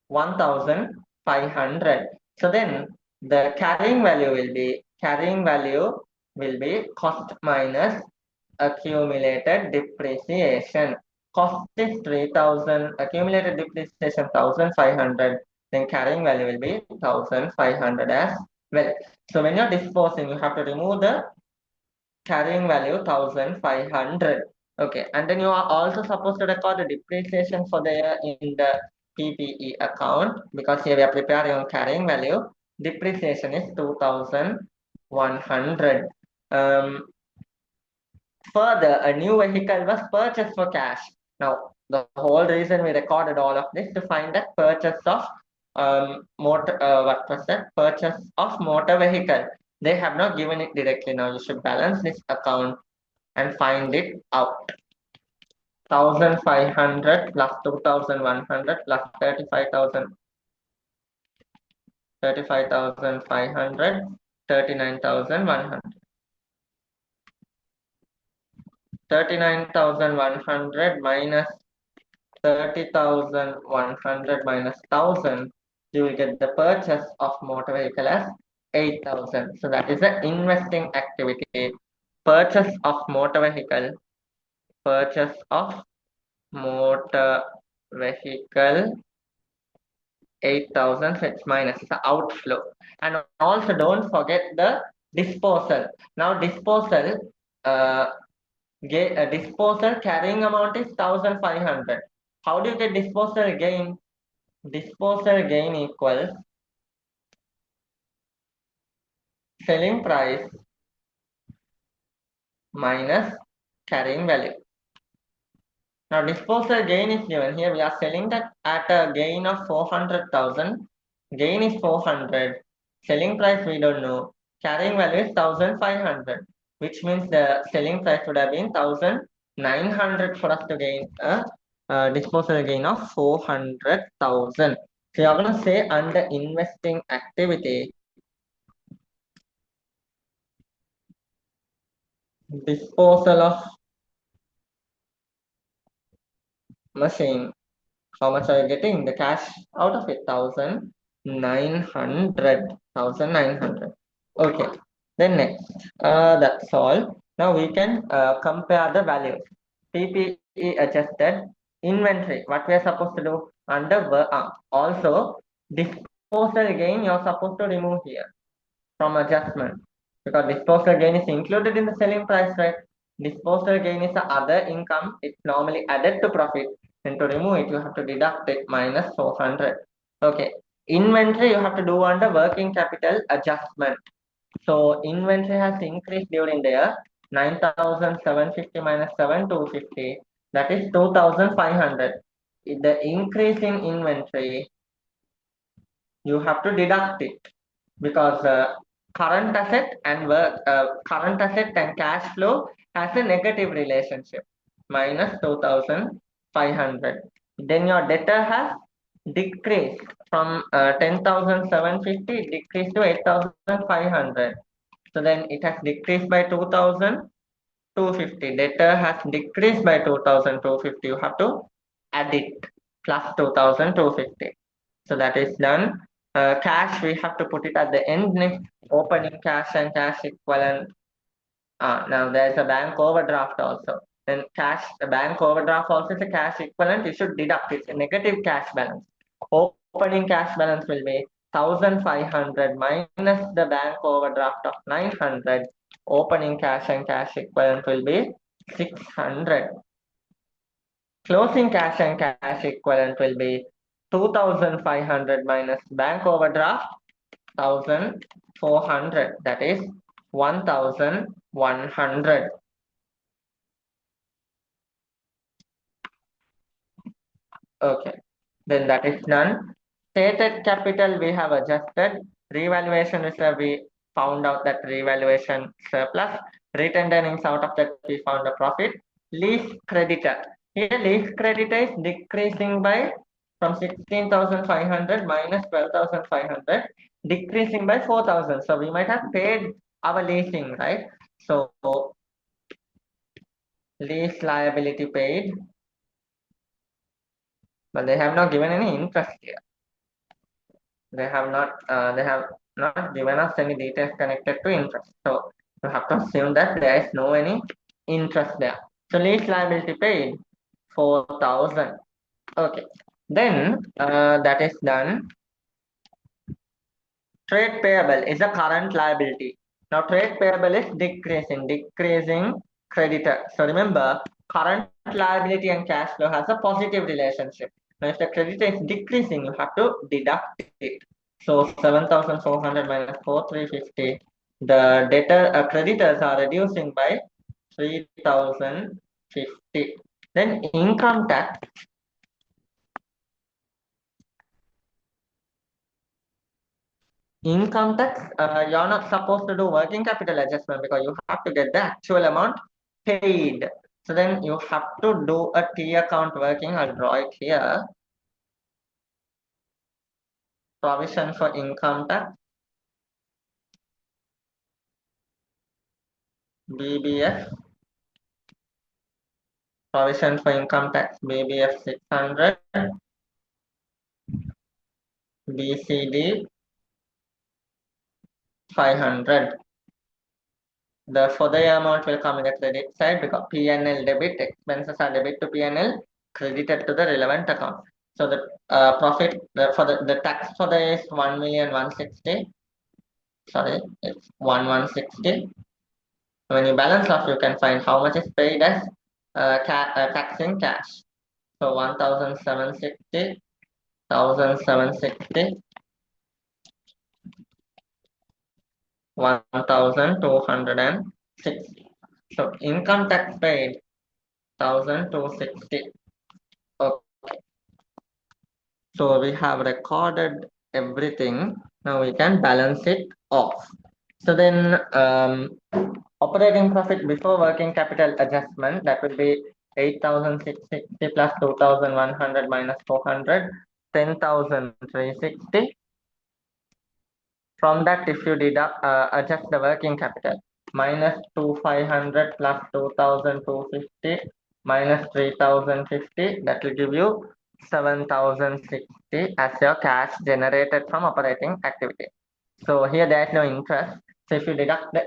1,500. So then the carrying value will be cost minus accumulated depreciation. Cost is 3,000, accumulated depreciation 1,500, then carrying value will be 1,500 as well. So when you're disposing, you have to remove the carrying value 1,500. Okay, and then you are also supposed to record the depreciation for the year in the PPE account, because here we are preparing on carrying value. Depreciation is 2,100. Further, a new vehicle was purchased for cash. Now, the whole reason we recorded all of this to find that purchase of purchase of motor vehicle. They have not given it directly. Now you should balance this account and find it out. 1,500 plus 2,100 plus 35,000. 35,500, 39,100. 39,100 minus 30,100 minus 1,000. you will get the purchase of motor vehicle as 8,000. So that is the investing activity. Purchase of motor vehicle, purchase of motor vehicle 8,000, so it's minus, it's an outflow. And also don't forget the disposal. Now disposal, uh, disposal carrying amount is 1,500. How do you get disposal gain? Disposal gain equals selling price minus carrying value. Now disposal gain is given here. We are selling that at a gain of 400,000. Gain is 400. Selling price we don't know. Carrying value is 1,500, which means the selling price would have been 1,900 for us to gain a disposal gain of 400,000. So you're going to say under investing activity, disposal of machine. How much are you getting? The cash out of it, 1,900. 1,900. Okay. Then next, that's all. Now we can compare the values. PPE adjusted inventory. What we are supposed to do under also disposal gain you're supposed to remove here from adjustment, because disposal gain is included in the selling price, right? Disposal gain is the other income. It's normally added to profit. And to remove it, you have to deduct it minus 400. Okay. Inventory you have to do under working capital adjustment. So inventory has increased during the year. 9,750 minus 7,250. That is 2,500. The increase in inventory, you have to deduct it, because current asset and current asset and cash flow has a negative relationship, minus 2,500. Then your debtor has decreased from 10,750 decreased to 8,500. So then it has decreased by 2,250. Debtor has decreased by 2,250. You have to add it plus 2,250. So that is done. Cash, we have to put it at the end next. Opening cash and cash equivalent. Now there's a bank overdraft also. Then cash, the bank overdraft also is a cash equivalent. You should deduct it. A negative cash balance. Opening cash balance will be 1,500 minus the bank overdraft of 900. Opening cash and cash equivalent will be 600. Closing cash and cash equivalent will be 2,500 minus bank overdraft 1,400. That is 1,100. Okay, then that is done. Stated capital we have adjusted. Revaluation reserve we found out that revaluation surplus. Retained earnings, out of that we found a profit. Lease creditor. Here lease creditor is decreasing by from 16,500 minus 12,500, decreasing by 4,000. So we might have paid our leasing, right? So lease liability paid, but they have not given any interest here. They have not given us any details connected to interest. So you have to assume that there is no any interest there. So lease liability paid 4,000. Okay. Then that is done. Trade payable is a current liability. Now trade payable is decreasing creditor. So remember, current liability and cash flow has a positive relationship. Now if the creditor is decreasing, you have to deduct it. So 7,400 minus 4,350. The debtor creditors are reducing by 3,050. Then income tax. Income tax, you're not supposed to do working capital adjustment because you have to get the actual amount paid. So then you have to do a T account working. I'll draw it here. Provision for income tax, BBF. Provision for income tax, BBF 600. BCD 500. The further amount will come in the credit side because P&L debit, expenses are debit to P&L, credited to the relevant account. So the profit for the tax for the is 1,160. Sorry, it's 1,160. When you balance off, you can find how much is paid as tax in cash. So 1,760, 1,760, 1,260. So income tax paid 1,260. Okay. So we have recorded everything. Now we can balance it off. So then operating profit before working capital adjustment, that would be 8,660 plus 2,100 minus 400, 10,360. From that, if you deduct, adjust the working capital, minus 2,500 plus 2,250 minus 3,050, that will give you 7,060 as your cash generated from operating activity. So here there is no interest. So if you deduct the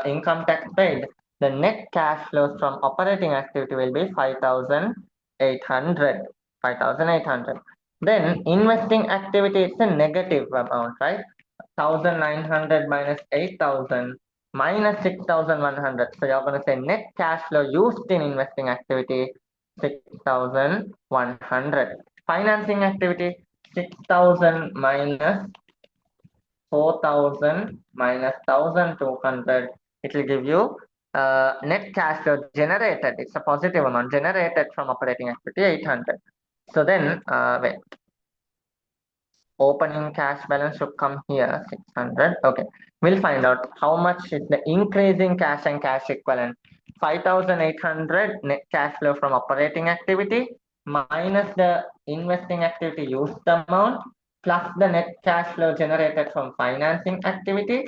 income tax paid, the net cash flows from operating activity will be 5,800. 5,800. Then investing activity is a negative amount, right? 1,900 minus 8,000 minus 6,100. So you're going to say net cash flow used in investing activity 6,100. Financing activity 6,000 minus 4,000 minus 1,200. It will give you net cash flow generated. It's a positive amount generated from operating activity 800. So then wait. Opening cash balance should come here 600. Okay, we'll find out how much is the increase in cash and cash equivalent. 5,800 net cash flow from operating activity minus the investing activity used amount plus the net cash flow generated from financing activity.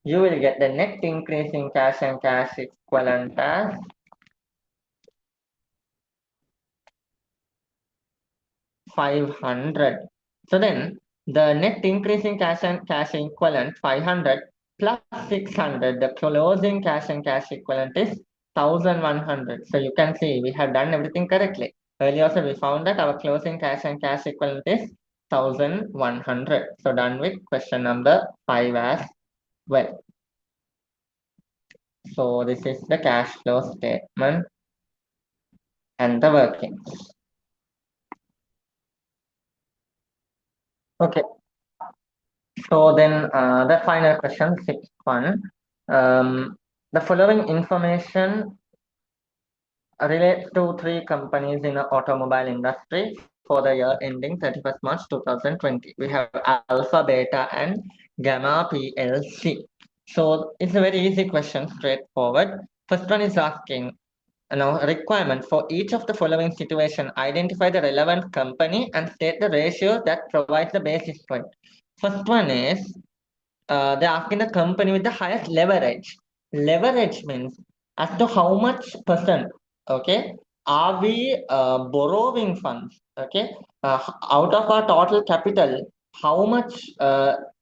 You will get the net increase in cash and cash equivalent as 500. So then the net increase in cash and cash equivalent 500 plus 600, the closing cash and cash equivalent is 1,100. So you can see we have done everything correctly. Earlier also we found that our closing cash and cash equivalent is 1,100. So done with question number 5 as well. So this is the cash flow statement and the workings. Okay. So then the final question, sixth one. The following information relates to three companies in the automobile industry for the year ending 31st March 2020. We have Alpha, Beta, and Gamma PLC. So it's a very easy question, straightforward. First one is asking, now requirement for each of the following situation, identify the relevant company and state the ratio that provides the basis point. First one is they're asking the company with the highest leverage. Leverage means as to how much percent, okay, are we borrowing funds, okay, out of our total capital, how much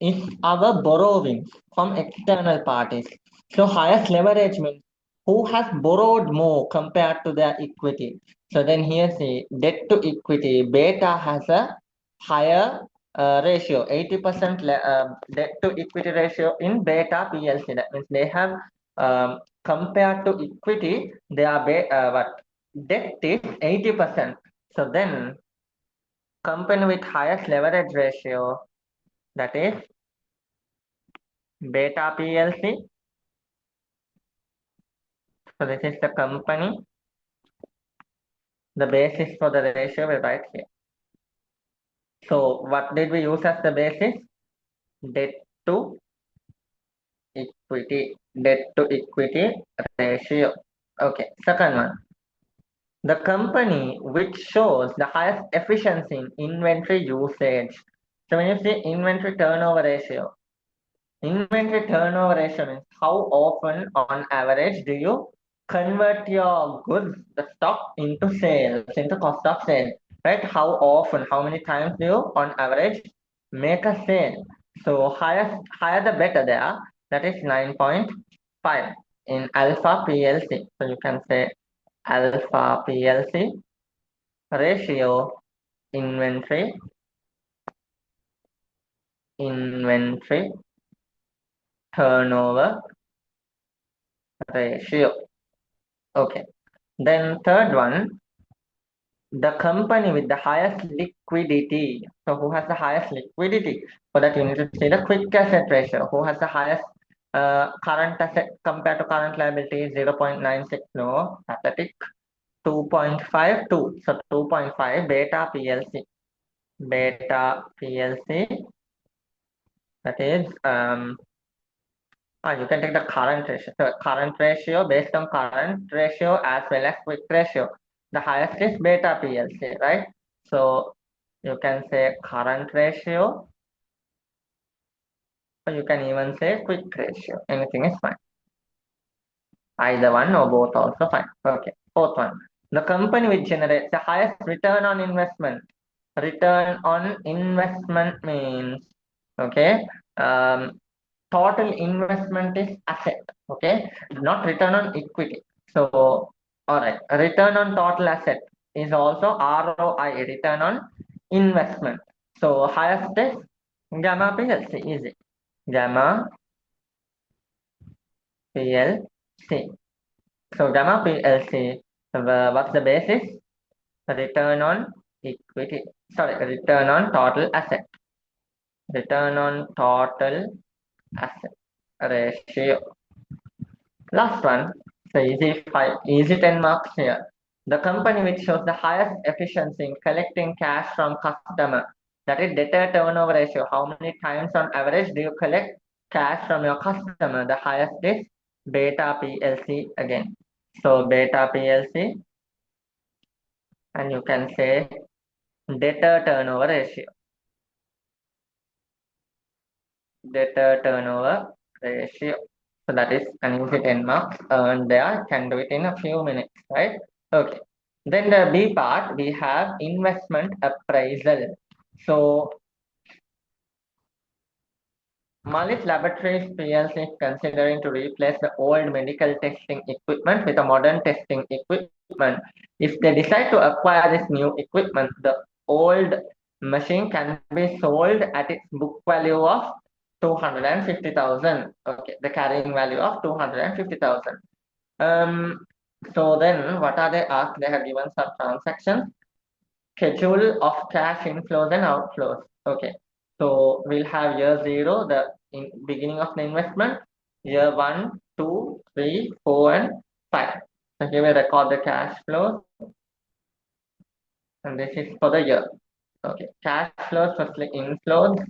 is our borrowing from external parties. So highest leverage means who has borrowed more compared to their equity. So then here see debt to equity, beta has a higher ratio, 80% debt to equity ratio in Beta PLC. That means they have compared to equity, their what debt is 80%. So then company with highest leverage ratio, that is Beta PLC. So this is the company. The basis for the ratio we write here. So what did we use as the basis? Debt to equity, debt to equity ratio. Okay, second one. The company which shows the highest efficiency in inventory usage. So when you say inventory turnover ratio means how often on average do you convert your goods, the stock into sales, into cost of sale, right? How often, how many times do you on average make a sale. So higher the better there. That is 9.5 in Alpha PLC. So you can say Alpha PLC ratio inventory turnover ratio. Okay. Then third one, the company with the highest liquidity. So who has the highest liquidity? For that you need to see the quick asset ratio. Who has the highest current asset compared to current liability? 0.96. No, pathetic. 2.52. So 2.5 beta PLC. Beta PLC. That is you can take the current ratio. So current ratio based on current ratio as well as quick ratio. The highest is beta PLC, right? So you can say current ratio, or you can even say quick ratio. Anything is fine. Either one or both also fine. Okay. Fourth one. The company which generates the highest return on investment. Return on investment means, okay, total investment is asset, okay, not return on equity. So, all right, return on total asset is also ROI, return on investment. So, highest is Gamma PLC, easy. Gamma PLC. So, Gamma PLC, what's the basis? Return on equity, sorry, return on total asset. Return on total asset ratio. Last one, so easy 10 marks here. The company which shows the highest efficiency in collecting cash from customer, that is debtor turnover ratio. How many times on average do you collect cash from your customer? The highest is beta PLC again. So beta PLC, and you can say debtor turnover ratio. Debtor turnover ratio. So that is an easy 10 marks earned there. Can do it in a few minutes, right? Okay. Then the B part, we have investment appraisal. So Mallet Laboratories PLC is considering to replace the old medical testing equipment with a modern testing equipment. If they decide to acquire this new equipment, the old machine can be sold at its book value of 250,000. Okay, the carrying value of 250,000. So then what are they asked? They have given some transactions, schedule of cash inflows and outflows. Okay, so we'll have year zero, the beginning of the investment, year 1, 2, 3, 4, and 5. So here we record the cash flows, and this is for the year. Okay, cash flows, firstly inflows,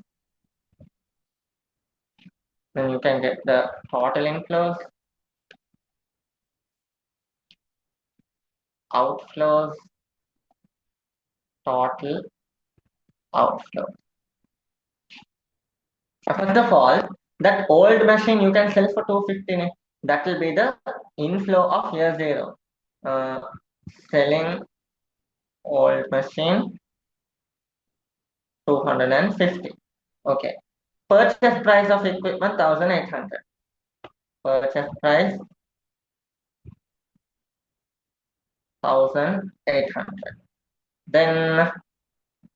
then you can get the total inflows, outflows, total outflows. First of all, that old machine you can sell for 250. That will be the inflow of year zero. Uh, Selling old machine 250. Okay. Purchase price of equipment 1800. Purchase price 1800. Then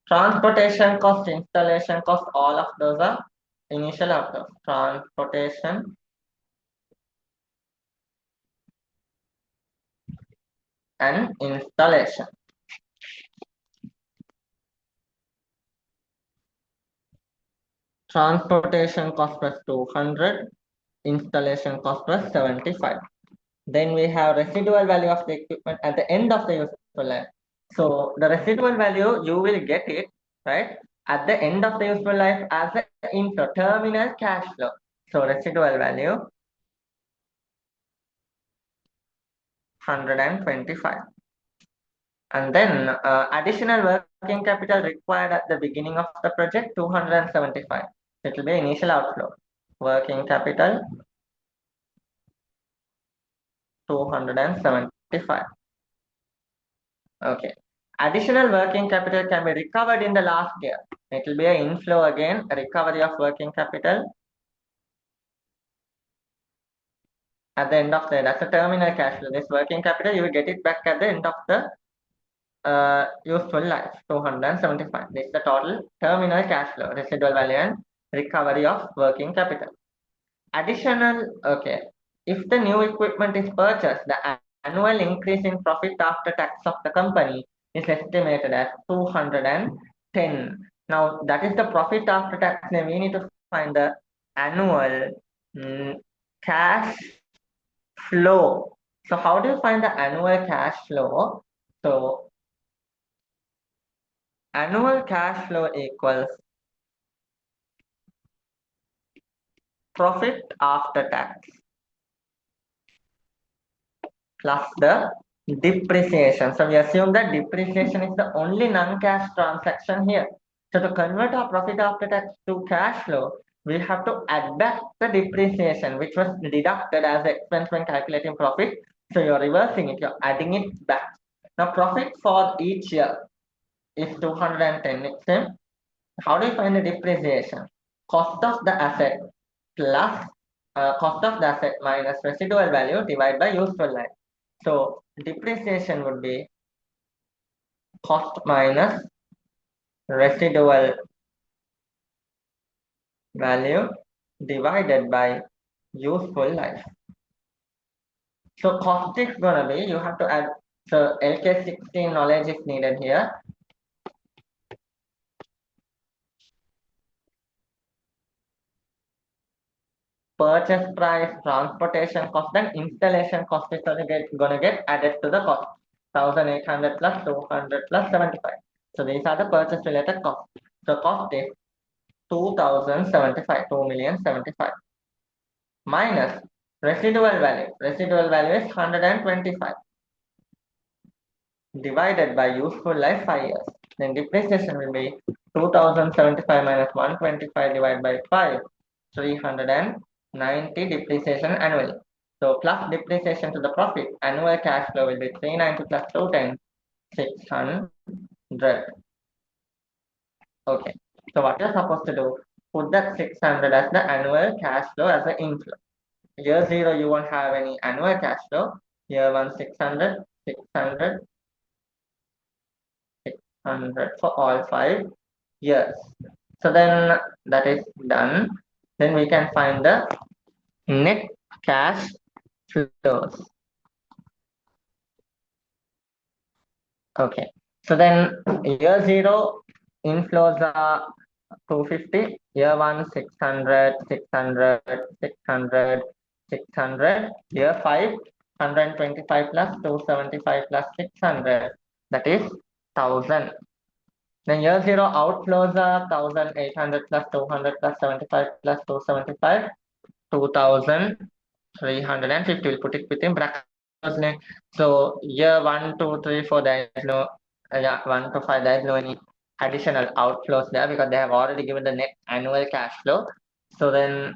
transportation cost, installation cost, all of those are initial outlays. Transportation and installation. Transportation cost was 200, installation cost was 75. Then we have residual value of the equipment at the end of the useful life. So the residual value, you will get it, right, at the end of the useful life as the inflow, terminal cash flow. So residual value 125. And then additional working capital required at the beginning of the project 275. It will be initial outflow. Working capital 275. Okay. Additional working capital can be recovered in the last year. It will be an inflow again, a recovery of working capital at the end of the year. That's a terminal cash flow. This working capital, you will get it back at the end of the useful life, 275. This is the total terminal cash flow, residual value and recovery of working capital. Additional, okay, if the new equipment is purchased, the annual increase in profit after tax of the company is estimated as 210. Now, that is the profit after tax. Then we need to find the annual cash flow. So, how do you find the annual cash flow? So, annual cash flow equals profit after tax plus the depreciation. So we assume that depreciation is the only non-cash transaction here. So to convert our profit after tax to cash flow, we have to add back the depreciation, which was deducted as expense when calculating profit. So you're reversing it, you're adding it back. Now profit for each year is 210. Next, how do you find the depreciation? Cost of the asset plus cost of the asset minus residual value divided by useful life. So depreciation would be cost minus residual value divided by useful life. So cost is gonna be, you have to add, so LK16 knowledge is needed here. Purchase price, transportation cost, and installation cost is gonna get added to the cost. 1800 plus 200 plus 75. So these are the purchase related costs. So cost is 2075, 2,075 minus residual value. Residual value is 125 divided by useful life 5 years. Then depreciation will be 2075 minus 125 divided by 5, 390 depreciation annually. So plus depreciation to the profit, annual cash flow will be 390 plus 210, 600. Okay, so what you're supposed to do, put that 600 as the annual cash flow as the inflow. Year 0, you won't have any annual cash flow. Year 1, 600, 600, 600 for all 5 years. So then that is done. Then we can find the net cash flows. Okay. So then year 0 inflows are 250. Year 1, 600, 600, 600, 600. Year 5, 125 plus 275 plus 600. That is 1000. Then year 0 outflows are 1800 plus 200 plus 75 plus 275, 2350. We'll put it within brackets. So year 1, 2, 3, 4, there is no 1 to 5, there is no any additional outflows there because they have already given the net annual cash flow. So then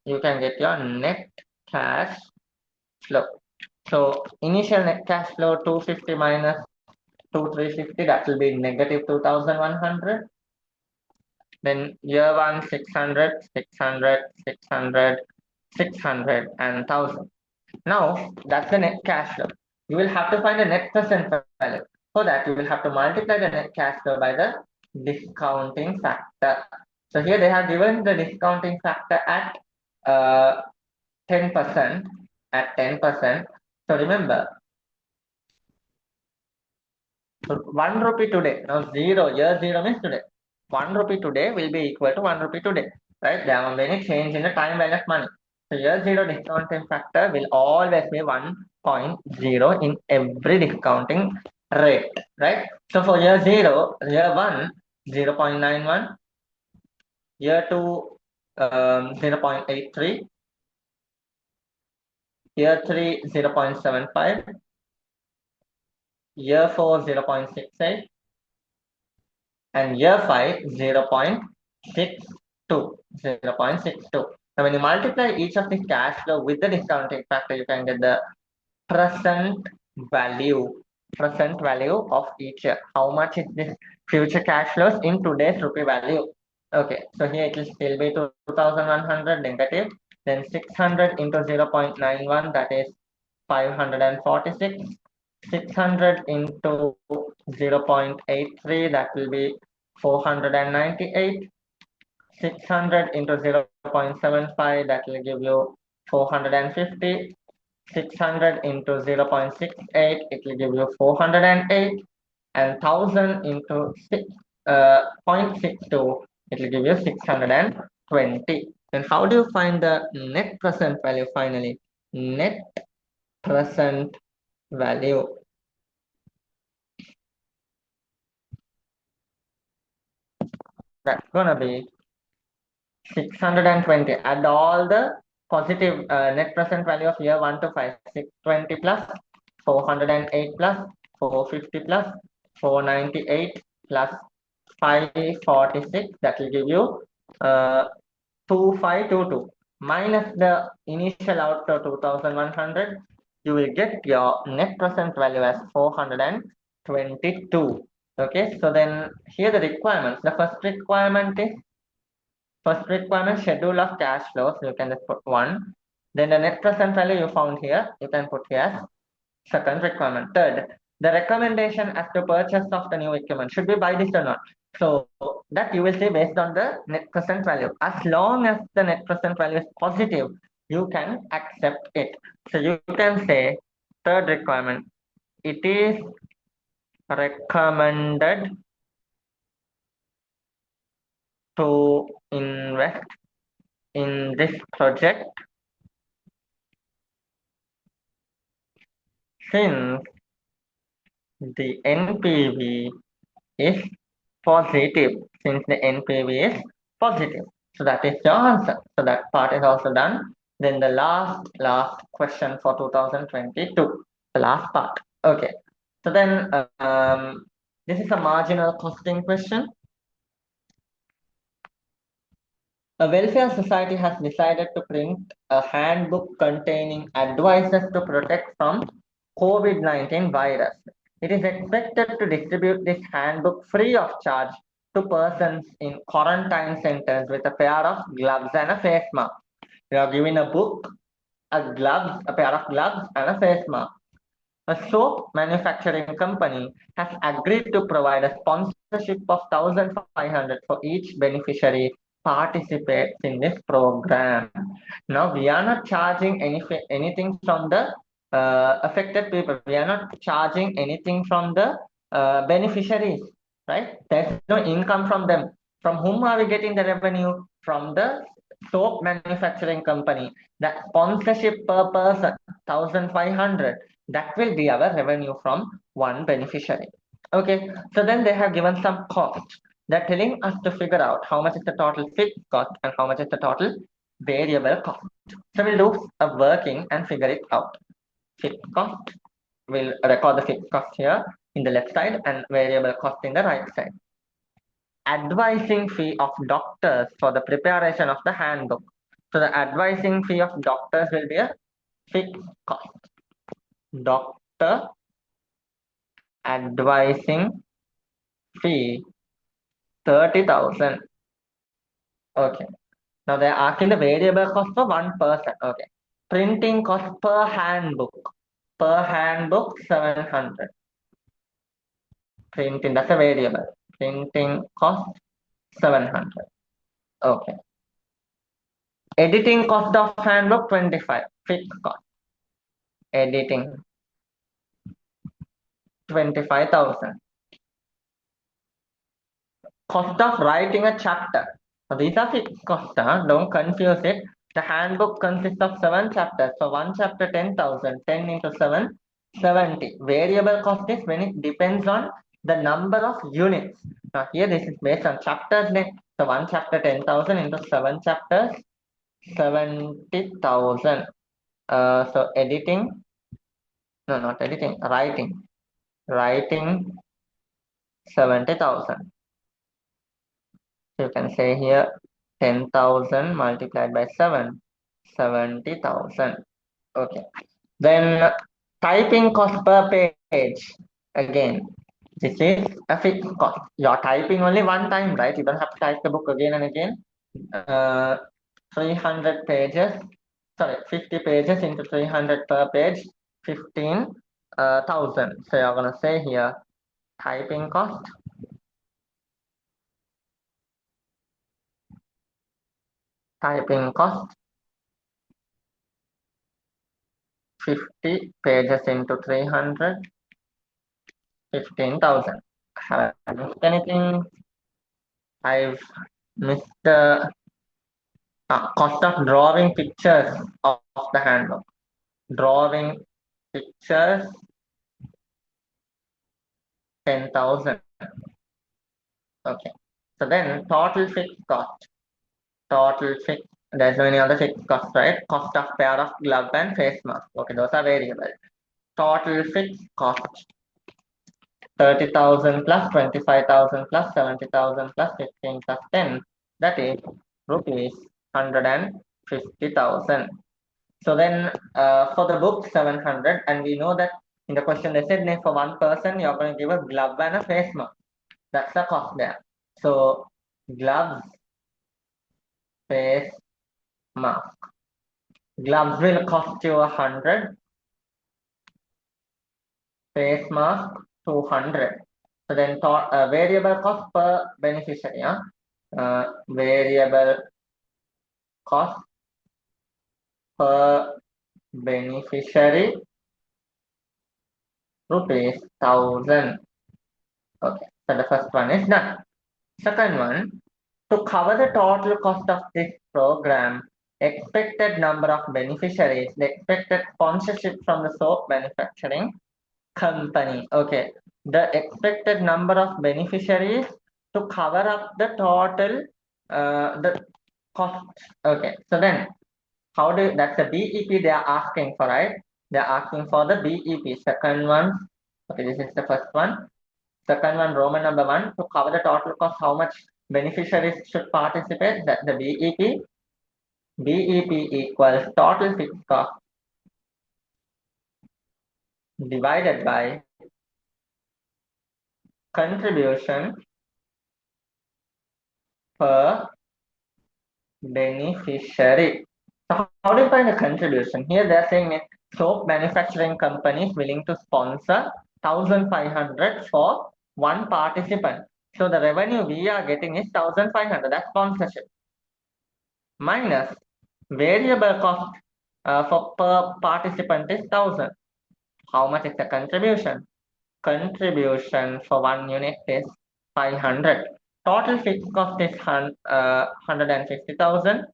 you can get your net cash flow. So initial net cash flow 250 minus 2350, that will be negative 2100. Then year 1, 600, 600, 600, 600 and 1000. Now that's the net cash flow. You will have to find the net present value. For that, you will have to multiply the net cash flow by the discounting factor. So here they have given the discounting factor at 10%. At 10%. So remember, so 1 rupee today. Now 0, year 0 means today. 1 rupee today will be equal to 1 rupee today. Right? There won't be any change in the time value of money. So year 0 discounting factor will always be 1.0 in every discounting rate. Right? So for year 0, year 1, 0.91, year 2, 0.83, year 3, 0.75, year 4, 0.68, and year 5, 0.62. 0.62. Now, when you multiply each of these cash flow with the discounting factor, you can get the present value present value of each year. How much is this future cash flows in today's rupee value? Okay, so here it will still be 2100 negative, then 600 into 0.91, that is 546. 600 into 0.83, that will be 498. 600 into 0.75, that will give you 450. 600 into 0.68, it will give you 408. And 1000 into 0.62, it will give you 620. Then how do you find the net present value finally? Net present value. That's gonna be 620. Add all the positive net present value of year 1 to 5. 620 plus 408 plus 450 plus 498 plus 546. That will give you 2522. Minus the initial outflow 2100. You will get your net present value as 422. Okay, so then here the requirements. The first requirement is schedule of cash flows. You can just put 1. Then the net present value you found here, you can put here as second requirement. Third, the recommendation as to purchase of the new equipment. Should we buy this or not? So that you will say based on the net present value. As long as the net present value is positive, you can accept it. So you can say third requirement, it is recommended to invest in this project since the NPV is positive. Since the NPV is positive. So that is your answer. So that part is also done. Then the last question for 2022. The last part. Okay. So then this is a marginal costing question. A welfare society has decided to print a handbook containing advices to protect from COVID-19 virus. It is expected to distribute this handbook free of charge to persons in quarantine centers with a pair of gloves and a face mask. You are given a book, a pair of gloves, and a face mask. A soap manufacturing company has agreed to provide a sponsorship of 1,500 for each beneficiary participates in this program. Now we are not charging anything from the affected people. We are not charging anything from the beneficiaries, right? There's no income from them. From whom are we getting the revenue? From the soap manufacturing company. That sponsorship per person, 1,500. That will be our revenue from one beneficiary. Okay, so then they have given some cost. They're telling us to figure out how much is the total fixed cost and how much is the total variable cost. So we'll do a working and figure it out. Fixed cost, we'll record the fixed cost here in the left side and variable cost in the right side. Advising fee of doctors for the preparation of the handbook. So the advising fee of doctors will be a fixed cost. Doctor advising fee 30,000. Okay. Now they're asking the variable cost for one person. Okay. Printing cost per handbook. Per handbook 700. Printing, that's a variable. Printing cost 700. Okay. Editing cost of handbook 25. Fixed cost. Editing 25,000. Cost of writing a chapter. So these are fixed costs. Don't confuse it. The handbook consists of 7 chapters. So one chapter 10,000. 10 into 7, 70. Variable cost is when it depends on the number of units. Now here this is based on chapters length. So one chapter 10,000 into 7 chapters, 70,000. So editing, no, not editing, writing. Writing 70,000. You can say here 10,000 multiplied by 7, 70,000. Okay. Then typing cost per page. Again, this is a fixed cost. You're typing only one time, right? You don't have to type the book again and again. 300 pages, sorry, 50 pages into 300 per page, 15,000. So you're gonna say here, typing cost, typing cost, 50 pages into 300, 15,000. Have I missed anything? I've missed the cost of drawing pictures of the handbook. Drawing pictures, 10,000. Okay. So then total fixed cost. Total fixed. There's many other fixed costs, right? Cost of pair of glove and face mask. Okay, those are variable. Total fixed cost. 30,000 plus 25,000 plus 70,000 plus 15 plus 10. That is rupees 150,000. So then for the book 700, and we know that in the question they said for one person you're going to give a glove and a face mask. That's the cost there. So gloves, face mask. Gloves will cost you 100. Face mask 200. So then variable cost per beneficiary. Variable cost per beneficiary rupees 1,000. Okay, so the first one is done. Second one, to cover the total cost of this program, expected number of beneficiaries, the expected sponsorship from the soap manufacturing company. Okay, the expected number of beneficiaries to cover up the total the cost. Okay, so then that's the BEP they are asking for, right? They are asking for the BEP. Second one, okay, this is the first one. Second one, Roman number one, to cover the total cost, how much beneficiaries should participate? That the BEP. BEP equals total fixed cost divided by contribution per beneficiary. So how do you find the contribution? Here they're saying that soap manufacturing company is willing to sponsor 1,500 for one participant. So the revenue we are getting is 1,500. That's sponsorship. Minus variable cost for per participant is 1,000. How much is the contribution? Contribution for one unit is 500. Total fixed cost is 150,000.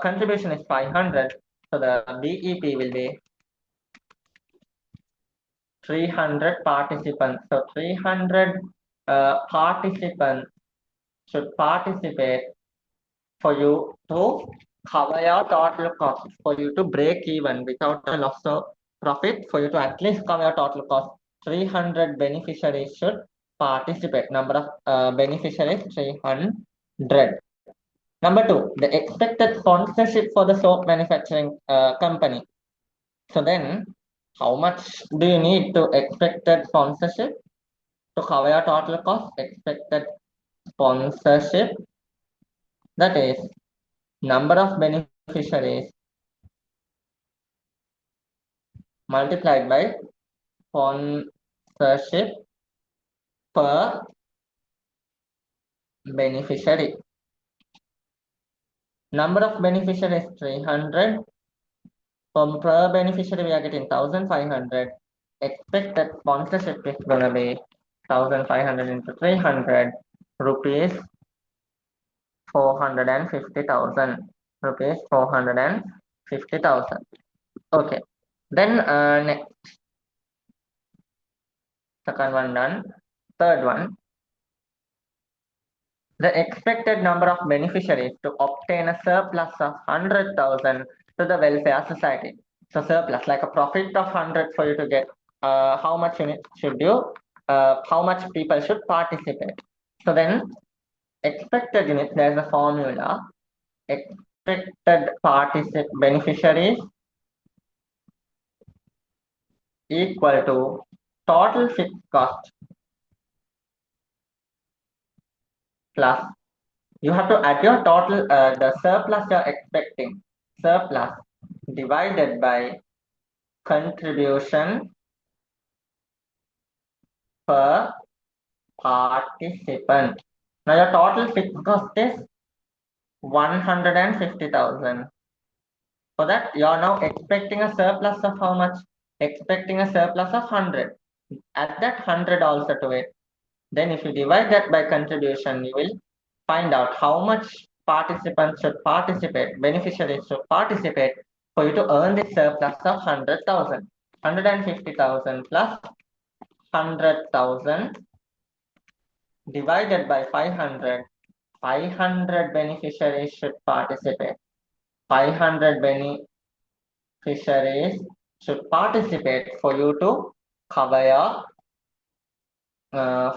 Contribution is 500. So the BEP will be 300 participants. So 300 participants should participate for you to cover your total cost, for you to break even without a loss of profit, for you to at least cover your total cost. 300 beneficiaries should participate. Number of beneficiaries 300. Number two, the expected sponsorship for the soap manufacturing company. So then, how much do you need to expected sponsorship to cover your total cost? Expected sponsorship, that is number of beneficiaries multiplied by sponsorship per beneficiary. Number of beneficiaries 300. Per beneficiary we are getting 1,500. Expected sponsorship is gonna be 1,500 into 300 rupees 450,000. Rupees 450,000. Okay. Then next, second one done. Third one, the expected number of beneficiaries to obtain a surplus of 100,000 to the welfare society. So surplus, like a profit of 100 for you to get, how much unit should you, how much people should participate. So then expected units, there's a formula. Expected beneficiaries equal to total fixed cost plus, you have to add your total, the surplus you're expecting, surplus divided by contribution per participant. Now your total fixed cost is 150,000. For that, you are now expecting a surplus of how much? Expecting a surplus of 100. Add that 100 also to it. Then if you divide that by contribution, you will find out how much participants should participate, beneficiaries should participate for you to earn this surplus of 100,000. 150,000 plus 100,000 divided by 500. 500 beneficiaries should participate. 500 beneficiaries should participate for you to cover your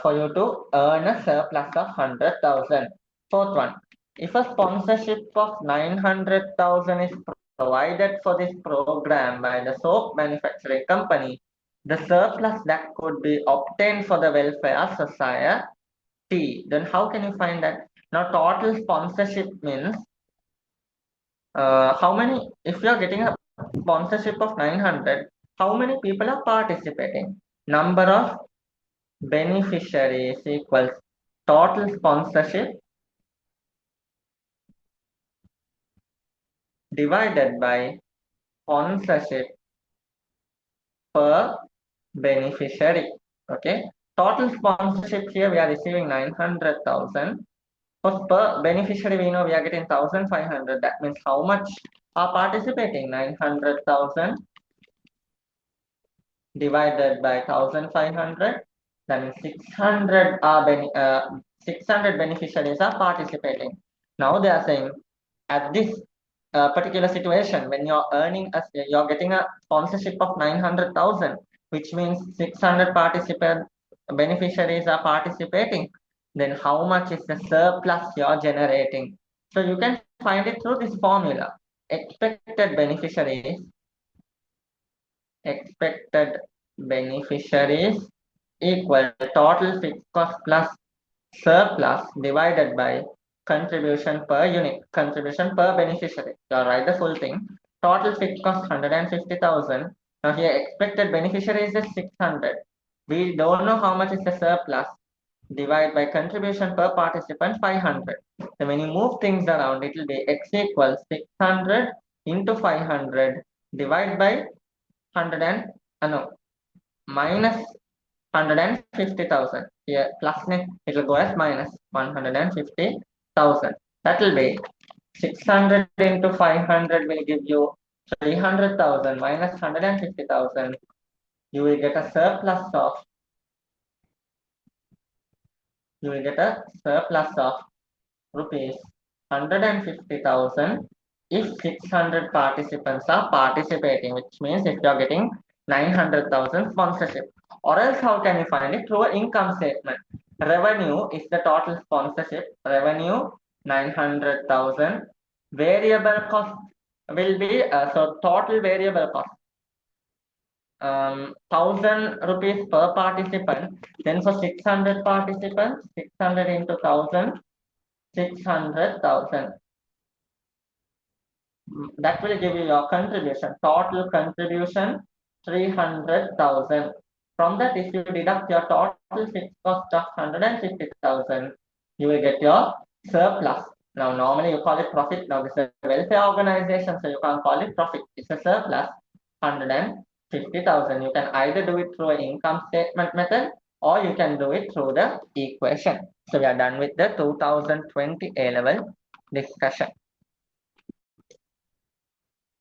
for you to earn a surplus of 100,000. Fourth one, if a sponsorship of 900,000 is provided for this program by the soap manufacturing company, the surplus that could be obtained for the welfare society. Then how can you find that? Now total sponsorship means how many, if you are getting a sponsorship of 900, how many people are participating? Number of beneficiaries equals total sponsorship divided by sponsorship per beneficiary. Okay, total sponsorship here we are receiving 900,000. For per beneficiary we know we are getting 1,500. That means how much are participating? 900,000 divided by 1,500. That means 600 are 600 beneficiaries are participating. Now they are saying at this particular situation, when you're earning you're getting a sponsorship of 900,000, which means 600 participant beneficiaries are participating, then how much is the surplus you're generating? So you can find it through this formula. Expected beneficiaries equal total fixed cost plus surplus divided by contribution per unit, contribution per beneficiary. So write the full thing. Total fixed cost 150,000. Now here expected beneficiary is 600. We don't know how much is the surplus. Divide by contribution per participant 500. So when you move things around, it will be x equals 600 into 500 divide by 100 and no, minus 150,000. Here plus it will go as minus 150,000. That will be 600 into 500 will give you 300,000 minus 150,000. You will get a surplus of rupees 150,000 if 600 participants are participating, which means if you are getting 900,000 sponsorship. Or else how can you find it? Through an income statement. Revenue is the total sponsorship. Revenue 900,000. Variable cost will be so total variable cost 1,000 rupees per participant. Then for 600 participants, 600 into 1,000, 600,000. That will give you your contribution. Total contribution 300,000. From that, if you deduct your total fixed cost of 150,000, you will get your surplus. Now, normally you call it profit. Now, this is a welfare organization, so you can't call it profit. It's a surplus, 150,000. You can either do it through an income statement method or you can do it through the equation. So, we are done with the 2020 A-level discussion.